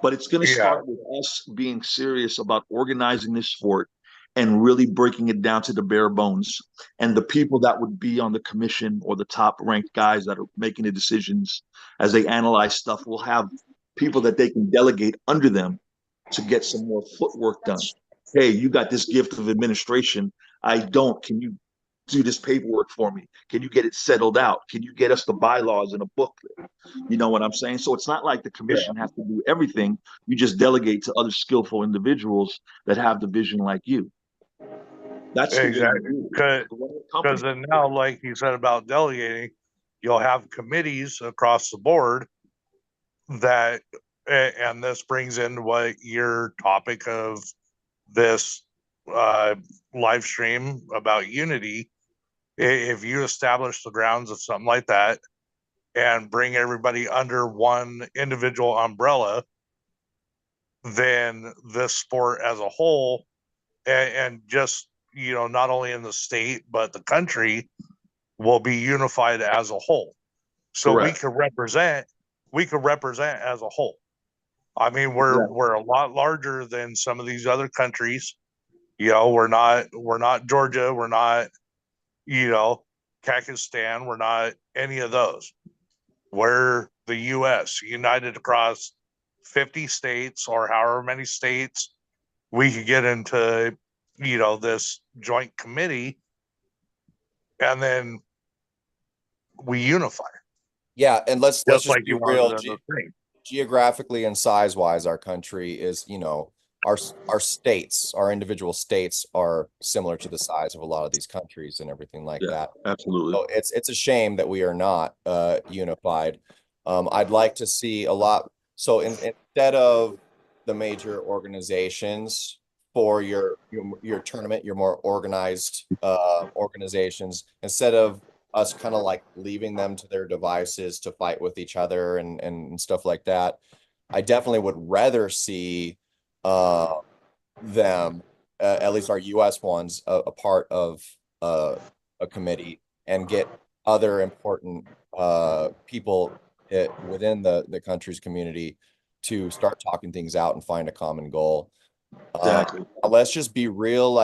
But it's going to start with us being serious about organizing this sport and really breaking it down to the bare bones. And the people that would be on the commission or the top ranked guys that are making the decisions as they analyze stuff will have people that they can delegate under them to get some more footwork done. Hey, you got this gift of administration. I don't. Can you do this paperwork for me? Can you get it settled out? Can you get us the bylaws in a booklet? You know what I'm saying? So it's not like the commission has to do everything. You just delegate to other skillful individuals that have the vision like you. That's exactly. Because then now, like you said about delegating, you'll have committees across the board that, and this brings in what your topic of this live stream about unity. If you establish the grounds of something like that and bring everybody under one individual umbrella, then this sport as a whole, and just, not only in the state, but the country will be unified as a whole. So Correct. we could represent as a whole. I mean, we're a lot larger than some of these other countries. We're not Georgia, we're not, Pakistan, we're not any of those. We're the US, united across 50 states or however many states we could get into, this joint committee, and then we unify. Yeah, and let's just like be you real. wanted in the thing. Geographically and size-wise, our country is, our states, our individual states are similar to the size of a lot of these countries and everything like that. Absolutely. So it's a shame that we are not unified. I'd like to see a lot. So instead of the major organizations for your tournament, your more organized organizations, instead of us kind of like leaving them to their devices to fight with each other and stuff like that, I definitely would rather see them, at least our US ones, a part of a committee and get other important people within the country's community to start talking things out and find a common goal. Exactly. Let's just be real.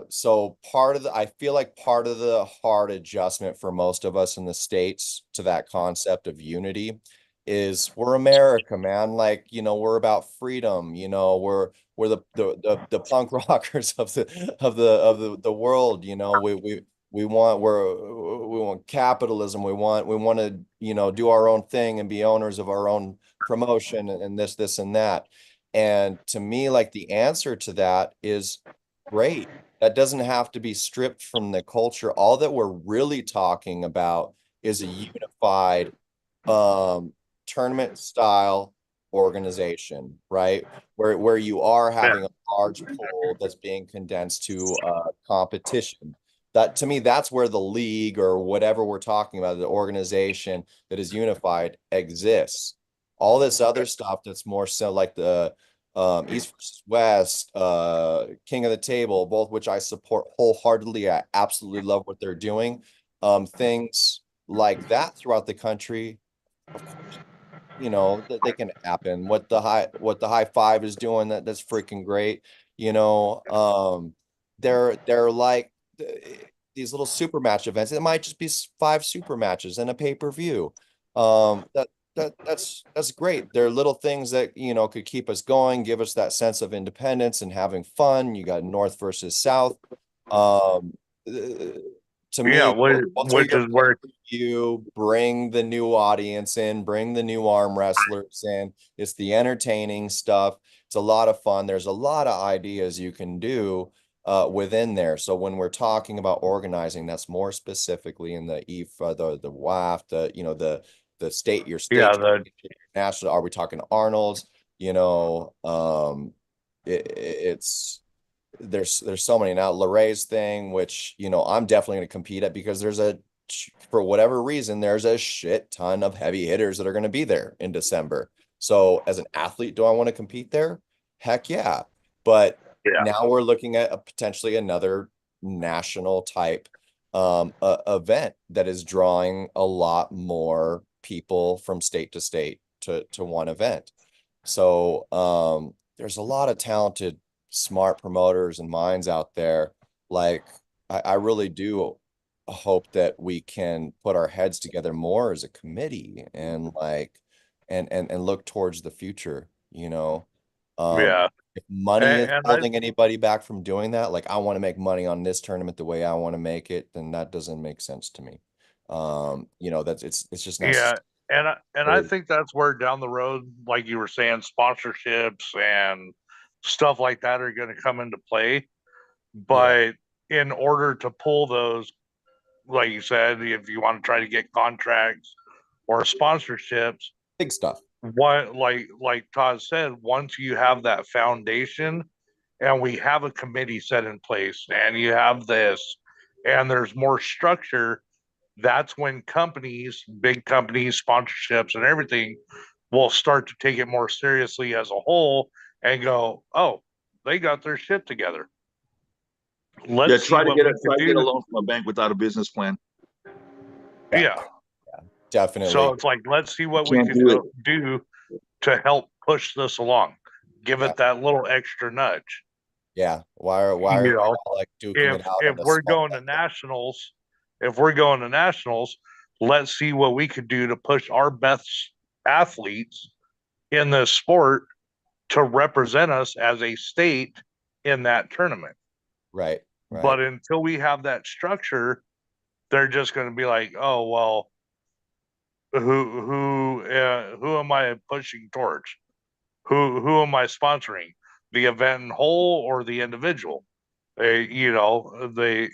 So I feel like part of the hard adjustment for most of us in the States to that concept of unity is we're America, man. We're about freedom. We're the punk rockers of the world. We want capitalism. We want to, do our own thing and be owners of our own promotion and this and that. And to me, the answer to that is great. That doesn't have to be stripped from the culture. All that we're really talking about is a unified tournament style organization, right? Where you are having a large pool that's being condensed to competition. That, to me, that's where the league or whatever we're talking about, the organization that is unified, exists. All this other stuff that's more so like the East versus West, King of the Table, both which I support wholeheartedly. I absolutely love what they're doing. Things like that throughout the country, of course, that they can happen. What the high five is doing, that's freaking great. They're like these little super match events. It might just be 5 super matches and a pay-per-view. That's great. They're little things that could keep us going, give us that sense of independence and having fun. You got North versus South. To me, which is where you bring the new audience in, bring the new arm wrestlers in. It's the entertaining stuff. It's a lot of fun. There's a lot of ideas you can do within there. So when we're talking about organizing, that's more specifically in the EFA, the WAF, the state, your state, national. Are we talking Arnold's? There's so many now. Laray's thing, which I'm definitely going to compete at, because for whatever reason, there's a shit ton of heavy hitters that are going to be there in December. So as an athlete, do I want to compete there? Heck yeah. But now we're looking at potentially another national type event that is drawing a lot more people from state to state to one event. So there's a lot of talented, smart promoters and minds out there. I really do hope that we can put our heads together more as a committee and look towards the future. If money is holding anybody back from doing that, I want to make money on this tournament the way I want to make it, then that doesn't make sense to me. It's just not. I think that's where down the road, like you were saying, sponsorships and stuff like that are going to come into play. But in order to pull those, like you said, if you want to try to get contracts or sponsorships, big stuff. What like Todd said, once you have that foundation and we have a committee set in place and you have this and there's more structure, that's when big companies, sponsorships and everything will start to take it more seriously as a whole and go, oh, they got their shit together. Let's see try to what get we a can do. loan from a bank without a business plan. Yeah. Definitely. So it's like, let's see what we Can't can do to help push this along. Give it that little extra nudge. Yeah. Why are we all like duking it out? If we're going to nationals, let's see what we could do to push our best athletes in this sport to represent us as a state in that tournament. Right. But until we have that structure, they're just going to be like, oh well, who am I pushing towards? Who am I sponsoring? The event in whole or the individual? There's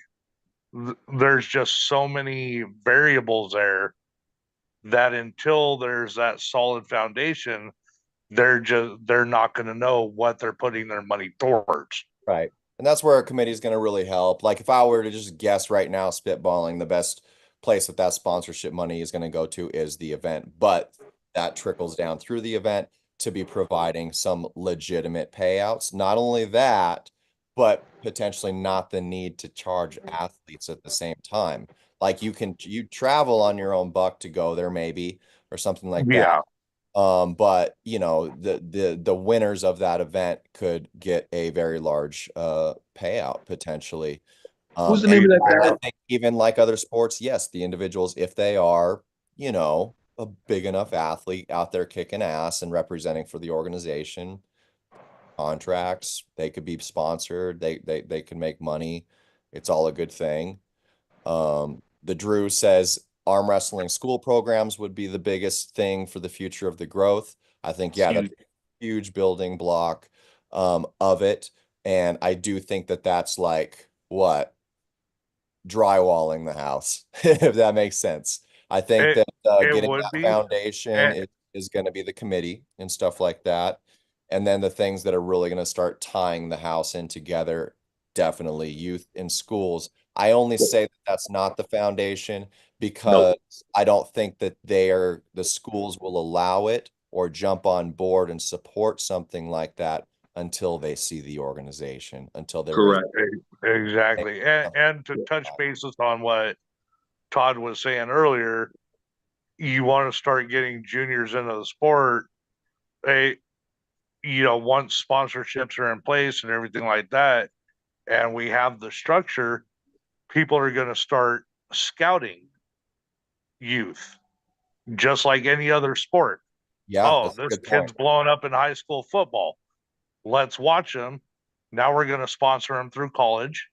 just so many variables there that until there's that solid foundation, they're not going to know what they're putting their money towards. Right. And that's where a committee is going to really help. Like if I were to just guess right now, spitballing, the best place that sponsorship money is going to go to is the event, but that trickles down through the event to be providing some legitimate payouts. Not only that, but potentially not the need to charge athletes at the same time. Like you travel on your own buck to go there maybe, or something like that. But you know, the winners of that event could get a very large payout potentially. Who's the name of that guy? I think even like other sports, yes, the individuals, if they are, you know, a big enough athlete out there kicking ass and representing for the organization, contracts, they could be sponsored, they can make money. It's all a good thing. The Drew says arm wrestling school programs would be the biggest thing for the future of the growth. I think, yeah, that's a huge building block of it. And I do think that's like what? Drywalling the house, if that makes sense. I think that getting that foundation is going to be the committee and stuff like that. And then the things that are really going to start tying the house in together, definitely youth in schools. I only say that that's not the foundation because I don't think that the schools will allow it or jump on board and support something like that until they see the organization, until they're correct. Exactly. And to touch bases on what Todd was saying earlier, you want to start getting juniors into the sport. Once sponsorships are in place and everything like that, and we have the structure, people are going to start scouting youth, just like any other sport. Yeah. This kid's blowing up in high school football. Let's watch him. Now we're going to sponsor him through college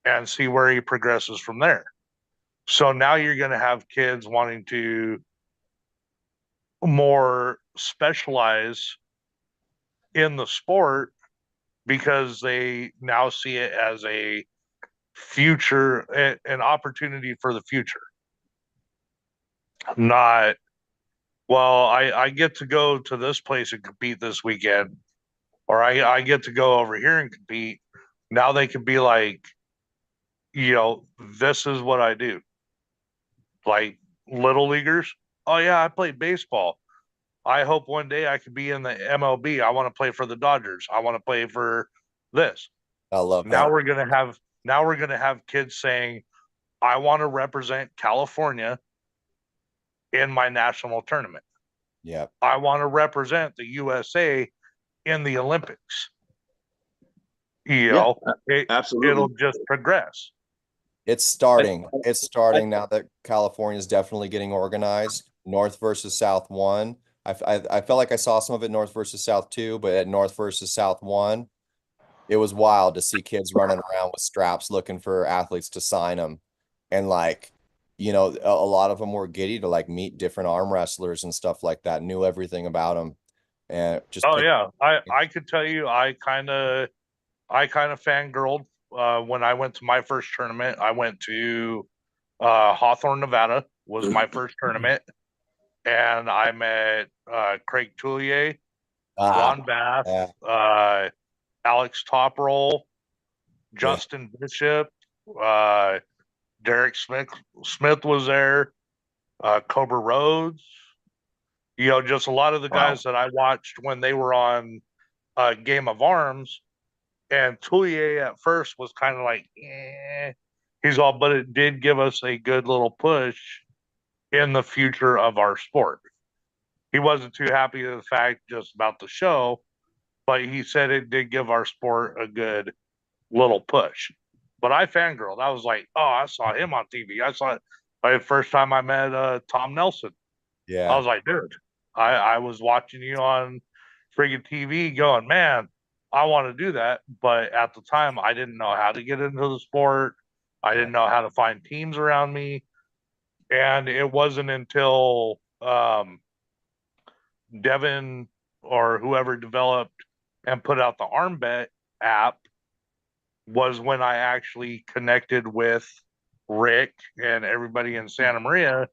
and see where he progresses from there. So now you're going to have kids wanting to more specialize in the sport because they now see it as a future, an opportunity for the future. Not, well, I get to go to this place and compete this weekend, or I get to go over here and compete. Now they can be like, this is what I do. Like little leaguers. Oh yeah, I played baseball. I hope one day I could be in the MLB. I want to play for the Dodgers. I want to play for this. I love now we're gonna have kids saying, I want to represent California in my national tournament. Yeah. I want to represent the USA in the Olympics. Absolutely. It'll just progress. It's starting. It's starting now that California is definitely getting organized. North versus South 1. I felt like I saw some of it North versus South 2, but at North versus South 1, it was wild to see kids running around with straps looking for athletes to sign them. And like, a lot of them were giddy to like meet different arm wrestlers and stuff like that, knew everything about them. And just I could tell you I kind of fangirled when I went to my first tournament. I went to Hawthorne, Nevada was my first tournament. And I met Craig Toulier, Ron Bath, Alex Toproll, Justin Bishop, Derek Smith was there, Cobra Rhodes. Just a lot of the guys that I watched when they were on Game of Arms. And Touye at first was kind of like, he's all, but it did give us a good little push in the future of our sport. He wasn't too happy with the fact just about the show, but he said it did give our sport a good little push. But I fangirled. I was like, oh, I saw him on TV. I saw it the first time I met Tom Nelson. I was like, dude, I was watching you on friggin' TV going, man, I want to do that. But at the time, I didn't know how to get into the sport. I didn't know how to find teams around me. And it wasn't until Devin or whoever developed and put out the ArmBet app was when I actually connected with Rick and everybody in Santa Maria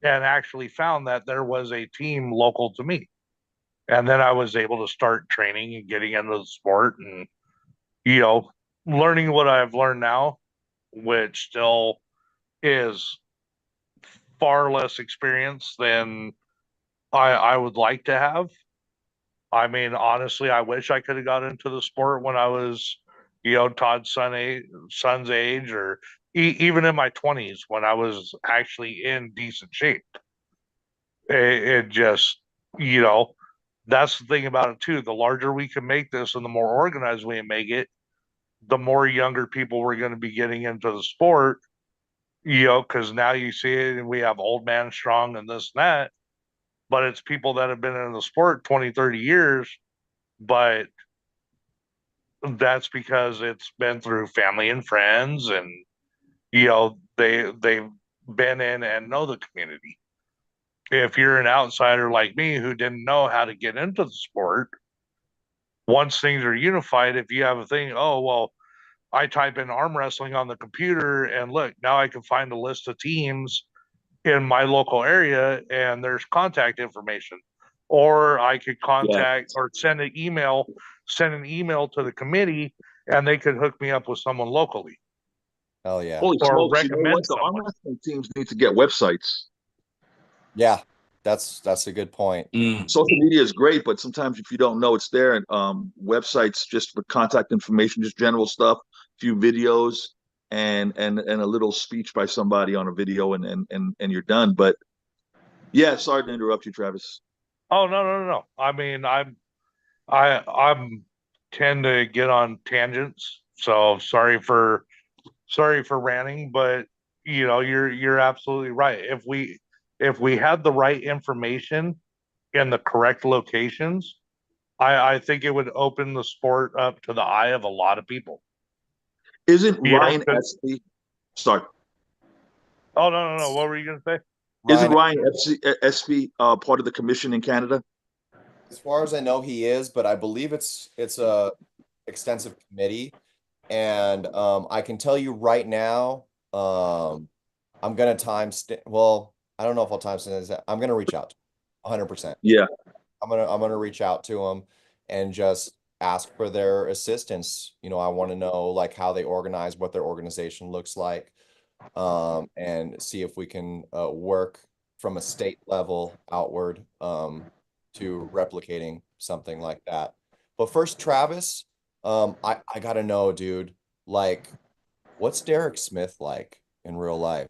and actually found that there was a team local to me. And then I was able to start training and getting into the sport and, you know, learning what I've learned now, which still is far less experience than I would like to have. I mean, honestly, I wish I could have got into the sport when I was, you know, Todd's son's age, or even in my 20s when I was actually in decent shape. It just, you know, that's the thing about it too. The larger we can make this and the more organized we make it, the more younger people we're going to be getting into the sport, you know, because now you see it and we have old man strong and this and that, but it's people that have been in the sport 20, 30 years, but that's because it's been through family and friends and, you know, they've been in and know the community. If you're an outsider like me who didn't know how to get into the sport, once things are unified, if you have a thing, oh, well, I type in arm wrestling on the computer and look, now I can find a list of teams in my local area and there's contact information. Or I could contact or send an email to the committee and they could hook me up with someone locally. Hell yeah. Holy Or smokes, you know recommend what? The arm wrestling teams need to get websites. Yeah, that's a good point. Social media is great, but sometimes if you don't know it's there, and websites just with contact information, just general stuff, a few videos, and a little speech by somebody on a video, and you're done. But yeah, sorry to interrupt you, Travis. Oh, no. I mean, I'm tend to get on tangents, so sorry for ranting, but you know, you're absolutely right. If we had the right information in the correct locations, I think it would open the sport up to the eye of a lot of people. Isn't Ryan Espy? Sorry. Oh, no. What were you gonna say? Isn't Ryan Espy part of the commission in Canada? As far as I know, he is, but I believe it's a extensive committee. And I can tell you right now, I'm gonna well, I don't know if I'll timestamp. I'm gonna reach out 100%. Yeah. I'm gonna reach out to them and just ask for their assistance. You know, I want to know like how they organize, what their organization looks like, and see if we can work from a state level outward to replicating something like that. But first, Travis, I gotta know, dude, like, what's Derek Smith like in real life?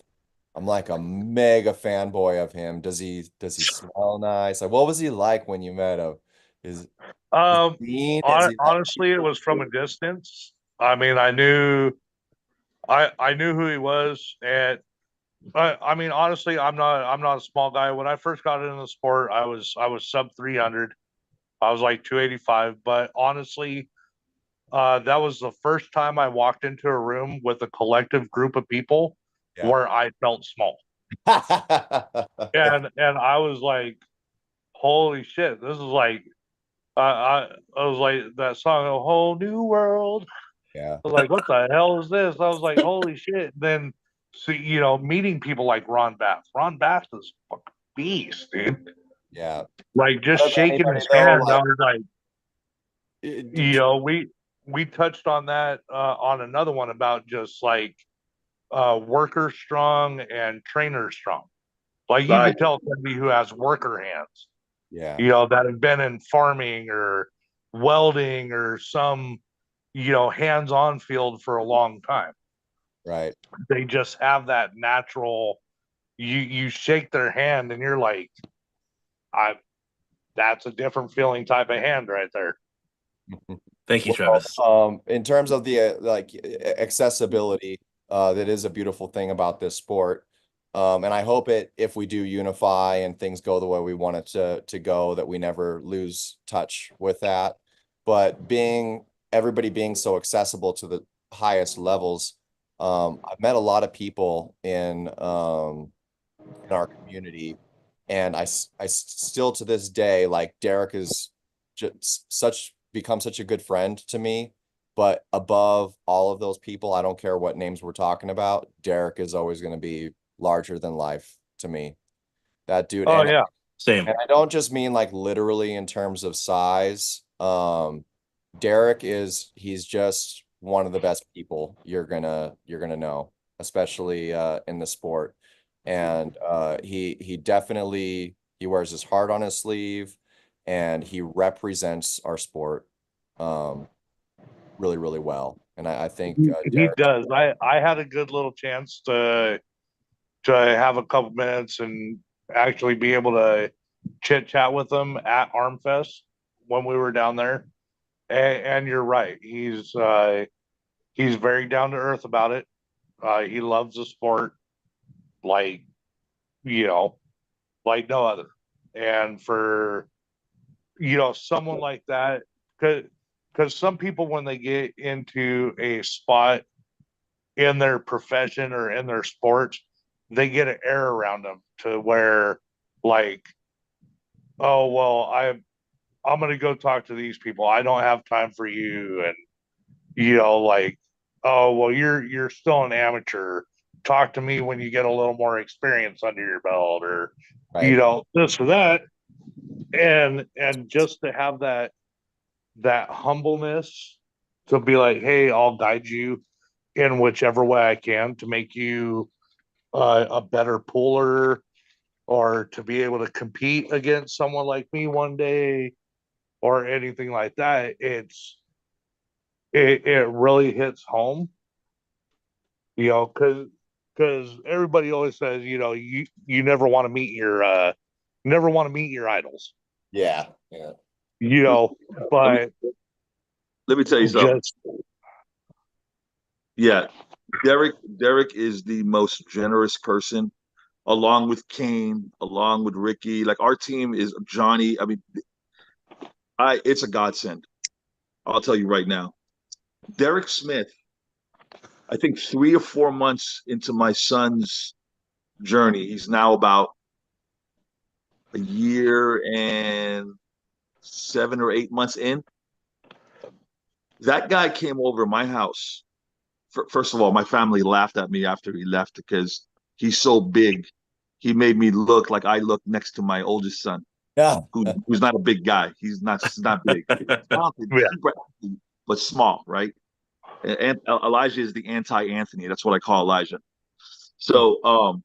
I'm like a mega fanboy of him. Does he smell nice? Like, what was he like when you met him? Honestly, it was from a distance. I mean, I knew who he was, and I mean, honestly, I'm not a small guy. When I first got into the sport, I was sub 300. I was like 285, but honestly, that was the first time I walked into a room with a collective group of people where I felt small. and I was like, holy shit, this is like I was like that song, A Whole New World. Yeah. I was like, what the hell is this? I was like, holy shit. Then see, you know, meeting people like Ron Bass. Ron Bass is a fucking beast, dude. Yeah. Like just shaking his hand. I was like, you know, we touched on that on another one about just like worker strong and trainer strong. Like you can tell somebody who has worker hands. Yeah. You know, that have been in farming or welding or some hands-on field for a long time. Right. They just have that natural, you shake their hand and you're like, that's a different feeling type of hand right there. Thank you, Travis. In terms of the accessibility, that is a beautiful thing about this sport. And I hope if we do unify and things go the way we want it to go, that we never lose touch with that. But everybody being so accessible to the highest levels, I've met a lot of people in our community, and I still to this day, like, Derek is just become such a good friend to me. But above all of those people, I don't care what names we're talking about, Derek is always going to be larger than life to me. That dude. Oh, yeah. Same. And I don't just mean like literally in terms of size. Derek he's just one of the best people you're gonna know, especially in the sport. And he definitely wears his heart on his sleeve, and he represents our sport really, really well. And I think he does. I had a good little chance to have a couple minutes and actually be able to chit chat with him at Armfest when we were down there. And you're right. He's very down to earth about it. He loves the sport like like no other. And for someone like that, because some people, when they get into a spot in their profession or in their sports, they get an air around them to where, like, oh well, I'm gonna go talk to these people. I don't have time for you, and like, oh well, you're still an amateur. Talk to me when you get a little more experience under your belt, or right. This or that, and just to have that humbleness to be like, hey, I'll guide you in whichever way I can to make you a better puller, or to be able to compete against someone like me one day, or anything like that. It really hits home, because everybody always says, you never want to meet your idols. Yeah. But let me tell you something. Yeah, Derek is the most generous person, along with Kane, along with Ricky. Like, our team is Johnny. I mean, it's a godsend. I'll tell you right now. Derek Smith, I think 3 or 4 months into my son's journey, he's now about a year and 7 or 8 months in. That guy came over my house. First of all, my family laughed at me after he left because he's so big. He made me look like I look next to my oldest son. Yeah. Who's not a big guy. He's not big. Talented, yeah. But small, right? And Elijah is the anti-Anthony. That's what I call Elijah. So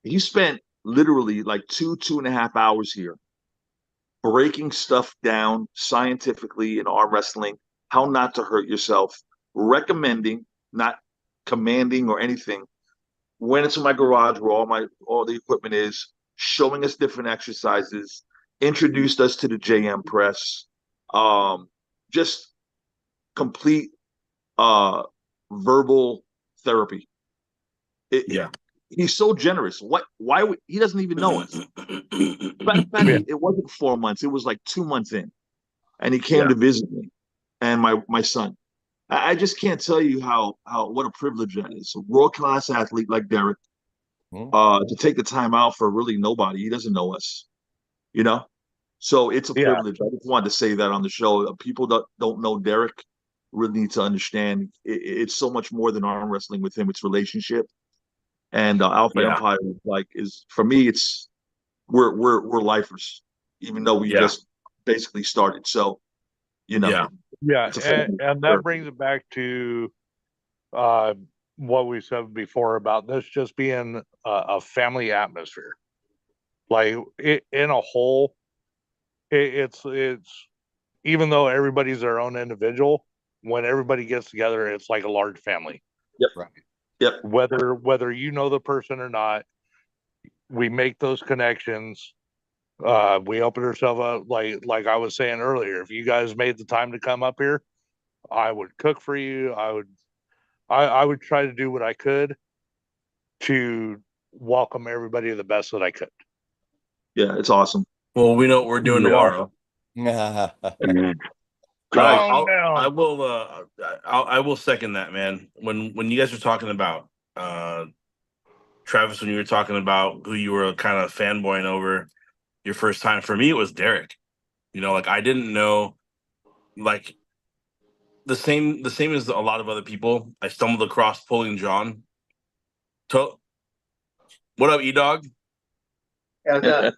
he spent literally like 2.5 hours here breaking stuff down scientifically in arm wrestling, how not to hurt yourself, recommending, not commanding or anything. Went into my garage where all the equipment is, showing us different exercises, introduced us to the JM press, just complete verbal therapy. He's so generous. Why he doesn't even know us? But it wasn't 4 months. It was like 2 months in, and he came to visit me and my son. I just can't tell you how what a privilege that is. A world-class athlete like Derek, to take the time out for really nobody. He doesn't know us, So it's a privilege. I just wanted to say that on the show. People that don't know Derek really need to understand it's so much more than arm wrestling with him. It's relationship. And Alpha Empire, is for me, it's we're lifers, even though we just basically started. So, and that brings it back to what we said before about this just being a family atmosphere. Like, in a whole, it's even though everybody's their own individual, when everybody gets together, it's like a large family. Yep. Right. Yep. Whether you know the person or not, we make those connections. We open ourselves up, like I was saying earlier. If you guys made the time to come up here, I would cook for you. I would try to do what I could to welcome everybody the best that I could. Yeah, it's awesome. Well, we know what we're doing tomorrow. I will second that, man. When you guys were talking about Travis, when you were talking about who you were kind of fanboying over your first time, for me it was Derek. You know, like I didn't know, like the same as a lot of other people. I stumbled across Pulling John. What up, E-Dog? Hey.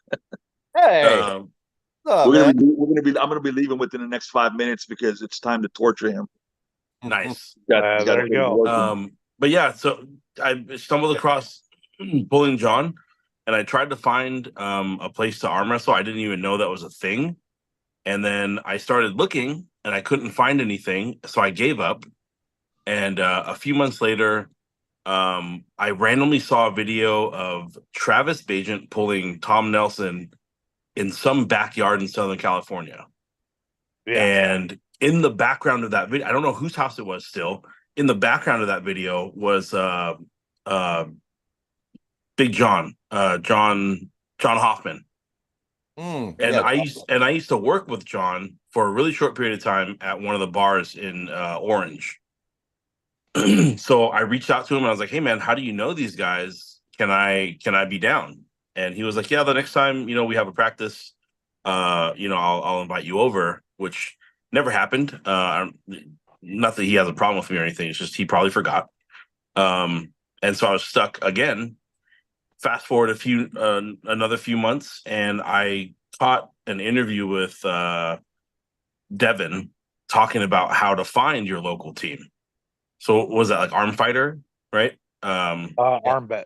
I'm gonna be leaving within the next 5 minutes because it's time to torture him. Nice. There you go. But yeah, so I stumbled across Pulling John, and I tried to find a place to arm wrestle. I didn't even know that was a thing. And then I started looking, and I couldn't find anything, so I gave up. And a few months later, I randomly saw a video of Travis Bajent pulling Tom Nelson in some backyard in Southern California. Yeah. And in the background of that video, I don't know whose house it was still. In the background of that video was Big John, John Hoffman. I used to work with John for a really short period of time at one of the bars in Orange. So I reached out to him and I was like, "Hey man, how do you know these guys? Can I be down?" And he was like, "Yeah, the next time, we have a practice, I'll invite you over," which never happened. Not that he has a problem with me or anything. It's just he probably forgot. And so I was stuck again. Fast forward another few months, and I caught an interview with Devin talking about how to find your local team. So was that like Arm Fighter, right? Armbet.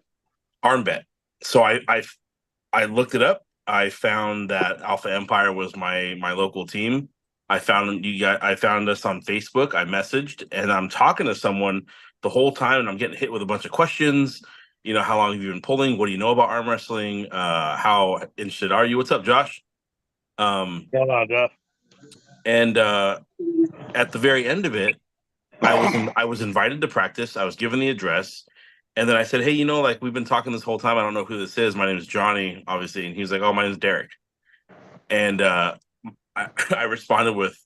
Armbet. So I looked it up. I found that Alpha Empire was my local team. I found you guys. I found us on Facebook. I messaged, and I'm talking to someone the whole time, and I'm getting hit with a bunch of questions. How long have you been pulling? What do you know about arm wrestling? How interested are you? What's up, Josh? Josh. And at the very end of it, I was invited to practice. I was given the address, and then I said, "Hey, like we've been talking this whole time. I don't know who this is. My name is Johnny, obviously." And he was like, "Oh, my name is Derek." And I responded with ...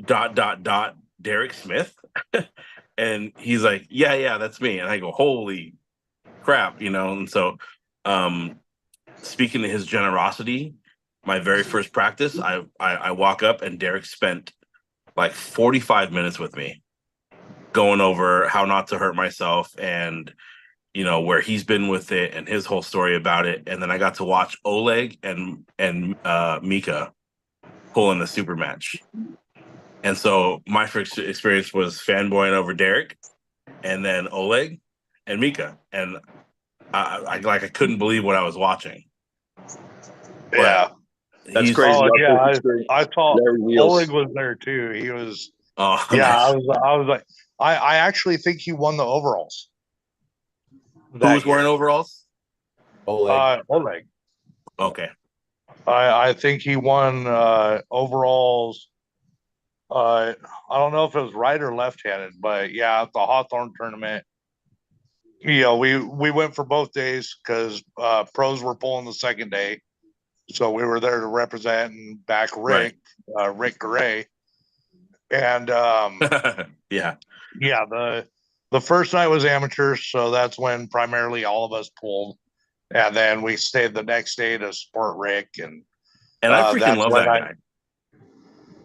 Derek Smith, and he's like, "Yeah, that's me." And I go, "Holy crap," And so, speaking to his generosity, my very first practice, I walk up and Derek spent like 45 minutes with me, going over how not to hurt myself and where he's been with it and his whole story about it. And then I got to watch Oleg and Mika pull in the super match. And so my first experience was fanboying over Derek, and then Oleg and Mika, and I couldn't believe what I was watching. Yeah, that's crazy. I thought Oleg was there too. He was. Oh, yeah. Nice. I was like, I actually think he won the overalls. Who was wearing overalls? Oleg. Okay. I think he won overalls. I don't know if it was right or left-handed, but yeah, at the Hawthorne tournament, we went for both days because pros were pulling the second day, so we were there to represent and back Rick, right. Rick Gray, and yeah. The first night was amateurs, so that's when primarily all of us pulled, and then we stayed the next day to support Rick, and I freaking love that guy.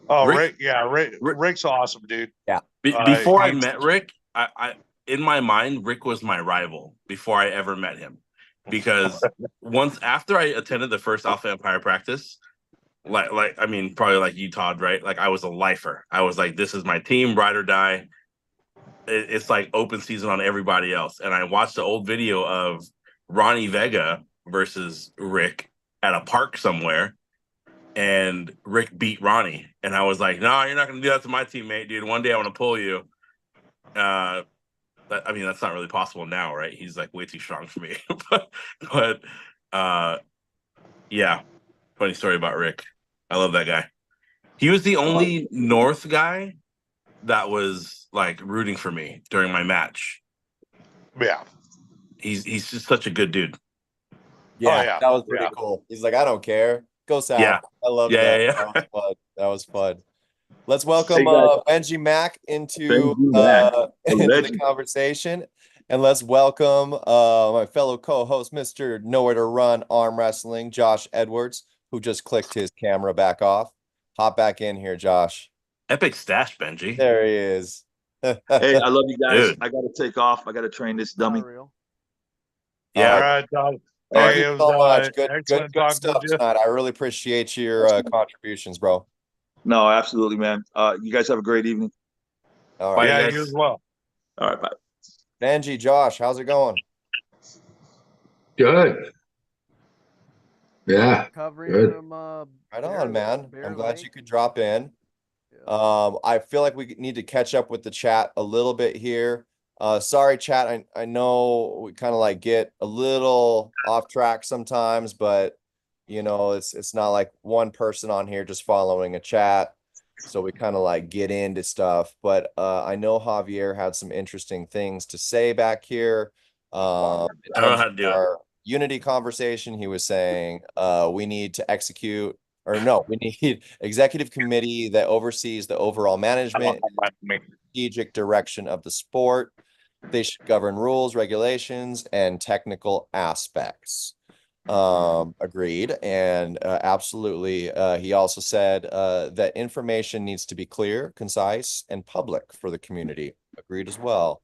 Oh, Rick's awesome, dude. Yeah. Before I met Rick, I in my mind, Rick was my rival before I ever met him, because once after I attended the first Alpha Empire practice, probably like you, Todd, right? Like I was a lifer. I was like, this is my team, ride or die. It's like open season on everybody else. And I watched the old video of Ronnie Vega versus Rick at a park somewhere. and Rick beat Ronnie. And I was like, no, you're not going to do that to my teammate, dude. One day I want to pull you. I mean, that's not really possible now, right? He's like way too strong for me. but yeah, funny story about Rick. I love that guy. He was the only North guy that was like rooting for me during my match. Yeah. He's just such a good dude. Yeah, yeah. that was pretty Yeah. cool. He's like, I don't care. Go South. Yeah. I love Yeah, that. yeah. That was fun. That was fun. Let's welcome Hey, guys. Benjimac into Benjimac, into the legend. conversation. And let's welcome my fellow co-host, Mr. Nowhere to Run Arm Wrestling, Josh Edwards, who just clicked his camera back off. Hop back in here, Josh. Epic stash, Benji. There he is. Hey, I love you guys. Dude. I got to take off. I got to train this dummy. Yeah. All right, Doug. Thank Hey, you it was so much. Good excellent talking stuff with you. tonight. I really appreciate your contributions, bro. No, absolutely, man. You guys have a great evening. All Bye, right. Yeah, guys. you as well. All right, bye. Benji, Josh, how's it going? Good. Yeah. Recovering Good. from Right on, man. Bear I'm glad Lake. you could drop in. I feel like we need to catch up with the chat a little bit here. Sorry, chat. I know we kind of like get a little off track sometimes, but you know, it's not like one person on here just following a chat. So we kind of like get into stuff. But I know Javier had some interesting things to say back here. In I don't know terms how to of do it. our Unity conversation, he was saying we need to execute, or no, we need executive committee that oversees the overall management, strategic direction of the sport. They should govern rules, regulations, and technical aspects. Agreed. And absolutely. He also said that information needs to be clear, concise, and public for the community. Agreed as well.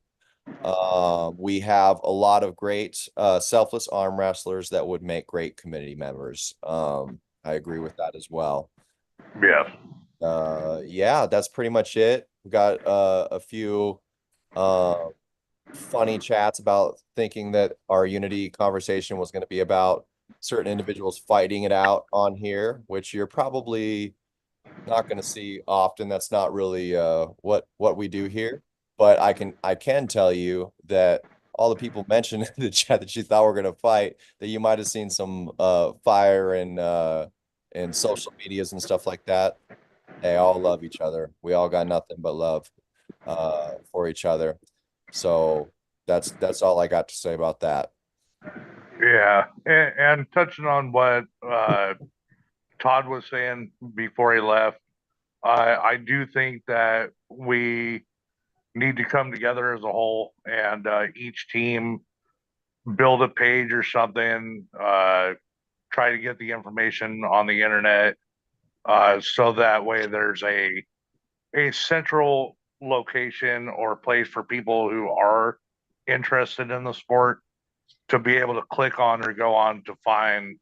We have a lot of great selfless arm wrestlers that would make great community members. I agree with that as well. Yeah. Yeah, that's pretty much it. We got a few funny chats about thinking that our Unity conversation was going to be about certain individuals fighting it out on here, which you're probably not going to see often. That's not really what we do here. But I can tell you that all the people mentioned in the chat that you thought were going to fight, that you might have seen some fire in social medias and stuff like that. They all love each other. We all got nothing but love for each other. So that's all I got to say about that. Yeah, and touching on what Todd was saying before he left, I do think that we need to come together as a whole and each team build a page or something, try to get the information on the internet, so that way there's a central location or place for people who are interested in the sport to be able to click on or go on to find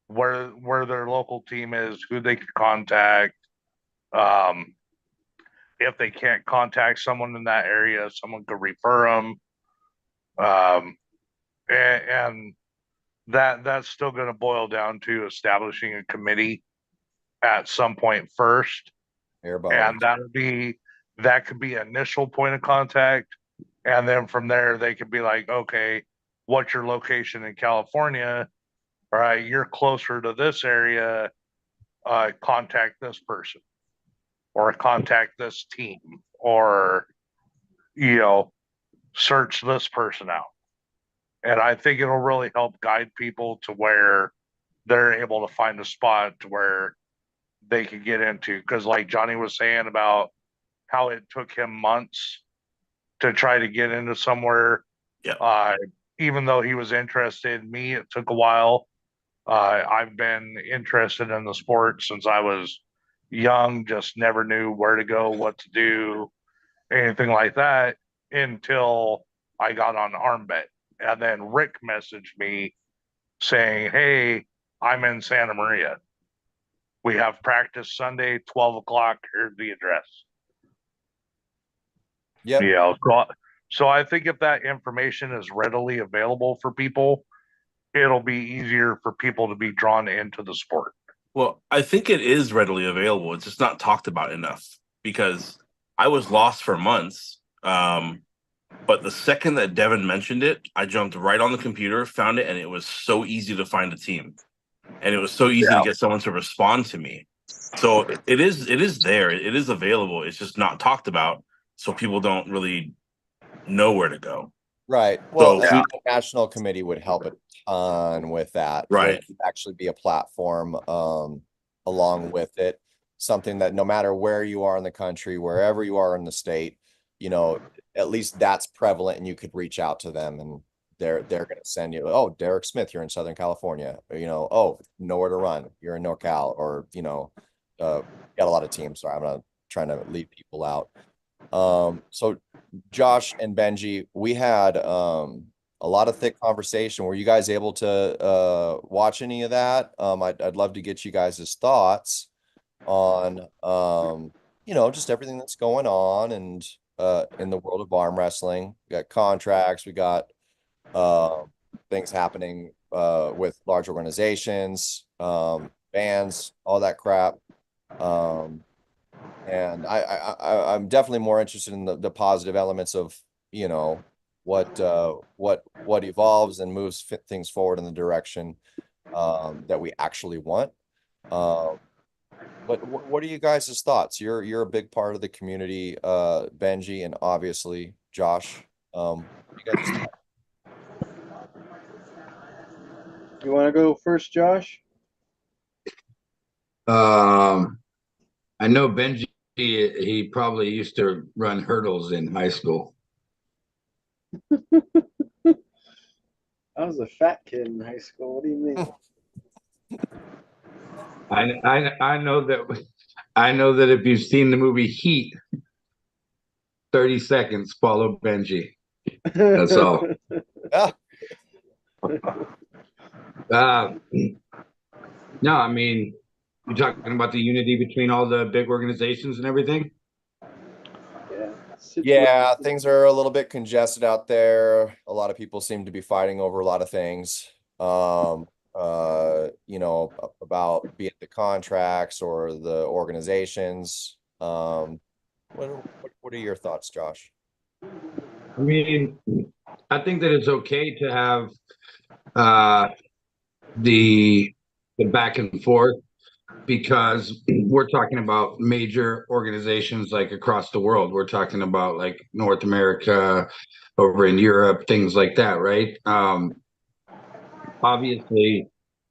where their local team is, who they can contact. If they can't contact someone in that area, someone could refer them. And that's still going to boil down to establishing a committee at some point first. And that could be initial point of contact. And then from there, they could be like, okay, what's your location in California? All right, you're closer to this area, contact this person or contact this team or, search this person out. And I think it'll really help guide people to where they're able to find a spot to where they could get into. Because like Johnny was saying about how it took him months to try to get into somewhere. Yeah. Even though he was interested in me, it took a while. I've been interested in the sport since I was young, just never knew where to go, what to do, anything like that until I got on ArmBet. And then Rick messaged me saying, hey, I'm in Santa Maria. We have practice Sunday, 12 o'clock. Here's the address. Yep. Yeah. So I think if that information is readily available for people, it'll be easier for people to be drawn into the sport. Well, I think it is readily available. It's just not talked about enough because I was lost for months. But the second that Devin mentioned it, I jumped right on the computer, found it, and it was so easy to find a team. And it was so easy to get someone to respond to me. So it is there. It is available. It's just not talked about. So people don't really know where to go. Right. Well, So, the national committee would help a ton with that. Right. There would actually be a platform along with it, something that no matter where you are in the country, wherever you are in the state, you know, at least that's prevalent and you could reach out to them and they're going to send you, oh, Derek Smith, you're in Southern California, or, you know, oh, Nowhere to Run, you're in NorCal, or, you know, got a lot of teams. Sorry, I'm not trying to leave people out. So Josh and Benji, we had a lot of thick conversation. Were you guys able to watch any of that? I'd love to get you guys' thoughts on you know, just everything that's going on and in the world of arm wrestling. We got contracts, we got things happening with large organizations, bands, all that crap. And I'm definitely more interested in the positive elements of, you know, what evolves and moves things forward in the direction that we actually want. But what are you guys' thoughts? You're a big part of the community, Benji, and obviously Josh. What do you guys thought? You want to go first, Josh? I know Benji, he probably used to run hurdles in high school. I was a fat kid in high school. What do you mean? I know that if you've seen the movie Heat, 30 seconds, follow Benji. That's all. No, I mean, you're talking about the unity between all the big organizations and everything? Yeah, things are a little bit congested out there. A lot of people seem to be fighting over a lot of things. You know, about be it the contracts or the organizations. What are your thoughts, Josh? I mean, I think that it's okay to have the back and forth, because we're talking about major organizations like across the world. We're talking about like North America, over in Europe, things like that, right? Obviously,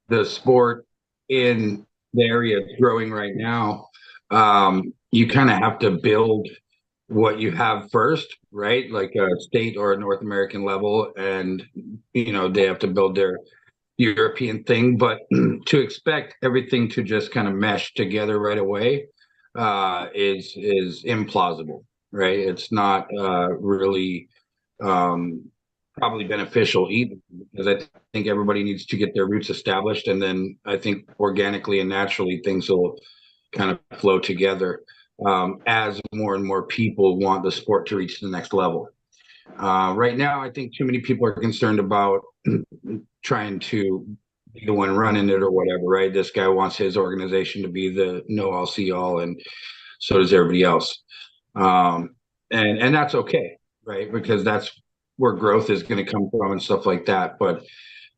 the sport in the area is growing right now. You kind of have to build what you have first, right? Like a state or a North American level, and you know they have to build their European thing. But to expect everything to just kind of mesh together right away is implausible, right? It's not really probably beneficial either, because I think everybody needs to get their roots established, and then I think organically and naturally things will kind of flow together as more and more people want the sport to reach the next level. Right now, I think too many people are concerned about trying to be the one running it or whatever, right? This guy wants his organization to be the know all see all, and so does everybody else. And that's okay, right? Because that's where growth is going to come from and stuff like that. But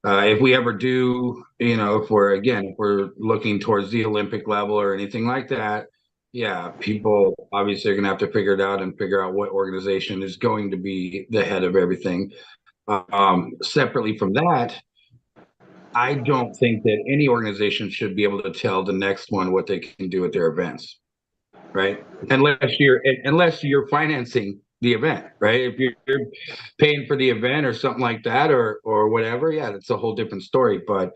if we ever do, you know, if we're looking towards the Olympic level or anything like that, yeah, people obviously are going to have to figure it out and figure out what organization is going to be the head of everything. Separately from that, I don't think that any organization should be able to tell the next one what they can do at their events, right? Unless you're financing the event, right? If you're paying for the event or something like that, or whatever, yeah, that's a whole different story. But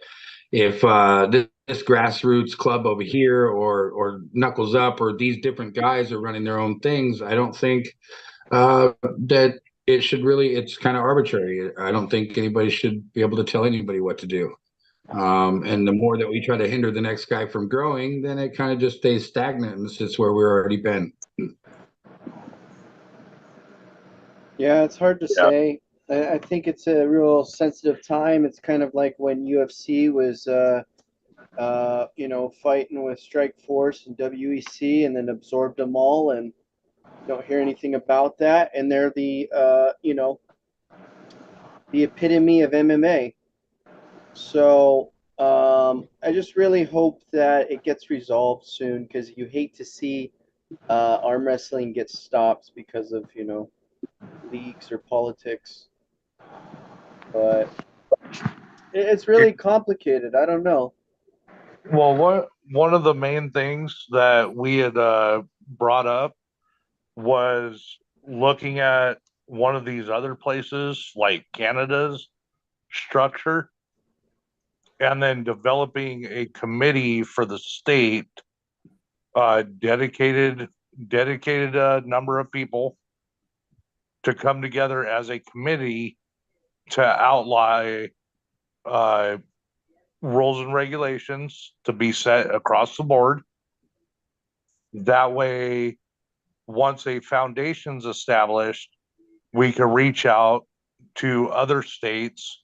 if this grassroots club over here, or Knuckles Up, or these different guys are running their own things, I don't think that it should really. It's kind of arbitrary. I don't think anybody should be able to tell anybody what to do. And the more that we try to hinder the next guy from growing, then it kind of just stays stagnant and sits where we've already been. Yeah, it's hard to say. I think it's a real sensitive time. It's kind of like when UFC was fighting with Strike Force and WEC, and then absorbed them all, and don't hear anything about that. And they're the the epitome of MMA. So I just really hope that it gets resolved soon, because you hate to see arm wrestling get stopped because of leagues or politics. But it's really complicated. I don't know. Well, one of the main things that we had brought up was looking at one of these other places, like Canada's structure, and then developing a committee for the state, dedicated number of people to come together as a committee to outline rules and regulations to be set across the board. That way, once a foundation's established, we can reach out to other states,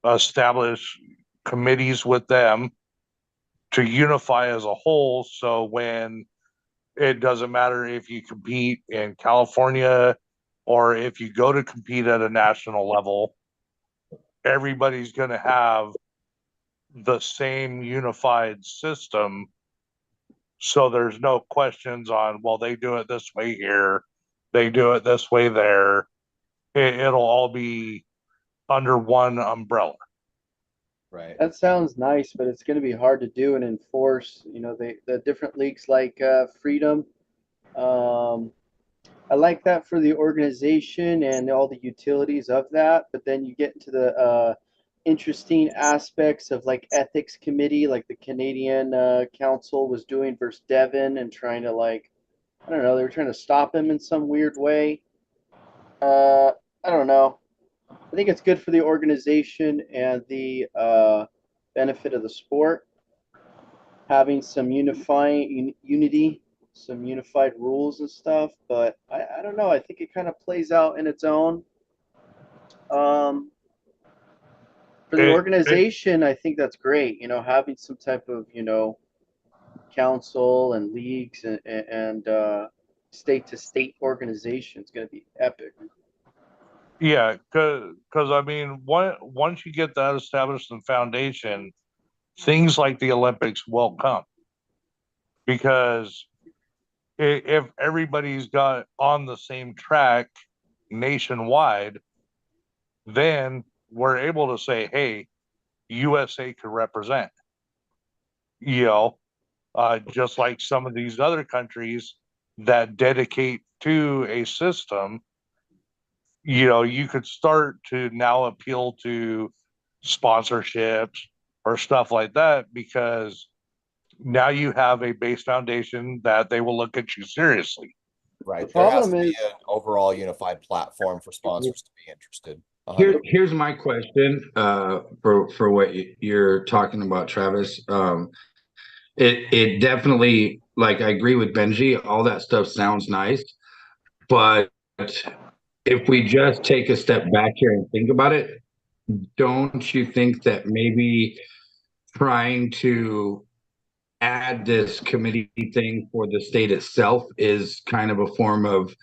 establish committees with them to unify as a whole. So when it doesn't matter if you compete in California or if you go to compete at a national level, everybody's going to have the same unified system. So there's no questions on, well, they do it this way here, they do it this way there. It'll all be under one umbrella. Right. That sounds nice, but it's going to be hard to do and enforce. The different leagues like Freedom. I like that for the organization and all the utilities of that, but then you get into the interesting aspects of like ethics committee, like the Canadian Council was doing versus Devon, and trying to I don't know, they were trying to stop him in some weird way. I don't know. I think it's good for the organization and the benefit of the sport, having some unity, some unified rules and stuff. But I don't know. I think it kind of plays out in its own. For the organization, I think that's great. Having some type of council and leagues and state to state organization is going to be epic. Yeah, because I mean, once you get that established in foundation, things like the Olympics will come. Because if everybody's got on the same track nationwide, then we're able to say, hey, USA could represent. Just like some of these other countries that dedicate to a system, you could start to now appeal to sponsorships or stuff like that, because now you have a base foundation that they will look at you seriously. Right. The There has to problem be is- an overall unified platform for sponsors to be interested. Here's my question for what you're talking about, Travis. It definitely, like, I agree with Benji. All that stuff sounds nice, but if we just take a step back here and think about it, don't you think that maybe trying to add this committee thing for the state itself is kind of a form of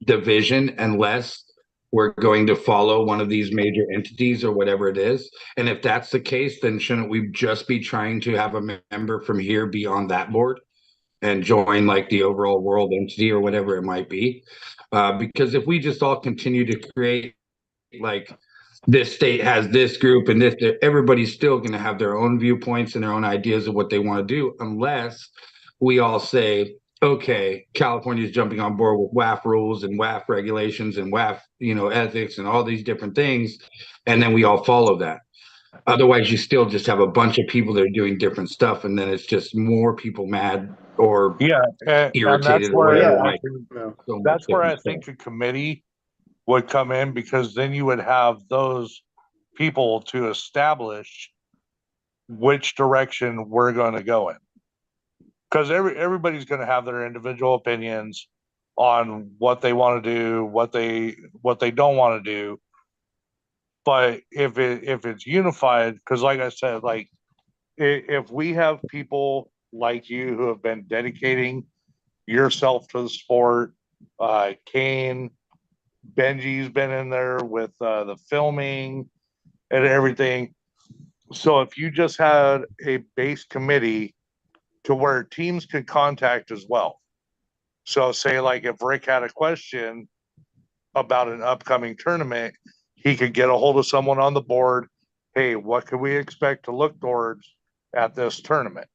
division, unless we're going to follow one of these major entities or whatever it is? And if that's the case, then shouldn't we just be trying to have a member from here be on that board and join like the overall world entity or whatever it might be? Because if we just all continue to create like this state has this group and this, everybody's still going to have their own viewpoints and their own ideas of what they want to do, unless we all say, okay, California's jumping on board with WAF rules and WAF regulations and WAF, ethics and all these different things, and then we all follow that. Otherwise, you still just have a bunch of people that are doing different stuff, and then it's just more people mad or irritated or whatever. That's where I think a committee would come in, because then you would have those people to establish which direction we're going to go in. Because everybody's going to have their individual opinions on what they want to do, what they don't want to do. But if it's unified, because like I said, like if we have people like you who have been dedicating yourself to the sport, Kane, Benji's been in there with the filming and everything. So if you just had a base committee to where teams could contact as well. So say like if Rick had a question about an upcoming tournament, he could get a hold of someone on the board. Hey, what can we expect to look towards at this tournament?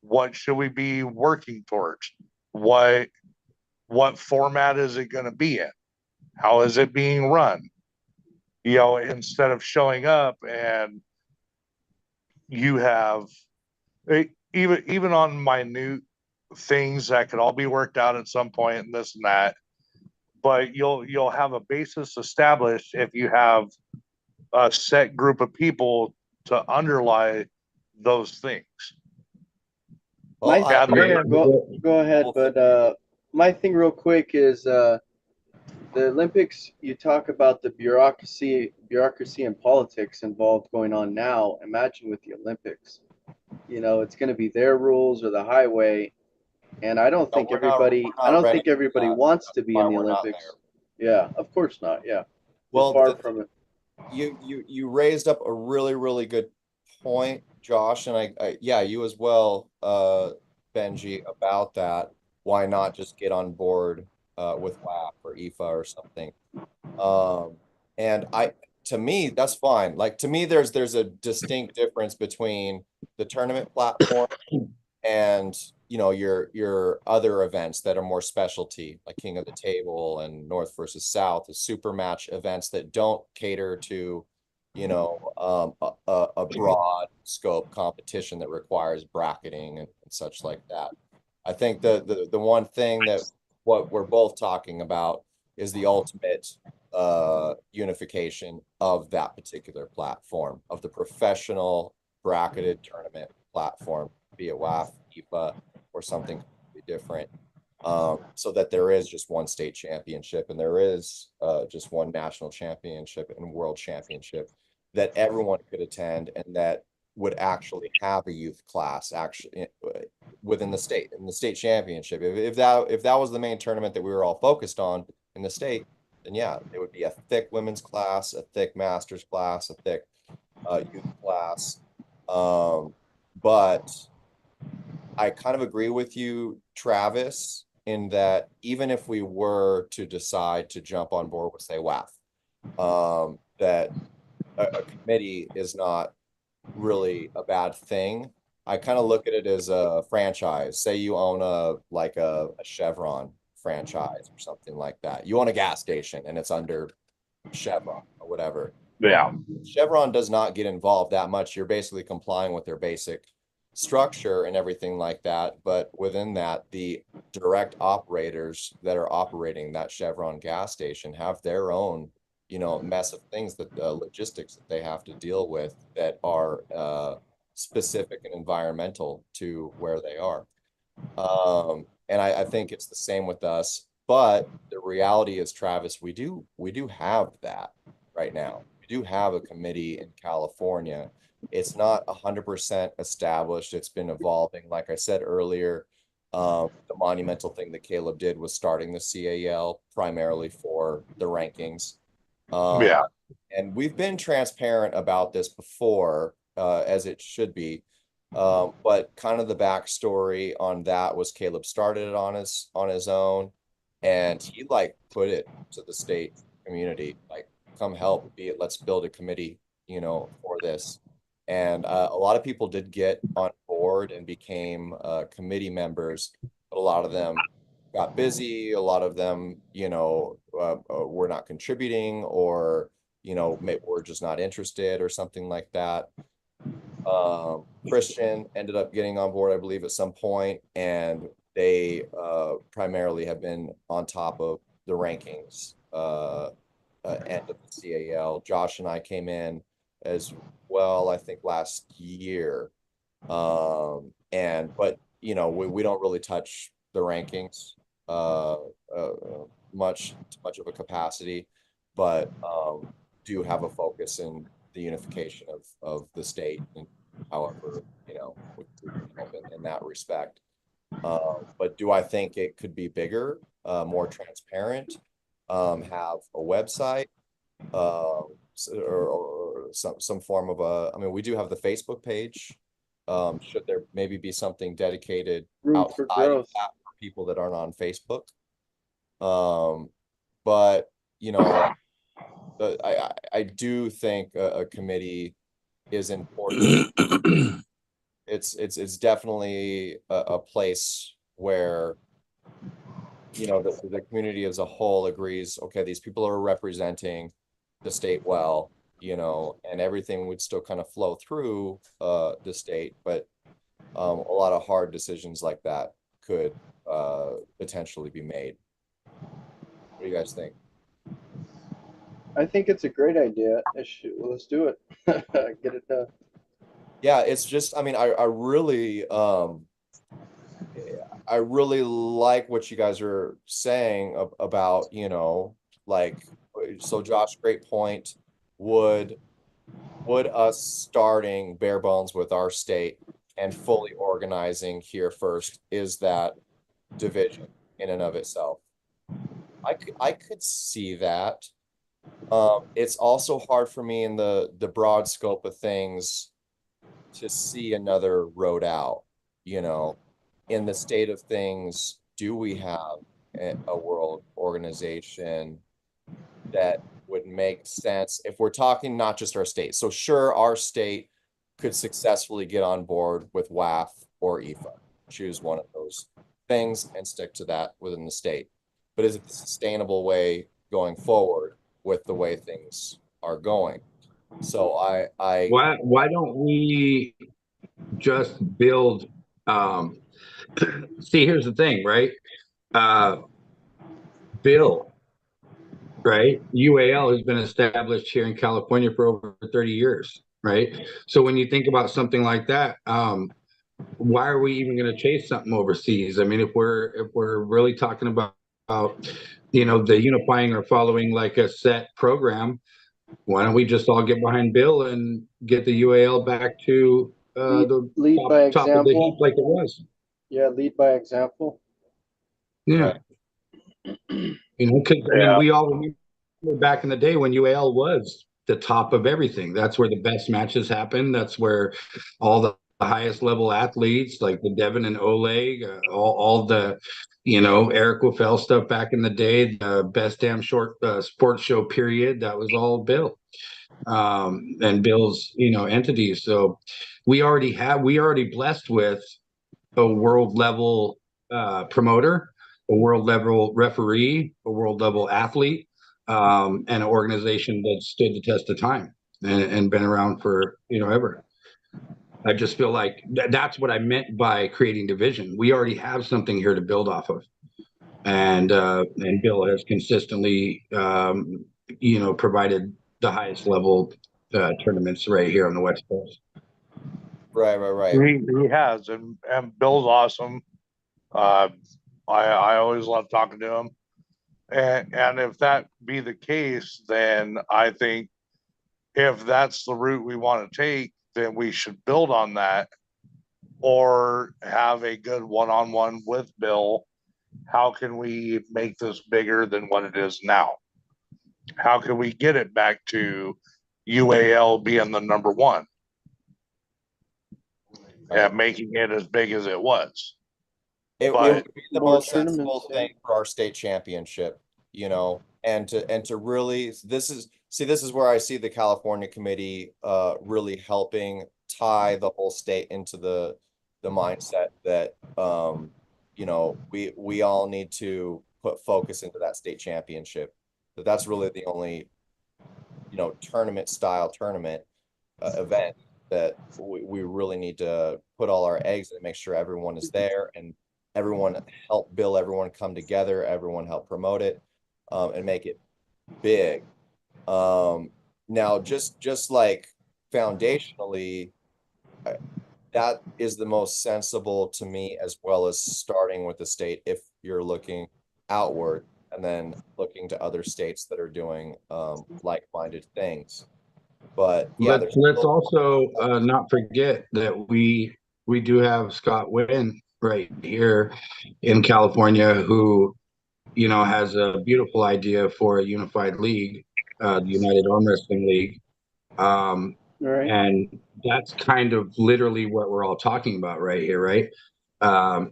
What should we be working towards? What format is it going to be in? How is it being run? You know, instead of showing up and you have even on minute things that could all be worked out at some point and this and that, but you'll have a basis established if you have a set group of people to underlie those things. Go ahead, but my thing real quick is the Olympics. You talk about the bureaucracy and politics involved going on now. Imagine with the Olympics, you know, it's going to be their rules or the highway, and I don't think everybody wants to be in the Olympics. Yeah, of course not. Yeah, well, far from it. You raised up a really good point, Josh, and I yeah, you as well, Benji, about that. Why not just get on board with WAF or IFA or something? And to me, that's fine. Like, to me, there's a distinct difference between the tournament platform and, you know, your other events that are more specialty, like King of the Table and North versus South, the super match events that don't cater to, you know, a broad scope competition that requires bracketing and such like that. I think the one thing that what we're both talking about is the ultimate unification of that particular platform, of the professional bracketed tournament platform, be it WAF, IFA, or something different, so that there is just one state championship and there is just one national championship and world championship that everyone could attend, and that would actually have a youth class actually within the state, in the state championship. If that was the main tournament that we were all focused on in the state, then yeah, it would be a thick women's class, a thick masters class, a thick youth class. But I kind of agree with you, Travis, in that even if we were to decide to jump on board with, say, WAF, that a committee is not really a bad thing. I kind of look at it as a franchise. Say you own a Chevron franchise or something like that. You own a gas station and it's under Chevron or whatever. Yeah. Chevron does not get involved that much. You're basically complying with their basic structure and everything like that. But within that, the direct operators that are operating that Chevron gas station have their own, you know, mess of things, that logistics that they have to deal with that are specific and environmental to where they are. And I think it's the same with us. But the reality is, Travis, we do have that right now. We do have a committee in California. It's not 100% established. It's been evolving. Like I said earlier, the monumental thing that Caleb did was starting the CAL primarily for the rankings. Yeah. And we've been transparent about this before, as it should be. But kind of the backstory on that was Caleb started it on his own, and he like put it to the state community, like, come help, be it, let's build a committee, you know, for this. And a lot of people did get on board and became committee members, but a lot of them got busy. A lot of them, you know, were not contributing, or, you know, were just not interested or something like that. Christian ended up getting on board, I believe, at some point, and they primarily have been on top of the rankings end of the CAL. Josh and I came in as well, I think last year. But you know, we don't really touch the rankings much of a capacity, but do have a focus in the unification of the state and however, we can help in that respect. But do I think it could be bigger, more transparent, have a website, or some form of I mean, we do have the Facebook page. Should there maybe be something dedicated Room for outside of growth. that for people that aren't on Facebook? But I do think a committee is important. It's definitely a place where the community as a whole agrees, okay, these people are representing the state well, and everything would still kind of flow through the state, but a lot of hard decisions like that could potentially be made. What do you guys think? I think it's a great idea. Let's do it. Get it done. Yeah, it's just, I mean, I really like what you guys are saying about, like, so Josh, great point. Would us starting bare bones with our state and fully organizing here first, is that division in and of itself? I could see that. It's also hard for me in the broad scope of things to see another road out, in the state of things. Do we have a world organization that would make sense if we're talking not just our state? So sure, our state could successfully get on board with WAF or IFA, choose one of those things and stick to that within the state. But is it the sustainable way going forward with the way things are going? So why don't we just build see, here's the thing, right? Bill, right? UAL has been established here in California for over 30 years, right? So when you think about something like that, why are we even going to chase something overseas? I mean, if we're really talking about the unifying or following like a set program, why don't we just all get behind Bill and get the UAL back to lead by top of the example heap like it was? Yeah, lead by example. Yeah. Because I mean, we all remember back in the day when UAL was the top of everything. That's where the best matches happened. That's where all the highest level athletes like the Devin and Oleg, all the, Eric Wiffel stuff back in the day, the best damn short sports show period, that was all Bill and Bill's, entities. So we already blessed with a world level promoter, a world level referee, a world level athlete, and an organization that stood the test of time and been around for ever. I just feel like that's what I meant by creating division. We already have something here to build off of, and Bill has consistently provided the highest level tournaments right here on the West Coast. Right. He has, and Bill's awesome. I always love talking to him, and if that be the case, then I think if that's the route we want to take, then we should build on that, or have a good one-on-one with Bill. How can we make this bigger than what it is now? How can we get it back to UAL being the number one? And making it as big as it was. It would be the most sensible thing for our state championship, and to really, this is where I see the California committee really helping tie the whole state into the mindset that we all need to put focus into that state championship. That's really the only tournament event that we really need to put all our eggs in and make sure everyone is there and everyone help Bill, everyone come together, everyone help promote it, and make it big. Now, just like foundationally, that is the most sensible to me, as well as starting with the state if you're looking outward and then looking to other states that are doing like-minded things. But yeah, let's also not forget that we do have Scott Wynn right here in California, who has a beautiful idea for a unified league, the United Arm Wrestling League. Right. And that's kind of literally what we're all talking about right here, right?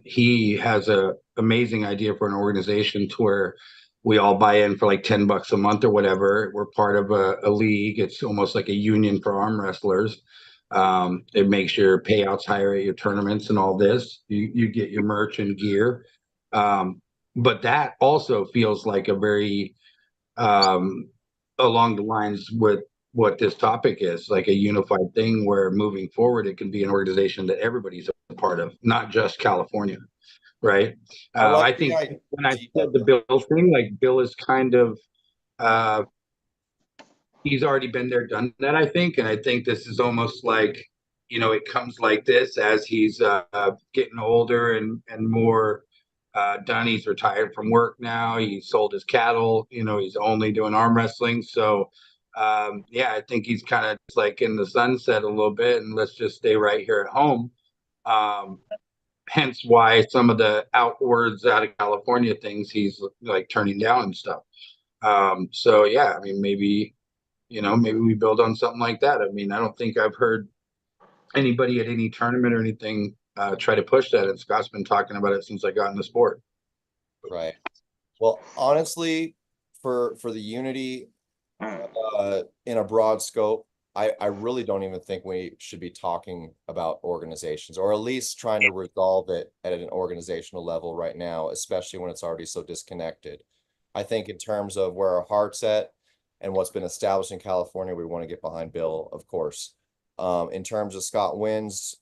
He has a amazing idea for an organization to where we all buy in for like $10 a month or whatever. We're part of a league. It's almost like a union for arm wrestlers. It makes your payouts higher at your tournaments and all this. You get your merch and gear. But that also feels like a very along the lines with what this topic is, like a unified thing where moving forward it can be an organization that everybody's a part of, not just California, right? I think when I said the Bill thing, like Bill is kind of he's already been there, done that, I think. And I think this is almost like, it comes like this as he's getting older and more done. He's retired from work now. He sold his cattle. He's only doing arm wrestling. So, yeah, I think he's kind of like in the sunset a little bit, and let's just stay right here at home. Hence why some of the outwards out of California things he's like turning down and stuff. So yeah, I mean, maybe we build on something like that. I mean, I don't think I've heard anybody at any tournament or anything try to push that. And Scott's been talking about it since I got in the sport. Right. Well, honestly, for the unity in a broad scope, I really don't even think we should be talking about organizations, or at least trying to resolve it at an organizational level right now, especially when it's already so disconnected. I think in terms of where our heart's at and what's been established in California, we want to get behind Bill, of course. In terms of Scott Wynn's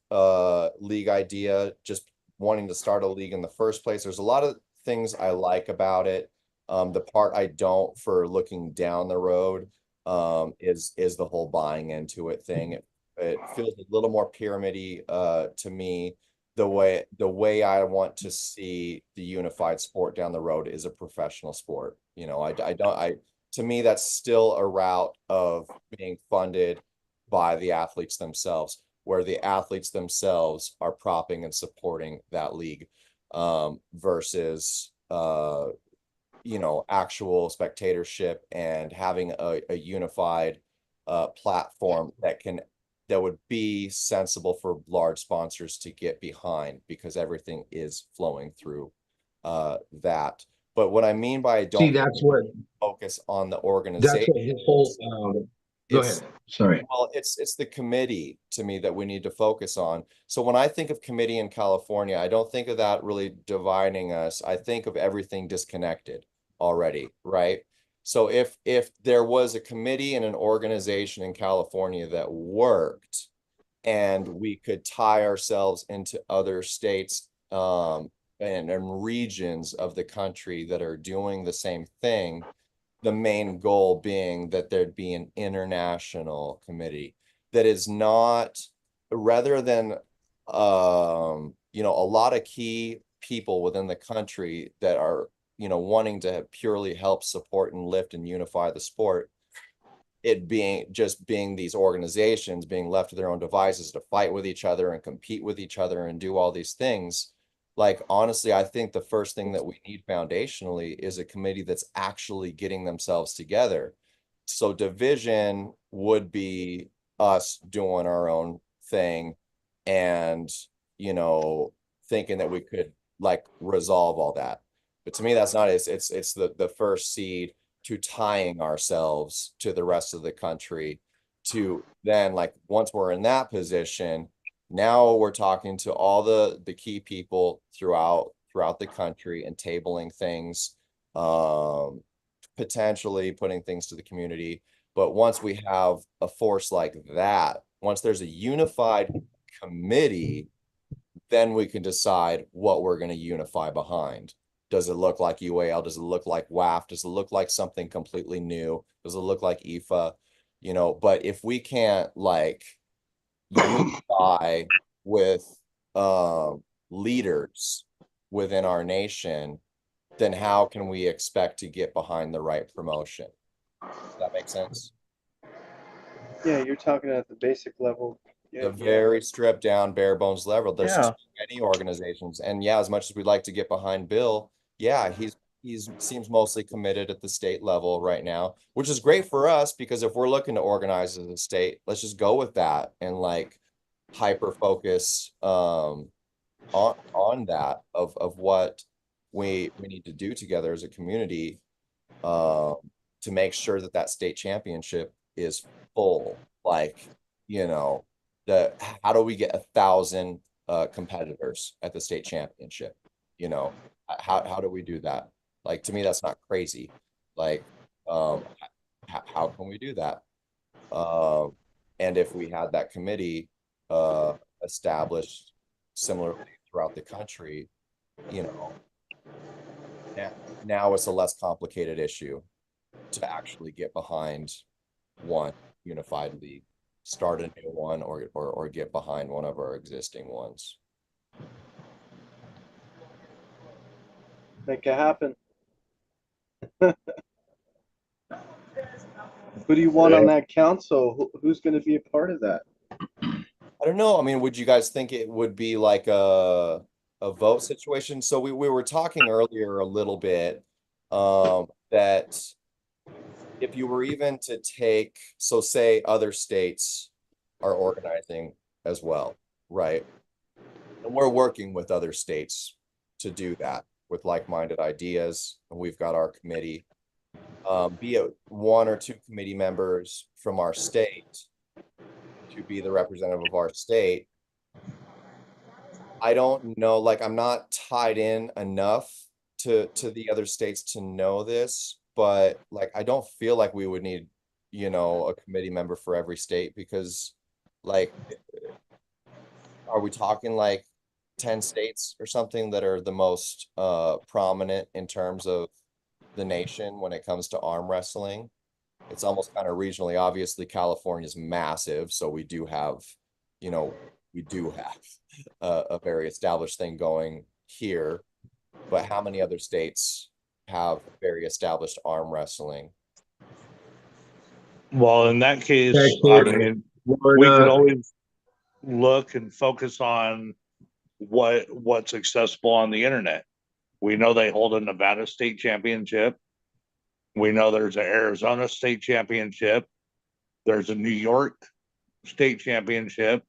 league idea, just wanting to start a league in the first place, there's a lot of things I like about it. The part I don't, for looking down the road, is the whole buying into it thing. It feels a little more pyramid-y to me. The way I want to see the unified sport down the road is a professional sport. To me, that's still a route of being funded by the athletes themselves, where the athletes themselves are propping and supporting that league, versus actual spectatorship and having a unified platform that would be sensible for large sponsors to get behind, because everything is flowing through that. But what I mean by that's what focus on the organization. That's what his whole. Go ahead. Sorry. Well, it's the committee to me that we need to focus on. So when I think of committee in California, I don't think of that really dividing us. I think of everything disconnected already, right? So if there was a committee and an organization in California that worked, and we could tie ourselves into other states and regions of the country that are doing the same thing, the main goal being that there'd be an international committee that is not, rather than a lot of key people within the country that are wanting to purely help support and lift and unify the sport, it being these organizations being left to their own devices to fight with each other and compete with each other and do all these things. Like, honestly, I think the first thing that we need foundationally is a committee that's actually getting themselves together. So division would be us doing our own thing and, thinking that we could like resolve all that. But to me, that's not it. It's the first seed to tying ourselves to the rest of the country, to then, like, once we're in that position, now we're talking to all the key people throughout the country and tabling things, potentially putting things to the community. But once we have a force like that, once there's a unified committee, then we can decide what we're going to unify behind. Does it look like UAL? Does it look like WAF? Does it look like something completely new? Does it look like IFA? But if we can't like unify with leaders within our nation, then how can we expect to get behind the right promotion? Does that make sense? Yeah, you're talking at the basic level. Yeah, The very stripped down, bare bones level. There's Yeah. so many organizations, and yeah, as much as we'd like to get behind Bill, yeah, he's seems mostly committed at the state level right now, which is great for us because if we're looking to organize as a state, let's just go with that and like hyper focus on that of what we need to do together as a community to make sure that that state championship is full. Like, you know, how do we get 1,000 competitors at the state championship? You know, how do we do that? Like, to me, that's not crazy. Like, how can we do that? And if we had that committee established similarly throughout the country, you know, now it's a less complicated issue to actually get behind one unified league, start a new one, or get behind one of our existing ones. Make it happen. Who do you want on that council? Who's going to be a part of that? I don't know. I mean, would you guys think it would be like a vote situation? So we were talking earlier a little bit that if you were even to take, so say other states are organizing as well, right? And we're working with other states to do that with like-minded ideas, and we've got our committee. Be it one or two committee members from our state to be the representative of our state. I don't know, like I'm not tied in enough to the other states to know this, but like I don't feel like we would need, you know, a committee member for every state because like are we talking like 10 states or something that are the most prominent in terms of the nation when it comes to arm wrestling? It's almost kind of regionally. Obviously, California is massive, so we do have, you know, a very established thing going here. But how many other states have very established arm wrestling? Well, in that case, I mean, we could always look and focus on what's accessible on the internet. We know they hold a Nevada state championship. We know there's an Arizona state championship. There's a New York state championship.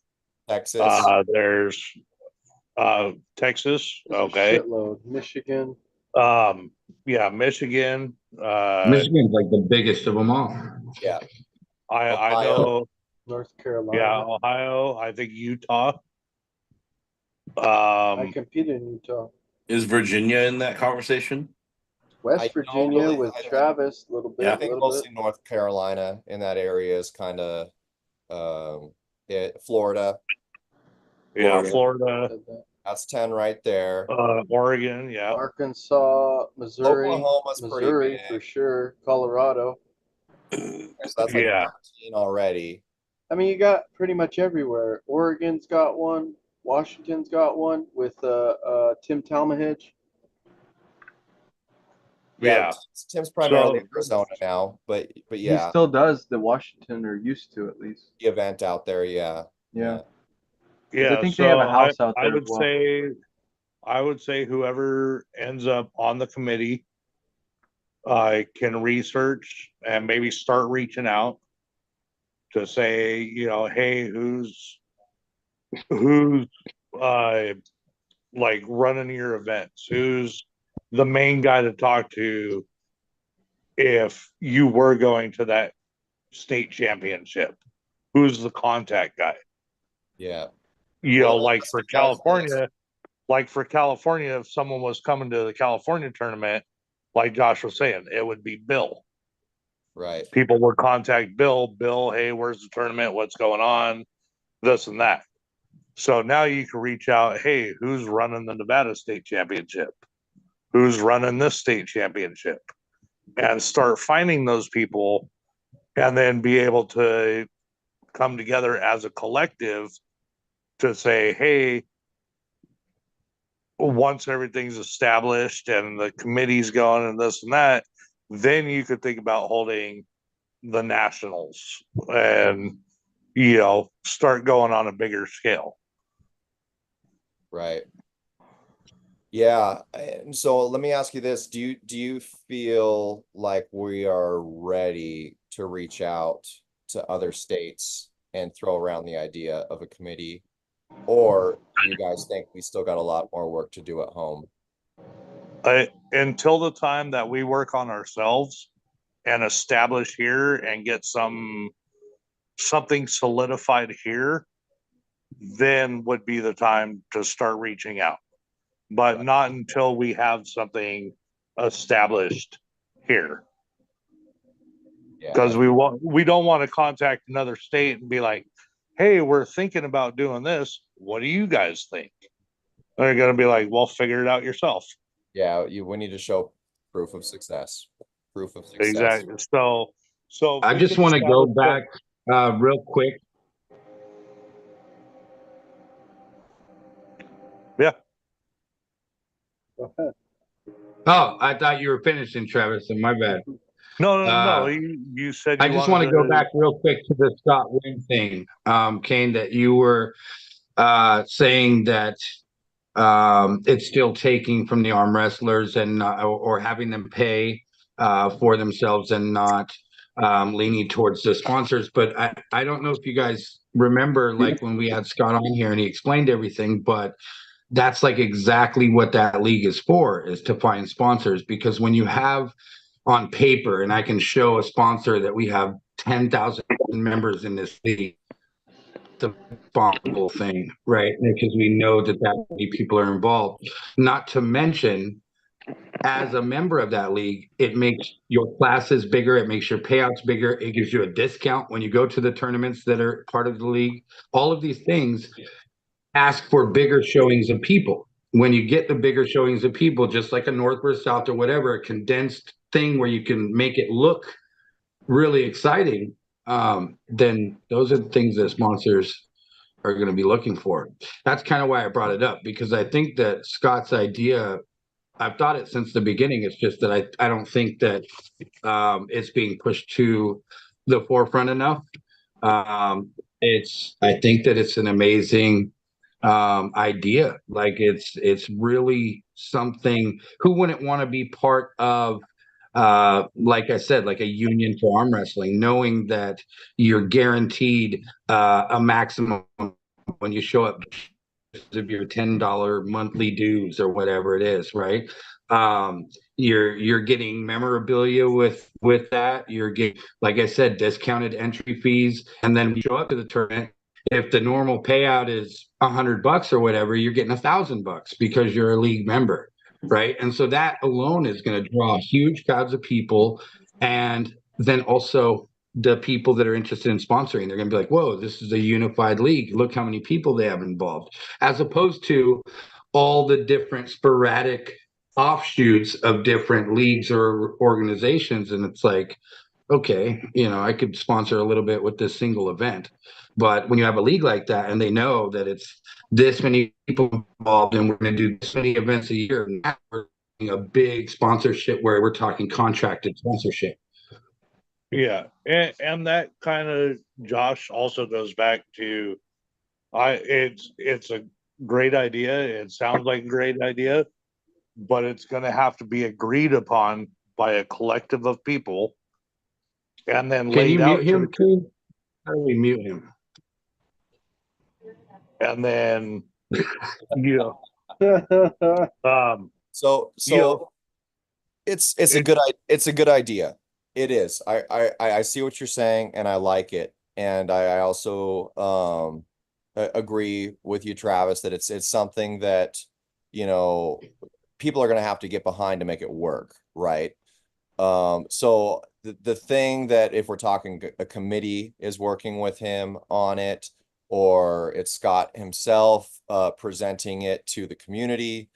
Texas. There's Texas. Okay. Shitload. Michigan. Yeah, Michigan. Michigan's like the biggest of them all. Yeah. I know. North Carolina. Yeah, Ohio. I think Utah. I competed in Utah. Is Virginia in that conversation? West Virginia with Travis a little bit. Yeah, I think mostly North Carolina in that area is kind of Florida. Yeah, Florida. That's 10 right there. Oregon, yeah. Arkansas, Missouri. Oklahoma's Missouri for sure. Colorado. So that's like 13 already. I mean, you got pretty much everywhere. Oregon's got one. Washington's got one with Tim Talmadge. Yeah, Tim's primarily Arizona now, but yeah, He still does the Washington, or used to at least. The event out there, yeah. Yeah, I think they have a house out there. I would say whoever ends up on the committee can research and maybe start reaching out to say, you know, hey, who's like running your events? Who's the main guy to talk to if you were going to that state championship? Who's the contact guy? Yeah. You know, like for California, if someone was coming to the California tournament, like Josh was saying, it would be Bill. Right. People would contact Bill, hey, where's the tournament? What's going on? This and that. So now you can reach out, hey, who's running the Nevada state championship? Who's running this state championship? And start finding those people and then be able to come together as a collective to say, hey, once everything's established and the committee's going and this and that, then you could think about holding the nationals and, you know, start going on a bigger scale. Right. Yeah. And so let me ask you this. Do you feel like we are ready to reach out to other states and throw around the idea of a committee? Or do you guys think we still got a lot more work to do at home? Until the time that we work on ourselves and establish here and get something solidified here, then would be the time to start reaching out. But not until we have something established here. Because we don't want to contact another state and be like, hey, we're thinking about doing this. What do you guys think? They're going to be like, well, figure it out yourself. Yeah, we need to show proof of success. Proof of success. Exactly. So I just want to go back real quick. Yeah. Oh, I thought you were finishing, Travis, and my bad. No. You said I just want to go back real quick to the Scott Wynn thing, Kane, that you were saying that it's still taking from the arm wrestlers and or having them pay for themselves and not leaning towards the sponsors. But I don't know if you guys remember, like when we had Scott on here and he explained everything, but that's like exactly what that league is for, is to find sponsors. Because when you have on paper, and I can show a sponsor that we have 10,000 members in this league, the responsible thing, right? Because we know that many people are involved. Not to mention, as a member of that league, it makes your classes bigger, it makes your payouts bigger, it gives you a discount when you go to the tournaments that are part of the league. All of these things ask for bigger showings of people. When you get the bigger showings of people, just like a North versus South or whatever, a condensed thing where you can make it look really exciting, then those are the things that sponsors are going to be looking for. That's kind of why I brought it up, because I think that Scott's idea, I've thought it since the beginning. It's just that I don't think that it's being pushed to the forefront enough. I think that it's an amazing idea. Like it's really something. Who wouldn't want to be part of, like I said, like a union for arm wrestling, knowing that you're guaranteed a maximum when you show up of your $10 monthly dues or whatever it is, right? You're getting memorabilia with that. You're getting, like I said, discounted entry fees, and then when you show up to the tournament, if the normal payout is $100 or whatever, you're getting $1,000 because you're a league member, right? And so that alone is going to draw huge crowds of people, and then also the people that are interested in sponsoring, they're going to be like, whoa, this is a unified league. Look how many people they have involved, as opposed to all the different sporadic offshoots of different leagues or organizations. And it's like, okay, I could sponsor a little bit with this single event. But when you have a league like that and they know that it's this many people involved and we're going to do this many events a year, now we're doing a big sponsorship where we're talking contracted sponsorship. Yeah, and that kind of, Josh, also goes back to it's a great idea. It sounds like a great idea, but it's going to have to be agreed upon by a collective of people, and then Can you laid out mute him too? How do we mute him? And then so it's a good idea. It is. I see what you're saying, and I like it, and I also agree with you, Travis, that it's something that people are going to have to get behind to make it work, right? So the thing that, if we're talking a committee is working with him on it, or it's Scott himself presenting it to the community,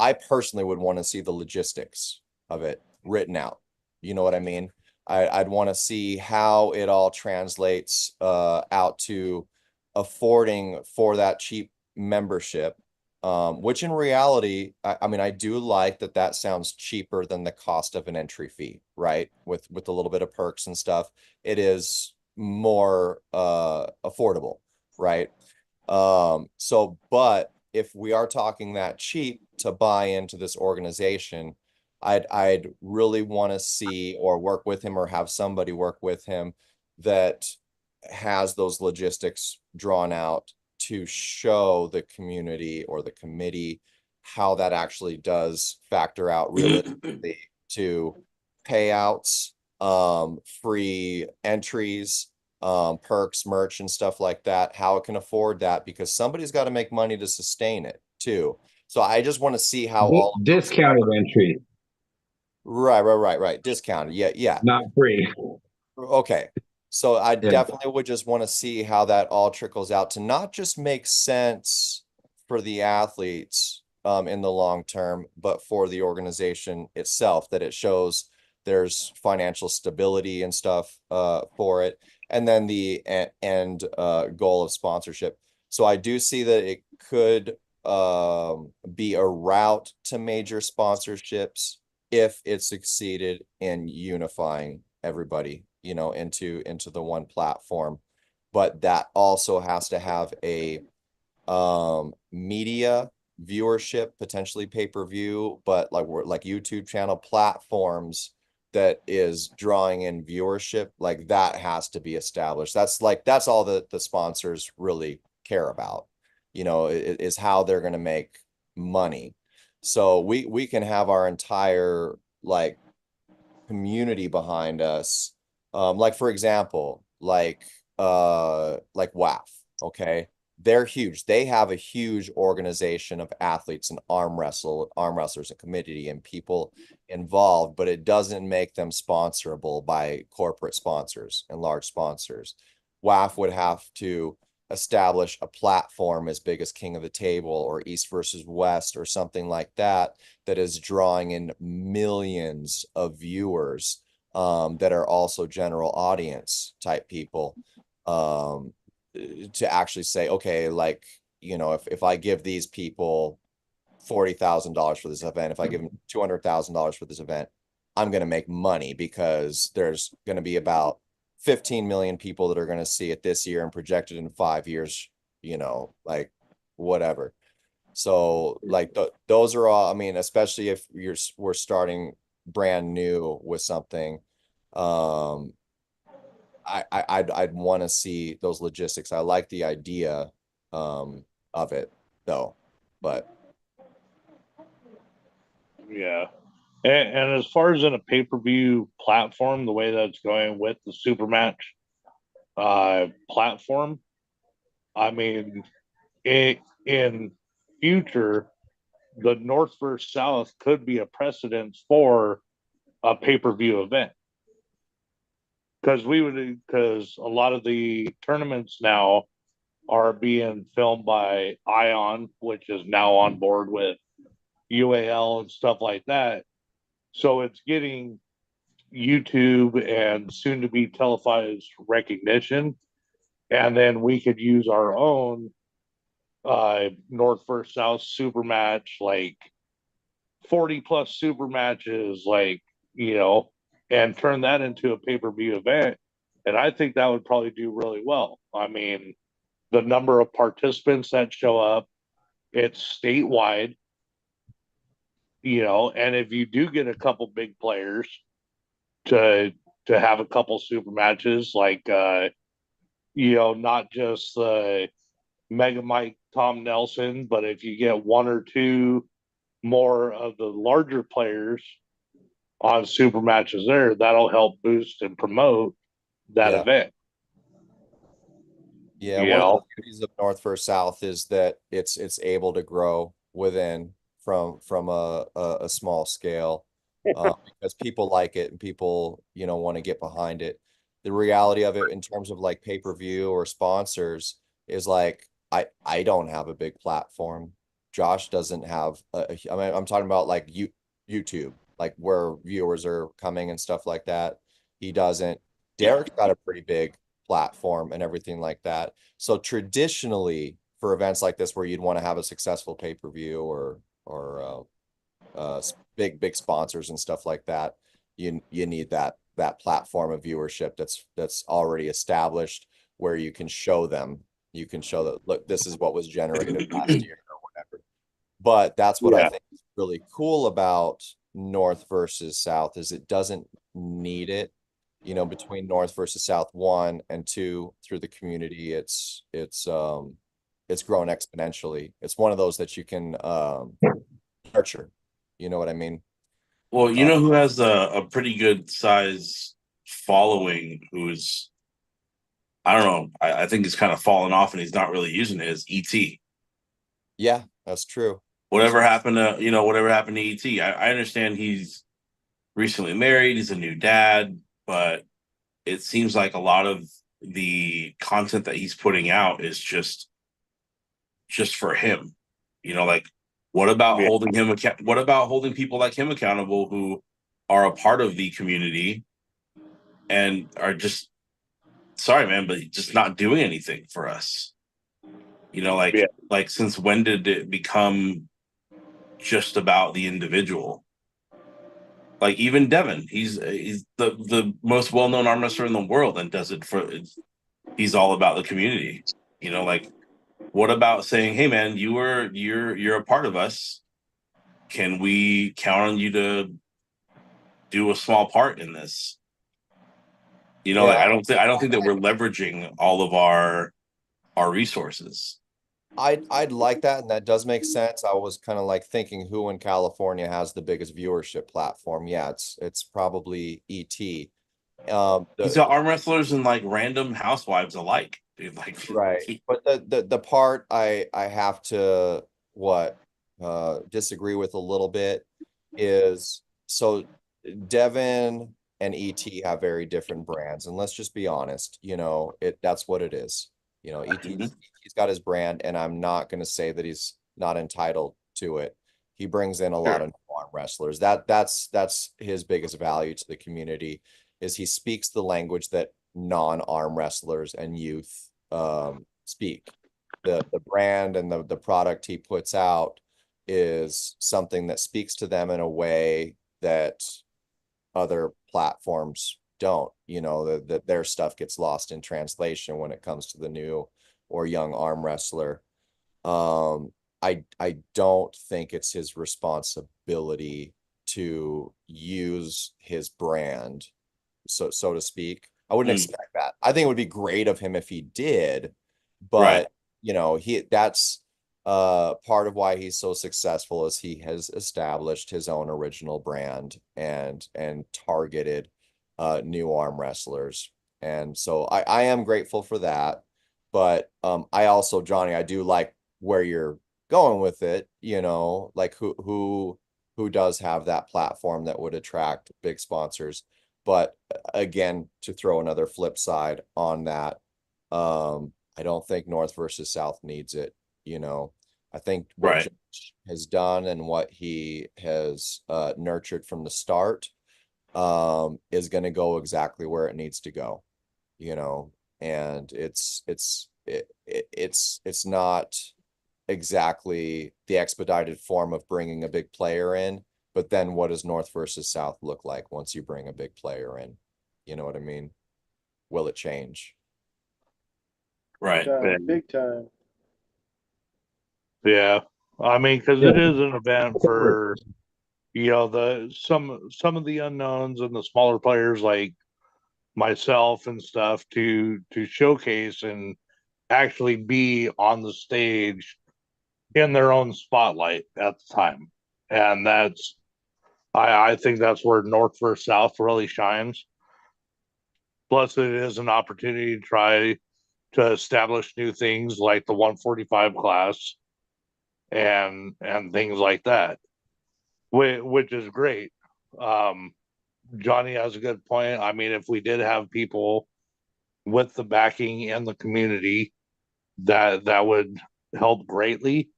I personally would want to see the logistics of it written out. You know what I mean? I'd want to see how it all translates out to affording for that cheap membership which in reality, I mean, I do like that that sounds cheaper than the cost of an entry fee, right? With a little bit of perks and stuff, it is more affordable, right? So, but if we are talking that cheap to buy into this organization, I'd really want to see or work with him or have somebody work with him that has those logistics drawn out to show the community or the committee how that actually does factor out realistically to payouts, free entries, perks, merch, and stuff like that, how it can afford that, because somebody's got to make money to sustain it too. So I just want to see how all discounted entry. Right. Discounted. Yeah. Not free. Okay. So I definitely would just want to see how that all trickles out to not just make sense for the athletes in the long term, but for the organization itself, that it shows there's financial stability and stuff for it. And then the end goal of sponsorship. So I do see that it could be a route to major sponsorships if it succeeded in unifying everybody, you know, into the one platform. But that also has to have a media viewership, potentially pay-per-view, but like YouTube channel platforms that is drawing in viewership, like that has to be established. That's all that the sponsors really care about, you know, is how they're going to make money. So we can have our entire like community behind us. Like for example, like WAF, okay? They're huge. They have a huge organization of athletes and arm wrestlers and committee and people involved, but it doesn't make them sponsorable by corporate sponsors and large sponsors. WAF would have to establish a platform as big as King of the Table or East versus West or something like that, that is drawing in millions of viewers that are also general audience type people, to actually say, okay, like, you know, if I give these people $40,000 for this event, if I give them $200,000 for this event, I'm going to make money because there's going to be about 15 million people that are going to see it this year and projected in 5 years, you know, like whatever. So like those are all, I mean, especially if we're starting brand new with something, I'd want to see those logistics. I like the idea of it though, but yeah. And as far as in a pay-per-view platform, the way that's going with the super match platform, I mean, in future, the North versus South could be a precedence for a pay-per-view event. Because a lot of the tournaments now are being filmed by Ion, which is now on board with UAL and stuff like that. So it's getting YouTube and soon to be televised recognition. And then we could use our own North versus South super match, like 40 plus super matches, like, you know, and turn that into a pay-per-view event. And I think that would probably do really well. I mean, the number of participants that show up, it's statewide, you know, and if you do get a couple big players to have a couple super matches, like you know, not just Mega Mike Tom Nelson, but if you get one or two more of the larger players on super matches there, that'll help boost and promote that event. Yeah, one of the beauties of North versus South is that it's able to grow within from a small scale because people like it and people, you know, want to get behind it. The reality of it in terms of like pay-per-view or sponsors is like I don't have a big platform. Josh doesn't have I mean, I'm talking about like YouTube, like where viewers are coming and stuff like that. He doesn't. Derek's got a pretty big platform and everything like that. So traditionally for events like this where you'd want to have a successful pay-per-view or big sponsors and stuff like that, you need that platform of viewership that's already established, where you can show them, that, look, this is what was generated last year or whatever. But that's what I think is really cool about North versus South, is it doesn't need it. You know, between North versus South 1 and 2, through the community, it's grown exponentially. It's one of those that you can nurture. You know what I mean? Well, you know who has a pretty good size following, who's, I don't know, I think he's kind of fallen off and he's not really using it, is ET. Yeah, that's true. Whatever happened to ET? I understand he's recently married, he's a new dad, but it seems like a lot of the content that he's putting out is just for him. You know, like, what about holding him what about holding people like him accountable who are a part of the community and are just, sorry man, but just not doing anything for us? You know, like since when did it become just about the individual? Like, even Devin, he's the most well-known arm wrestler in the world, and does it he's all about the community. You know, like, what about saying, hey man, you're a part of us. Can we count on you to do a small part in this? You know, like, I don't think that we're leveraging all of our resources. I'd like that, and that does make sense. I was kind of like thinking, who in California has the biggest viewership platform? Yeah, it's probably ET. He's got arm wrestlers and like random housewives alike, dude. Like, right. But the part I have to disagree with a little bit is, so Devin and ET have very different brands, and let's just be honest, you know, that's what it is. You know, he's got his brand, and I'm not going to say that he's not entitled to it. He brings in a lot of arm wrestlers. That's his biggest value to the community, is he speaks the language that non-arm wrestlers and youth speak. The brand and the product he puts out is something that speaks to them in a way that other platforms don't. You know, that their stuff gets lost in translation when it comes to the new or young arm wrestler. I don't think it's his responsibility to use his brand, so to speak. I wouldn't expect that. I think it would be great of him if he did, but you know, that's part of why he's so successful, is he has established his own original brand and targeted new arm wrestlers. And so I am grateful for that. But I also, Johnny, I do like where you're going with it, you know, like who does have that platform that would attract big sponsors. But again, to throw another flip side on that, I don't think North versus South needs it. You know, I think what Josh has done and what he has nurtured from the start is going to go exactly where it needs to go, you know, and it's not exactly the expedited form of bringing a big player in, but then what does North versus South look like once you bring a big player in? You know what I mean? Will it change? Right. Big time. Yeah. I mean, because it is an event for, you know, some of the unknowns and the smaller players like myself and stuff to showcase and actually be on the stage in their own spotlight at the time. And I think that's where North versus South really shines. Plus, it is an opportunity to try to establish new things like the 145 class and things like that, which is great. Johnny has a good point. I mean, if we did have people with the backing in the community, that would help greatly.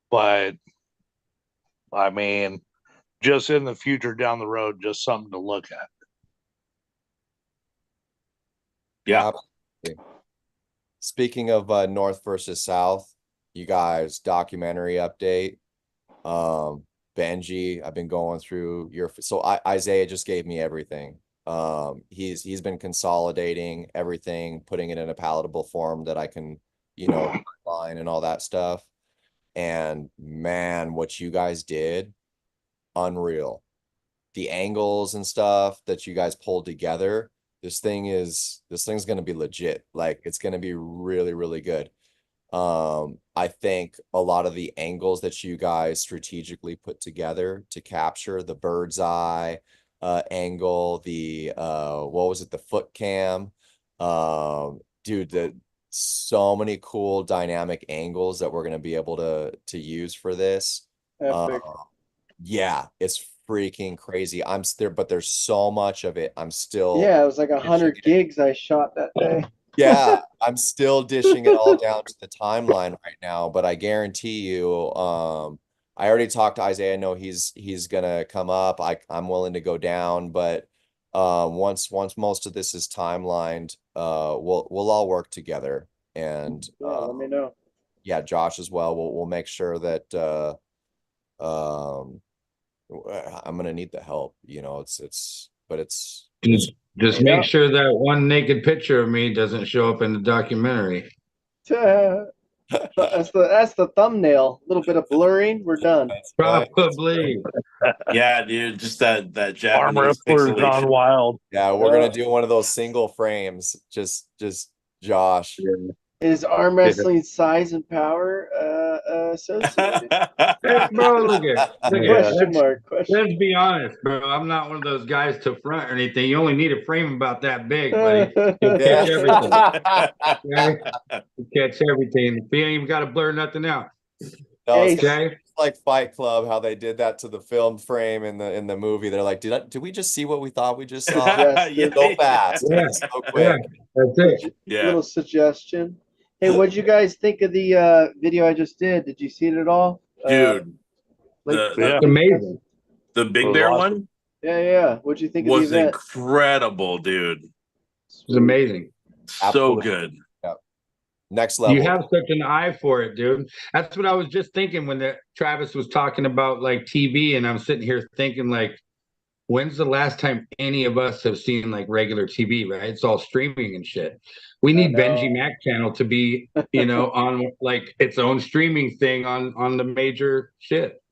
But I mean, just in the future down the road, just something to look at. Yeah. speaking of North versus South, you guys, documentary update. Benji, I've been going through Isaiah just gave me everything. He's been consolidating everything, putting it in a palatable form that I can, line and all that stuff. And man, what you guys did, unreal. The angles and stuff that you guys pulled together, this thing's going to be legit. Like, it's going to be really, really good. I think a lot of the angles that you guys strategically put together to capture the bird's eye angle, the what was it, the foot cam, dude, so many cool dynamic angles that we're going to be able to use for this. Epic. Yeah, it's freaking crazy. I'm there, but there's so much of it. I'm still, Yeah, it was like 100 gigs I shot that day. yeah, I'm still dishing it all down to the timeline right now, but I guarantee you, I already talked to Isaiah. I know he's gonna come up. I'm willing to go down, but once most of this is timelined, we'll all work together. And Yeah, let me know. Yeah, Josh as well. We'll make sure that I'm gonna need the help. Just make sure that one naked picture of me doesn't show up in the documentary. That's the thumbnail. A little bit of blurring. We're done. Probably. Yeah, dude. Just that Japanese Arm wrestlers pixelation. gone wild. Yeah, we're gonna do one of those single frames. Just Josh. Is arm wrestling size and power associated? Hey, bro, look at Question mark. Let's be honest, bro. I'm not one of those guys to front or anything. You only need a frame about that big, buddy. You'll catch everything. Okay? You catch everything. You ain't even got to blur nothing out. No, it's Okay. like Fight Club, how they did that to the film frame in the movie. They're like, did we just see what we thought we just saw? Suggested. So fast, Yeah. so quick. That's it. Yeah. Little suggestion. Hey, what'd you guys think of the video I just did? Did you see it at all? Dude, It's amazing. the Big Bear one Yeah. What'd you think of was the event? incredible, dude. It was amazing. So Absolutely. good. Next level. You have such an eye for it, dude. That's what I was just thinking when Travis was talking about like TV, and I'm sitting here thinking like, when's the last time any of us have seen like regular TV, right? It's all streaming and shit. We need Benjimac channel to be, on like its own streaming thing on the major shit.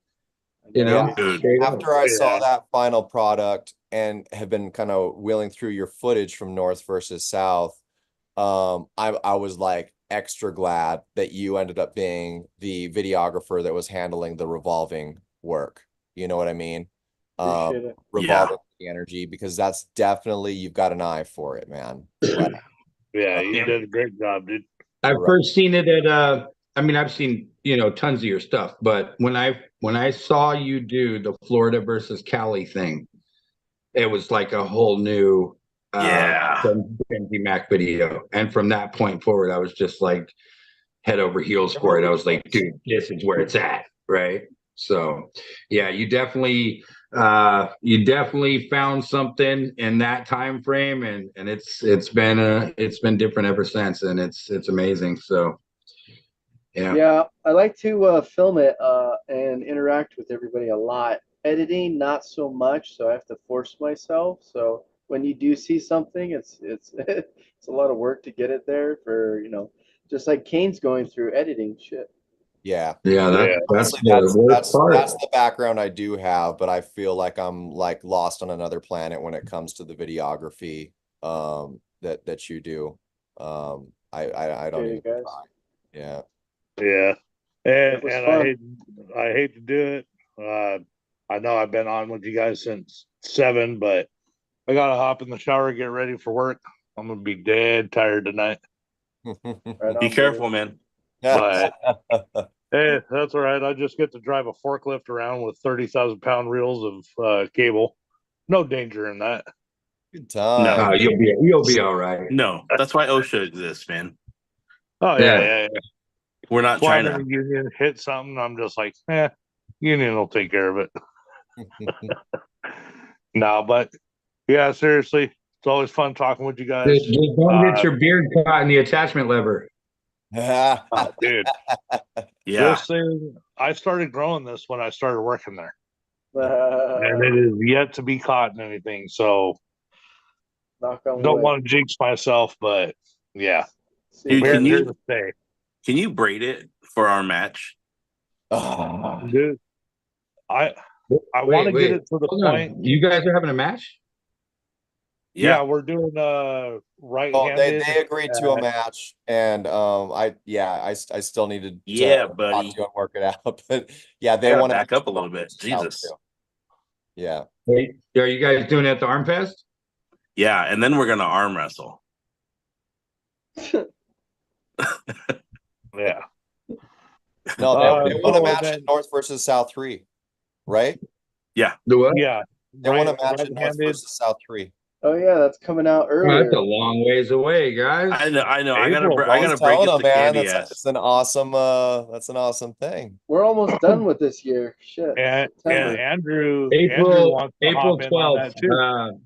After I saw that final product and have been kind of wheeling through your footage from North versus South, I was like extra glad that you ended up being the videographer that was handling the revolving work. You know what I mean? Appreciate it. Revolving the energy, because that's definitely, you've got an eye for it, man. Yeah, you did a great job, dude. I've first seen it at I've seen tons of your stuff, but when I saw you do the Florida versus Cali thing, it was like a whole new Benjimac video, and from that point forward, I was just like head over heels for it. I was like, dude, this is where it's at, right? So, yeah, you definitely found something in that time frame, and it's been different ever since, and it's amazing. So, yeah, I like to film it and interact with everybody a lot. Editing, not so much, so I have to force myself. So when you do see something, it's it's a lot of work to get it there for just like Kane's going through editing shit. Yeah. That's the background I do have, but I feel like I'm like lost on another planet when it comes to the videography that you do. I don't even try. Yeah. Yeah. And I hate to do it. I know I've been on with you guys since 7, but I gotta hop in the shower, get ready for work. I'm gonna be dead tired tonight. Be careful, man. But hey, that's all right. I just get to drive a forklift around with 30,000-pound reels of cable. No danger in that. Good time. No, you'll be all right. No, that's why OSHA exists, man. Oh yeah. We're not trying to union hit something. I'm just like, union will take care of it. No, but yeah, seriously, it's always fun talking with you guys. Just don't get your beard caught in the attachment lever. Oh, dude. Yeah. This thing, I started growing this when I started working there. And it is yet to be caught in anything. So Knock on don't wood. want to jinx myself, but yeah. Dude, We're can here you to stay. can you braid it for our match? Dude, I want to get it to the Hold on. point. You guys are having a match? Yeah, we're doing right-handed. They agreed to a match, and I still needed to buddy. talk to and work it out. But yeah, they Gotta want to back up a little bit. Jesus. Yeah. Wait, are you guys doing it at the Arm Fest? Yeah, and then we're gonna arm wrestle. Yeah. No, they want a match at North versus South 3, right? Yeah. The what? Yeah. They want a match at North versus South 3. Oh yeah, that's coming out Oh, earlier. that's a long ways away, guys. I know. I April, gotta break it to man. Candy That's an awesome thing. We're almost done with this year. Shit. And September. Andrew April wants to April hop in on that 12th. too.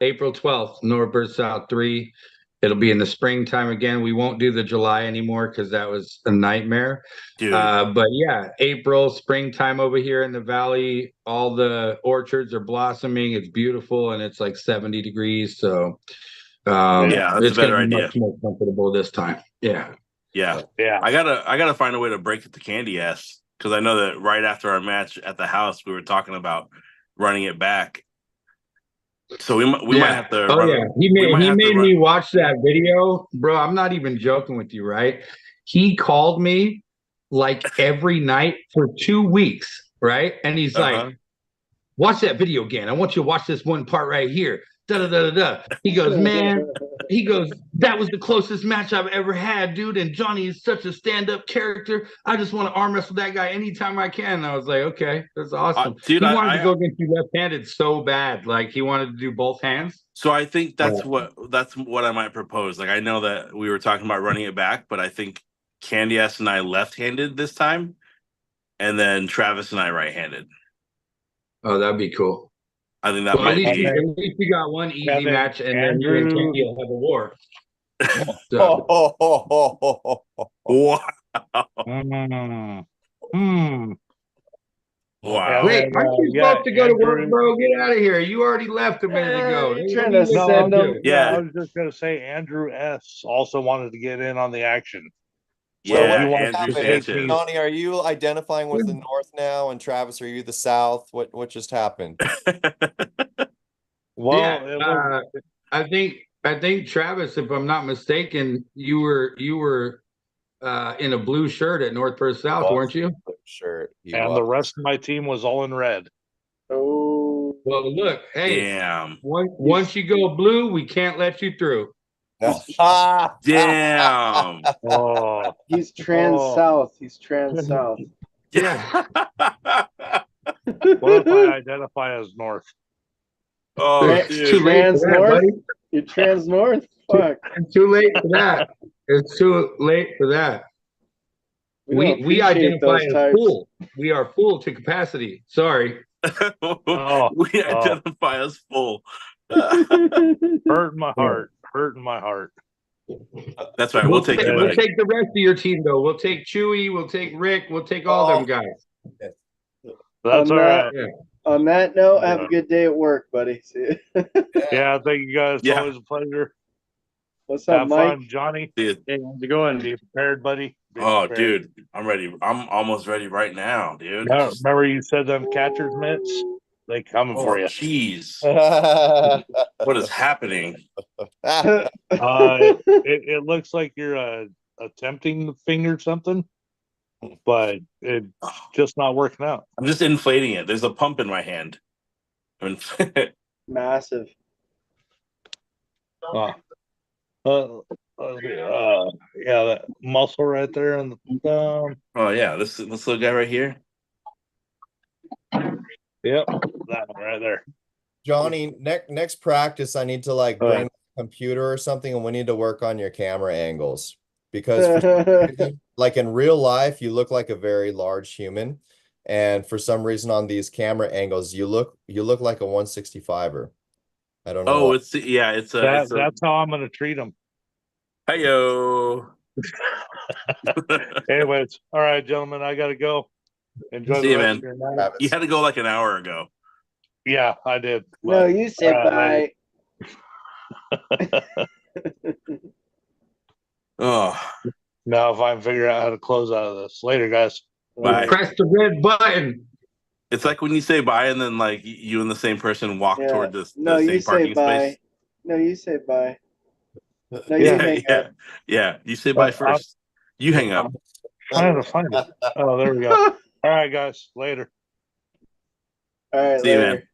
April 12th, North versus South 3. It'll be in the springtime again. We won't do the July anymore because that was a nightmare. Dude. But yeah, April, springtime over here in the valley. All the orchards are blossoming. It's beautiful and it's like 70 degrees. So yeah, that's it's a better gonna be idea. much more comfortable this time. Yeah. Yeah. Yeah. I gotta find a way to break it to Candy ass, because I know that right after our match at the house, we were talking about running it back. So we might have to. Oh yeah, he made me watch that video, bro. I'm not even joking with you, right? He called me like every night for 2 weeks, right? And he's like, "Watch that video again. I want you to watch this one part right here." Da da da da da. He goes, "Man," he goes, "that was the closest match I've ever had, dude. And Johnny is such a stand-up character. I just want to arm wrestle that guy anytime I can." And I was like, "Okay, that's awesome." Dude, he wanted to go against you left-handed so bad, like he wanted to do both hands. So I think that's what I might propose. Like, I know that we were talking about running it back, but I think Candy ass and I left-handed this time, and then Travis and I right-handed. Oh, that'd be cool. I think that might be. At least we got one easy match, and then you and Candy will have a war. Wow. Wait, aren't you supposed to go to work, bro? Get out of here. You already left a minute ago. Trying to send them. Yeah, I was just gonna say Andrew S. also wanted to get in on the action. Yeah, Andrew Johnny, are you identifying with the North now? And Travis, are you the South? What just happened? Well, yeah, I think Travis, if I'm not mistaken, you were in a blue shirt at North versus South, weren't you? Shirt. And the rest of my team was all in red. Oh. Well, look, hey, damn. Once you go blue, we can't let you through. Damn. Oh, he's trans South. He's trans South. Yeah. What if I identify as North? Oh, it's too late for that, North? buddy. You're trans North? Fuck. It's too late for that. It's too late for that. We identify as full. We are full to capacity. Sorry. We identify as full. Hurt my heart. Hurting my heart. That's right. We'll take the rest of your team though. We'll take Chewy. We'll take Rick. We'll take all them guys. That's all right. Yeah. On that note, have a good day at work, buddy. See you. Yeah, thank you guys. It's always a pleasure. What's up, Have Mike? fun, Johnny. Hey, how's it going? Be prepared, buddy. Be prepared. Dude, I'm ready. I'm almost ready right now, dude. Yeah, remember you said them catcher's mitts? They coming for you. Jeez. What is happening? It looks like you're attempting to finger something, but it's just not working out. I'm just inflating it. There's a pump in my hand. Massive. Yeah, that muscle right there on the thumb. Oh yeah, this little guy right here. Yep, that one right there. Johnny, next practice, I need to bring a computer or something, and we need to work on your camera angles, because for some reason, like in real life, you look like a very large human, and for some reason on these camera angles, you look like a 165er. I don't know. Oh, that's how I'm gonna treat him. Heyo. Anyways, all right, gentlemen, I gotta go. Enjoy See the you, rest man. of your night. You had to go like an hour ago. Yeah, I did. No, but- you say all right, bye. Oh, now if I can figure out how to close out of this later, guys. bye. Press the red button. It's like when you say bye and then like you and the same person walk Yeah. toward the No, same you say parking bye. space. No, you say bye. No, you Yeah, hang yeah, up. yeah. You say bye first. You hang up. I have to find it. Oh, there we go. All right, guys. Later. All right, See you, man. later.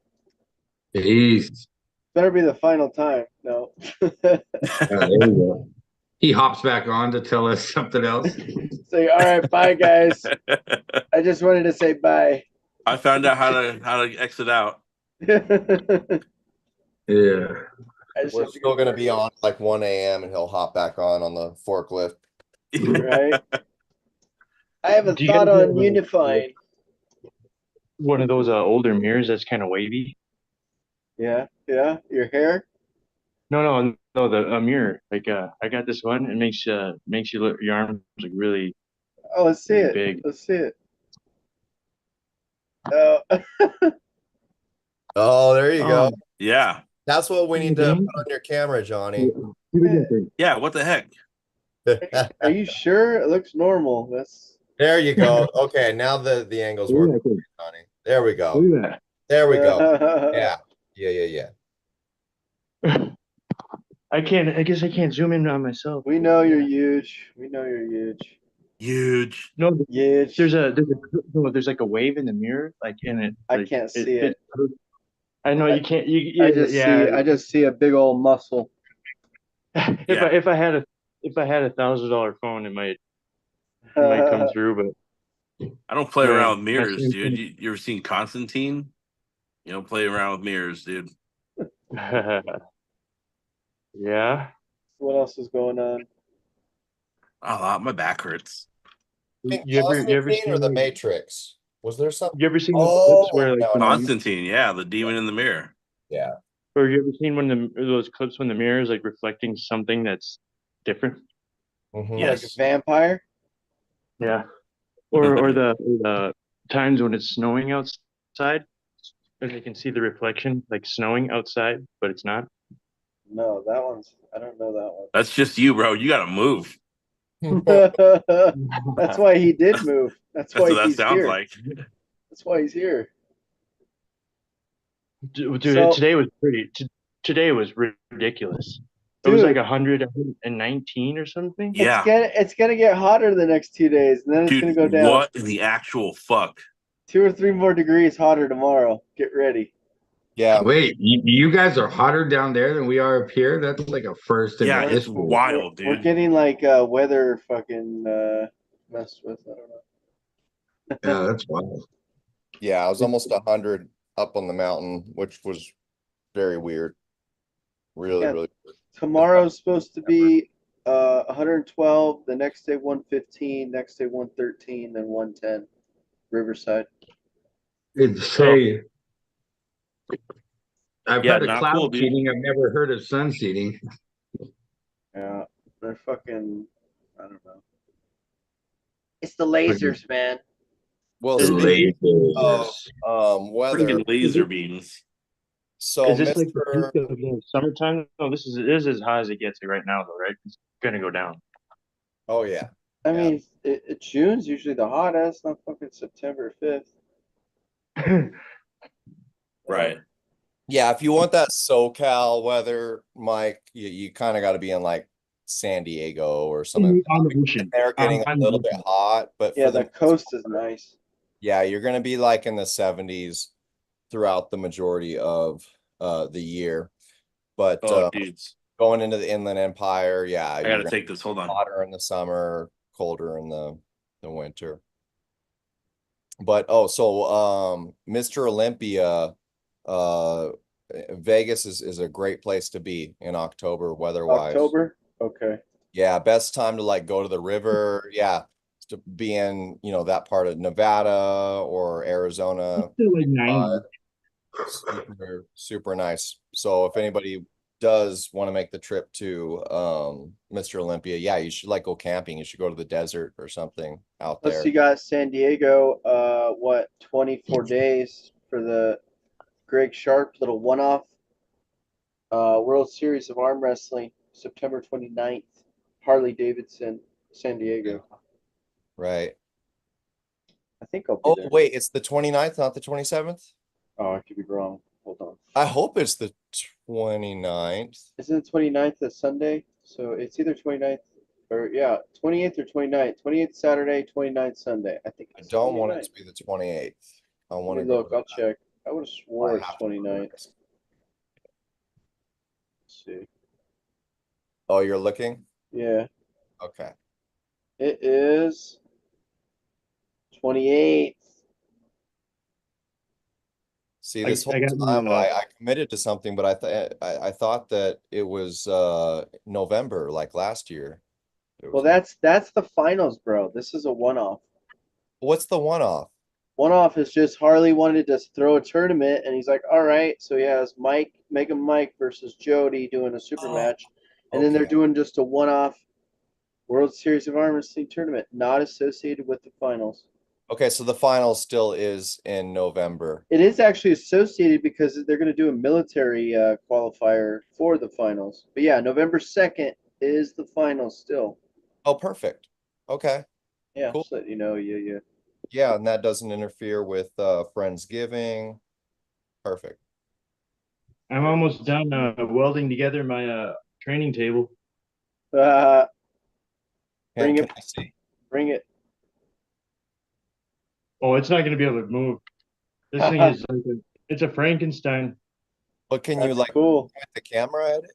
Peace. Better be the final time. No. There we go. He hops back on to tell us something else. Say, all right, bye, guys. I just wanted to say bye. I found out how to exit out. Yeah. We're still going to be on like 1 a.m. and he'll hop back on the forklift. Right. I have a Do you thought guys on have unifying. one of those older mirrors that's kind of wavy? Yeah, yeah. Your hair. No, the mirror. Like I got this one. It makes you look your arms like really. Oh, let's see really it. big. Let's see it. Oh. Oh, there you go. Yeah. That's what we need to put on your camera, Johnny. Yeah. What the heck? Are you sure? It looks normal. That's. There you go. Okay, now the angles work, Johnny. There we go. There we go. Yeah. Yeah. I guess I can't zoom in on myself. We know you're huge. We know you're huge. Huge. No, Huge. there's like a wave in the mirror, like in it. I like, can't see it. I know you can't. I just see a big old muscle. If I had a $1,000 phone, it might come through, but I don't play around with Yeah, mirrors, that's- dude. You ever seen Constantine? You don't play around with mirrors, dude. yeah. What else is going on? Oh, my back hurts. You ever Constantine or seen the Matrix? Was there something? You ever seen the clips where like no, Constantine, yeah, the demon in the mirror. Yeah. or you ever seen those clips when the mirror is like reflecting something that's different? Mhm. Like a Yes. vampire? Yeah. Or the times when it's snowing outside, and you can see the reflection like snowing outside, but it's not. No, I don't know that That's just you, bro. You gotta move. one. That's why he did move. That's That's why what that he's sounds here. like. That's why he's here. Dude, So- today was ridiculous. It was like 119 or something. Yeah. It's gonna get hotter the next 2 days, and then it's Dude, gonna go down. what in the actual fuck? 2 or 3 more degrees hotter tomorrow. Get ready. Yeah. Wait, you guys are hotter down there than we are up here? That's like a first in Yeah, the it's history. wild, We're dude. getting like weather fucking messed with. I don't know. Yeah, that's wild. Yeah, I was almost 100 up on the mountain, which was very weird. Really, Yeah. really weird. Tomorrow's supposed to be 112. The next day 115. Next day 113. Then 110. Riverside. Insane. I've Yeah, heard of not cloud cool, dude. seeding. I've never heard of sun seeding. Yeah, they're fucking. I don't know. It's the lasers, man. Well, The speaking lasers. of weather, Freaking laser beams. so Is this like the Mr. peak of the summertime? No, this is as high as it gets right now, though, right? It's gonna go down. Oh yeah. I mean, June's usually the hottest, not fucking September 5th. Right. Yeah, if you want that SoCal weather, Mike, you kind of got to be in like San Diego or something. On the ocean. They're getting a On little the bit hot, but Yeah, for the coast is nice. yeah, you're going to be like in the 70s throughout the majority of the year. But Oh, dudes. going into the Inland Empire, yeah, I you're gotta gonna take this. Hold be on. hotter in the summer, colder in the winter. But so Mr. Olympia, Vegas is a great place to be in October weather-wise. October? Okay. Yeah, best time to like go to the river. Yeah, to be in, that part of Nevada or Arizona. It's still like 90. Super nice. So if anybody does want to make the trip to Mr. Olympia, yeah, you should like go camping. You should go to the desert or something out Plus, there. you got San Diego. 24 days for the Greg Sharp little one-off World Series of Arm Wrestling, September 29th, Harley Davidson, San Diego. Right. I think I'll be Oh, there. wait, it's the 29th, not the 27th? Oh, I could be wrong. Hold on. I hope it's the 29th. Isn't the 29th a Sunday? So it's either 29th or, yeah, 28th or 29th. 28th Saturday, 29th Sunday. I think I it's don't want it 29th. to be the 28th. I want Let to me look. I'll check. I would have swore it's have to 29th. Let's see. Oh, you're looking? Yeah. Okay. It is 28th. See, this whole I got time my, I committed to something, but I thought that it was November, like last year. Well, that's the finals, bro. This is a one-off. What's the one-off? One-off is just Harley wanted to throw a tournament, and he's like, all right. So he has Mega Mike versus Jody doing a super match, and then they're okay. doing just a one-off World Series of Arm Wrestling tournament, not associated with the finals. Okay, so the final still is in November. It is actually associated because they're going to do a military qualifier for the finals. But yeah, November 2nd is the finals still. Oh, perfect. Okay. Yeah, Cool. just let you know. Yeah. Yeah, and that doesn't interfere with Friendsgiving. Perfect. I'm almost done welding together my training table. Bring Can it. I see? Bring it. Oh, it's not going to be able to move. This thing is like it's a Frankenstein. But can you That's like cool. point the camera at it?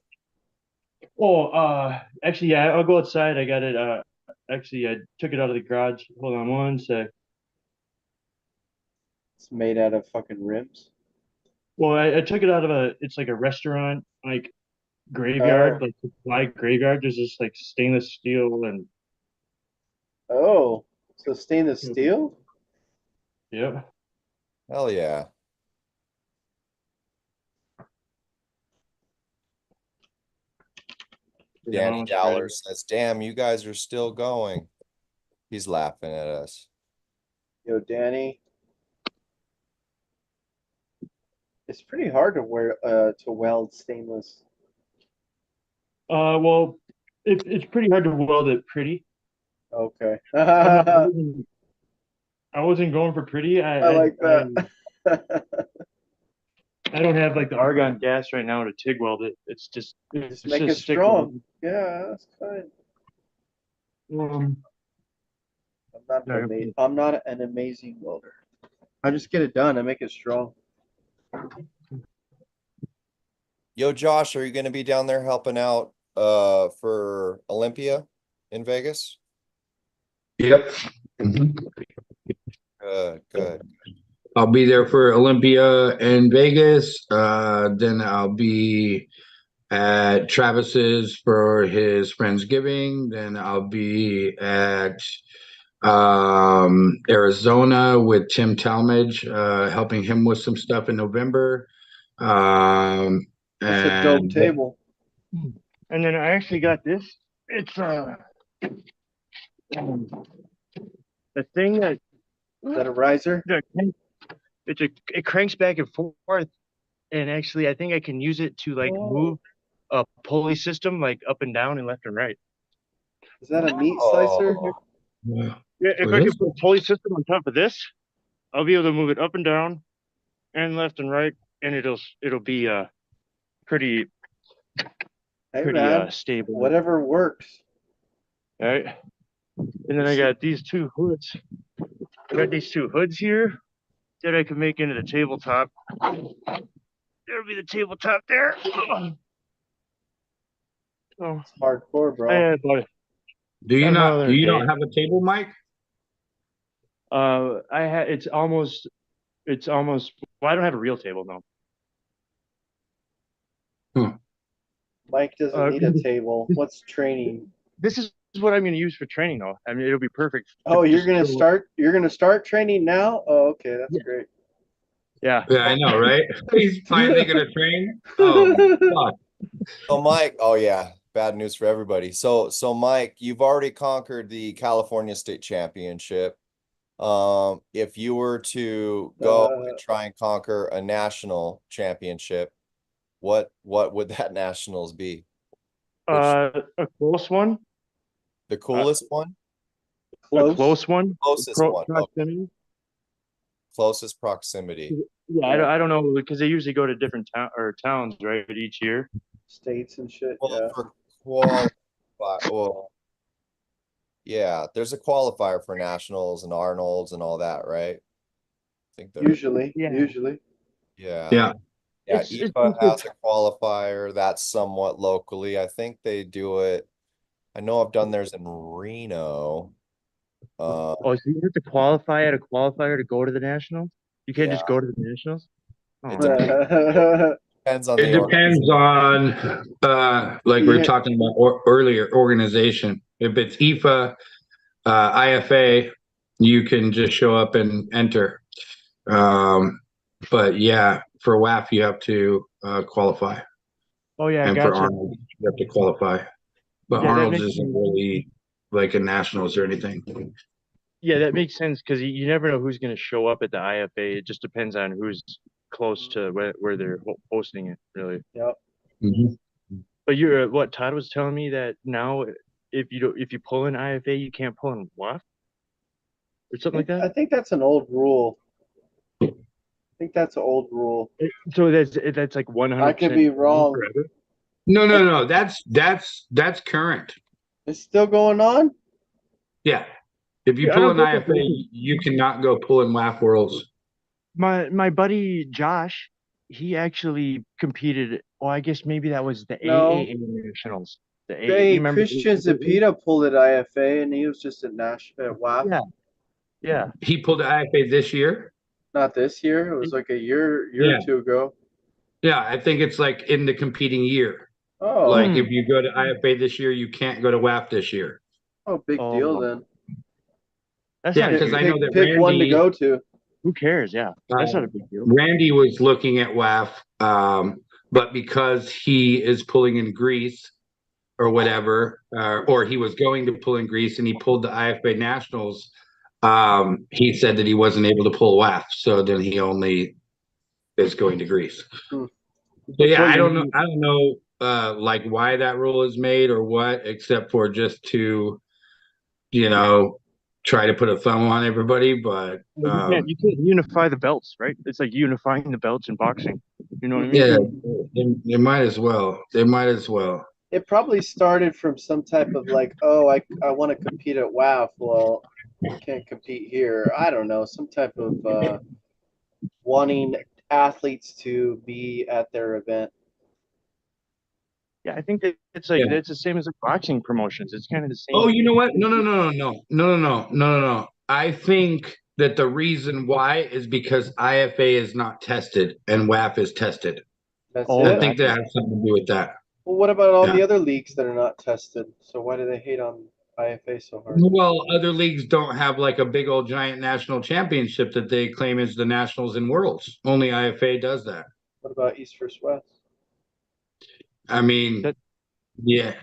Oh, actually, yeah, I'll go outside. I got it. Actually, I took it out of the garage. Hold on one sec. It's made out of fucking rims. Well, I took it out of it's like a restaurant, like graveyard, like supply graveyard. There's this like stainless steel and. Oh, so stainless steel? Yep. Hell yeah. Danny Dowler says, damn, you guys are still going. He's laughing at us. Yo, Danny. It's pretty hard to weld stainless. Well, it's pretty hard to weld it pretty. Okay. I wasn't going for pretty. I like that. I don't have like the argon gas right now to TIG weld it. It's just make it strong. Yeah, that's fine. I'm not an amazing welder. I just get it done. I make it strong. Yo, Josh, are you going to be down there helping out for Olympia in Vegas? Yep. Good. I'll be there for Olympia in Vegas. Then I'll be at Travis's for his Friendsgiving. Then I'll be at Arizona with Tim Talmadge, helping him with some stuff in November. That's a dope table. And then I actually got this. It's the thing that is that a riser? It cranks back and forth, and actually I think I can use it to like move a pulley system like up and down and left and right. Is that a meat slicer? Yeah, if I could put a pulley system on top of this, I'll be able to move it up and down and left and right, and it'll be pretty stable. Whatever works. All right. And then I got these two hoods. I got these two hoods here that I can make into the tabletop. There'll be the tabletop there. Oh, it's hardcore, bro. Do you not have a table, Mike? It's almost well, I don't have a real table, no. Mike doesn't need a table. What's training? This is what I'm going to use for training, though. I mean, it'll be perfect. Oh, you're gonna start training now? Oh, okay, that's great. Yeah. Yeah, I know, right? He's finally gonna train. Oh, fuck. So Mike, oh yeah, bad news for everybody. So Mike, you've already conquered the California State Championship. If you were to go and try and conquer a national championship, what would that nationals be? A close one. The coolest one? A close one. Closest one. Okay. Proximity. Closest proximity. Yeah, I don't know because they usually go to different towns, right, each year. States and shit. Well, for well, yeah, there's a qualifier for nationals and Arnold's and all that, right? I think Usually. Yeah. Yeah. IFA has a qualifier that's somewhat locally. I think they do it. I know I've done theirs in Reno. Oh, so you have to qualify at a qualifier to go to the nationals? You can't just Yeah. go to the nationals? Oh. It depends on It depends on, like we were talking about earlier, organization. If it's IFA, IFA, you can just show up and enter. But yeah, for WAF, you have to qualify. Oh yeah, and gotcha. for Arnold, you have to qualify. But Yeah, that Arnold's makes isn't sense. really like a nationals or anything. Yeah, that makes sense because you never know who's going to show up at the IFA. It just depends on who's close to where they're hosting it, really. Yep. But you're what Todd was telling me that now if you pull in IFA, you can't pull in WAF or something like that. I think that's an old rule. I think that's an old rule. So that's like 100%. I could be wrong. Forever? No. That's current. It's still going on? Yeah. If you Yeah, I pull don't an think IFA, you cannot go pull in WAF Worlds. My buddy Josh, he actually competed. Well, I guess maybe that was the No. AAA nationals. The AA. Hey, You remember Christian Zapita pulled at IFA and he was just at WAF. Yeah. He pulled the IFA this year? Not this year. It was like a year Yeah. or two ago. Yeah, I think it's like in the competing year. Oh. Like if you go to IFA this year, you can't go to WAF this year. Oh, big deal then. That's Yeah, not a because big I know deal. that Pick Randy, one to go to. Who cares? Yeah, that's not a big deal. Randy was looking at WAF, but because he is pulling in Greece or whatever, or he was going to pull in Greece and he pulled the IFA Nationals, he said that he wasn't able to pull WAF, so then he only is going to Greece. So yeah, I don't know like why that rule is made or what, except for just to, try to put a thumb on everybody, but You can't unify the belts, right? It's like unifying the belts in boxing. You know what I mean? yeah, they might as well. They might as well. It probably started from some type of like, oh, I want to compete at WAF. Well, I can't compete here. I don't know, some type of wanting athletes to be at their event. Yeah, I think that it's like it's the same as like boxing promotions. It's kind of the same. Oh, you know what? No. I think that the reason why is because IFA is not tested and WAF is tested. That's I it. think that has something to do with that. Well, what about all the other leagues that are not tested? So why do they hate on IFA so hard? Well, other leagues don't have like a big old giant national championship that they claim is the nationals and worlds. Only IFA does that. What about East vs. West? I mean, yeah.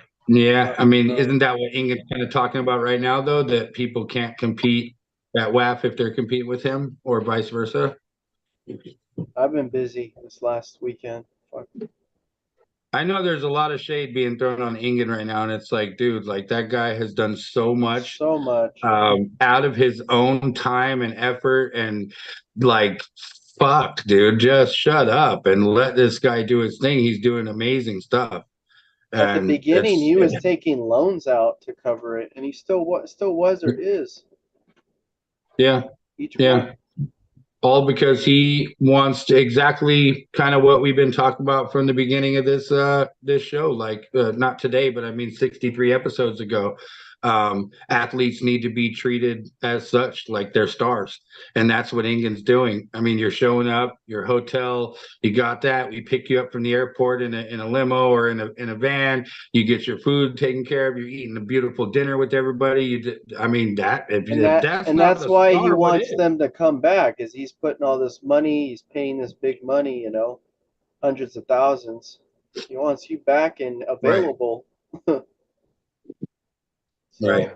I mean, isn't that what Ingrid's kind of talking about right now, though? That people can't compete at WAF if they're competing with him, or vice versa. I've been busy this last weekend. Fuck. I know there's a lot of shade being thrown on Ingrid right now, and it's like, dude, like that guy has done so much out of his own time and effort, and like, fuck, dude, just shut up and let this guy do his thing. He's doing amazing stuff. At the beginning, he was taking loans out to cover it, and he still was or is. Yeah. All because he wants to exactly kind of what we've been talking about from the beginning of this show. Like not today, but I mean 63 episodes ago. Athletes need to be treated as such, like they're stars, and that's what Ingrid's doing. I mean, you're showing up, your hotel, you got that. We pick you up from the airport in a limo or in a van. You get your food taken care of. You're eating a beautiful dinner with everybody. I mean that's why he wants them to come back. Is he's putting all this money, he's paying this big money, hundreds of thousands. He wants you back and available. Right.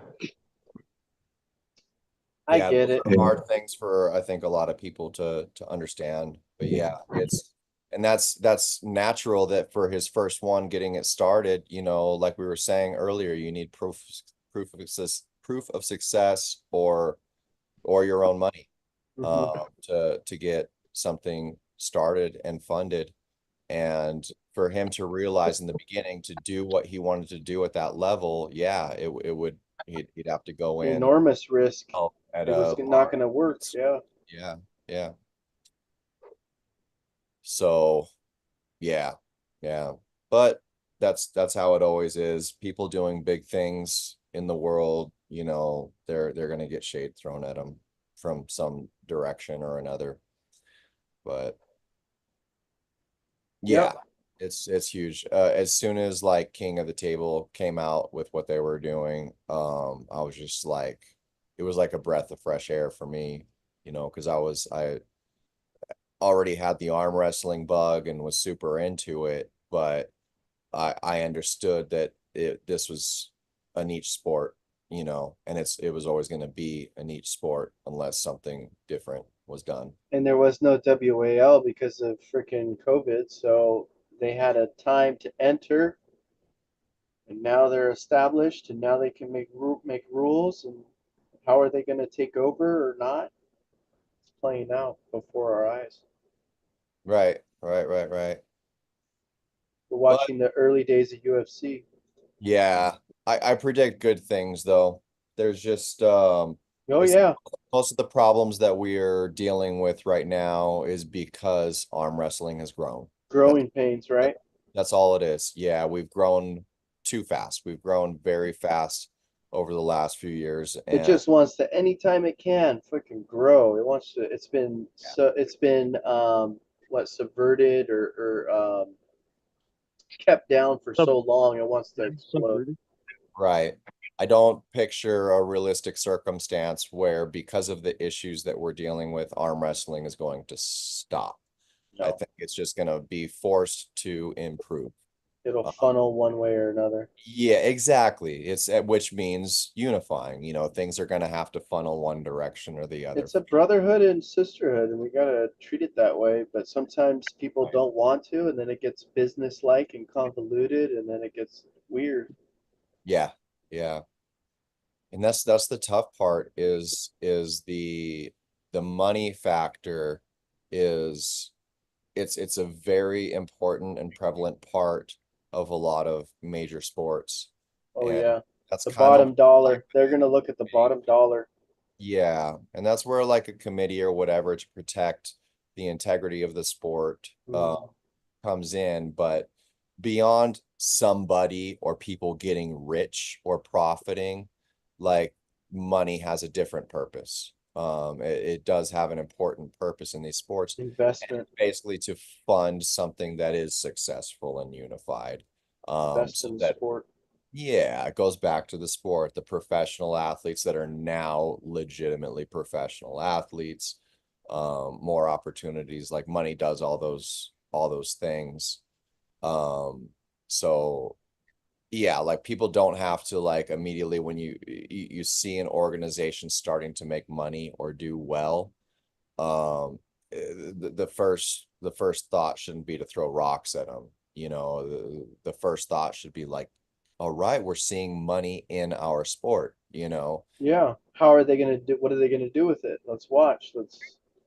I Yeah, get those it. are hard things for I think a lot of people to understand. But yeah, that's natural that for his first one getting it started, you know, like we were saying earlier, you need proof of success or your own money to get something started and funded. And for him to realize in the beginning to do what he wanted to do at that level, yeah, it would he'd have to go in Enormous risk. at It was a not going to work. Yeah. yeah. So yeah, but that's how it always is. People doing big things in the world, you know, they're gonna get shade thrown at them from some direction or another. But yeah, it's huge. As soon as like King of the Table came out with what they were doing, I was just like, it was like a breath of fresh air for me, you know, because I already had the arm wrestling bug and was super into it, but I understood that this was a niche sport, you know, and it was always going to be a niche sport unless something different was done. And there was no WAL because of freaking COVID, so they had a time to enter, and now they're established, and now they can make rules. And how are they going to take over or not? It's playing out before our eyes. Right. We're watching the early days of UFC. Yeah, I predict good things though. There's just most of the problems that we're dealing with right now is because arm wrestling has grown. Growing pains, right? That's all it is. Yeah, we've grown too fast. We've grown very fast over the last few years, It and just wants to anytime it can fucking grow. It wants to. It's been subverted or kept down for so long. It wants to explode. right. I don't picture a realistic circumstance where because of the issues that we're dealing with, arm wrestling is going to stop. I think it's just going to be forced to improve. It'll funnel one way or another. Yeah, exactly. Which means unifying, you know, things are going to have to funnel one direction or the other. It's a brotherhood and sisterhood, and we gotta treat it that way. But sometimes people don't want to, and then it gets business-like and convoluted, and then it gets weird. Yeah. And that's the tough part is the money factor is it's a very important and prevalent part of a lot of major sports. Oh And yeah, that's the kind bottom of dollar. They're gonna look at the bottom dollar. yeah, and that's where like a committee or whatever to protect the integrity of the sport comes in. But beyond somebody or people getting rich or profiting, like money has a different purpose. It does have an important purpose in these sports. Investment. Basically to fund something that is successful and unified. Invest in the sport. Yeah, it goes back to the sport, the professional athletes that are now legitimately professional athletes, more opportunities, like money does all those things. So yeah, like people don't have to like immediately when you see an organization starting to make money or do well, the first thought shouldn't be to throw rocks at them. You know, the first thought should be like, all right, we're seeing money in our sport, you know. Yeah. How are they gonna do? What are they gonna do with it? Let's watch. Let's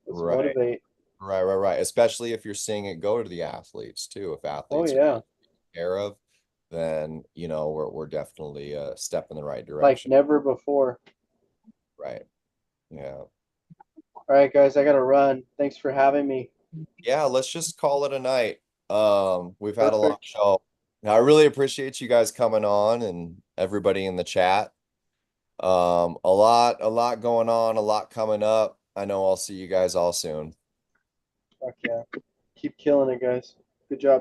motivate. Right. Especially if you're seeing it go to the athletes too. If athletes are taken care of, then you know we're definitely a step in the right direction. Like never before. Right. Yeah. All right, guys, I gotta run. Thanks for having me. Yeah, let's just call it a night. We've had a long show. Now, I really appreciate you guys coming on and everybody in the chat. A lot going on, a lot coming up. I know I'll see you guys all soon. Fuck yeah. Keep killing it, guys. Good job.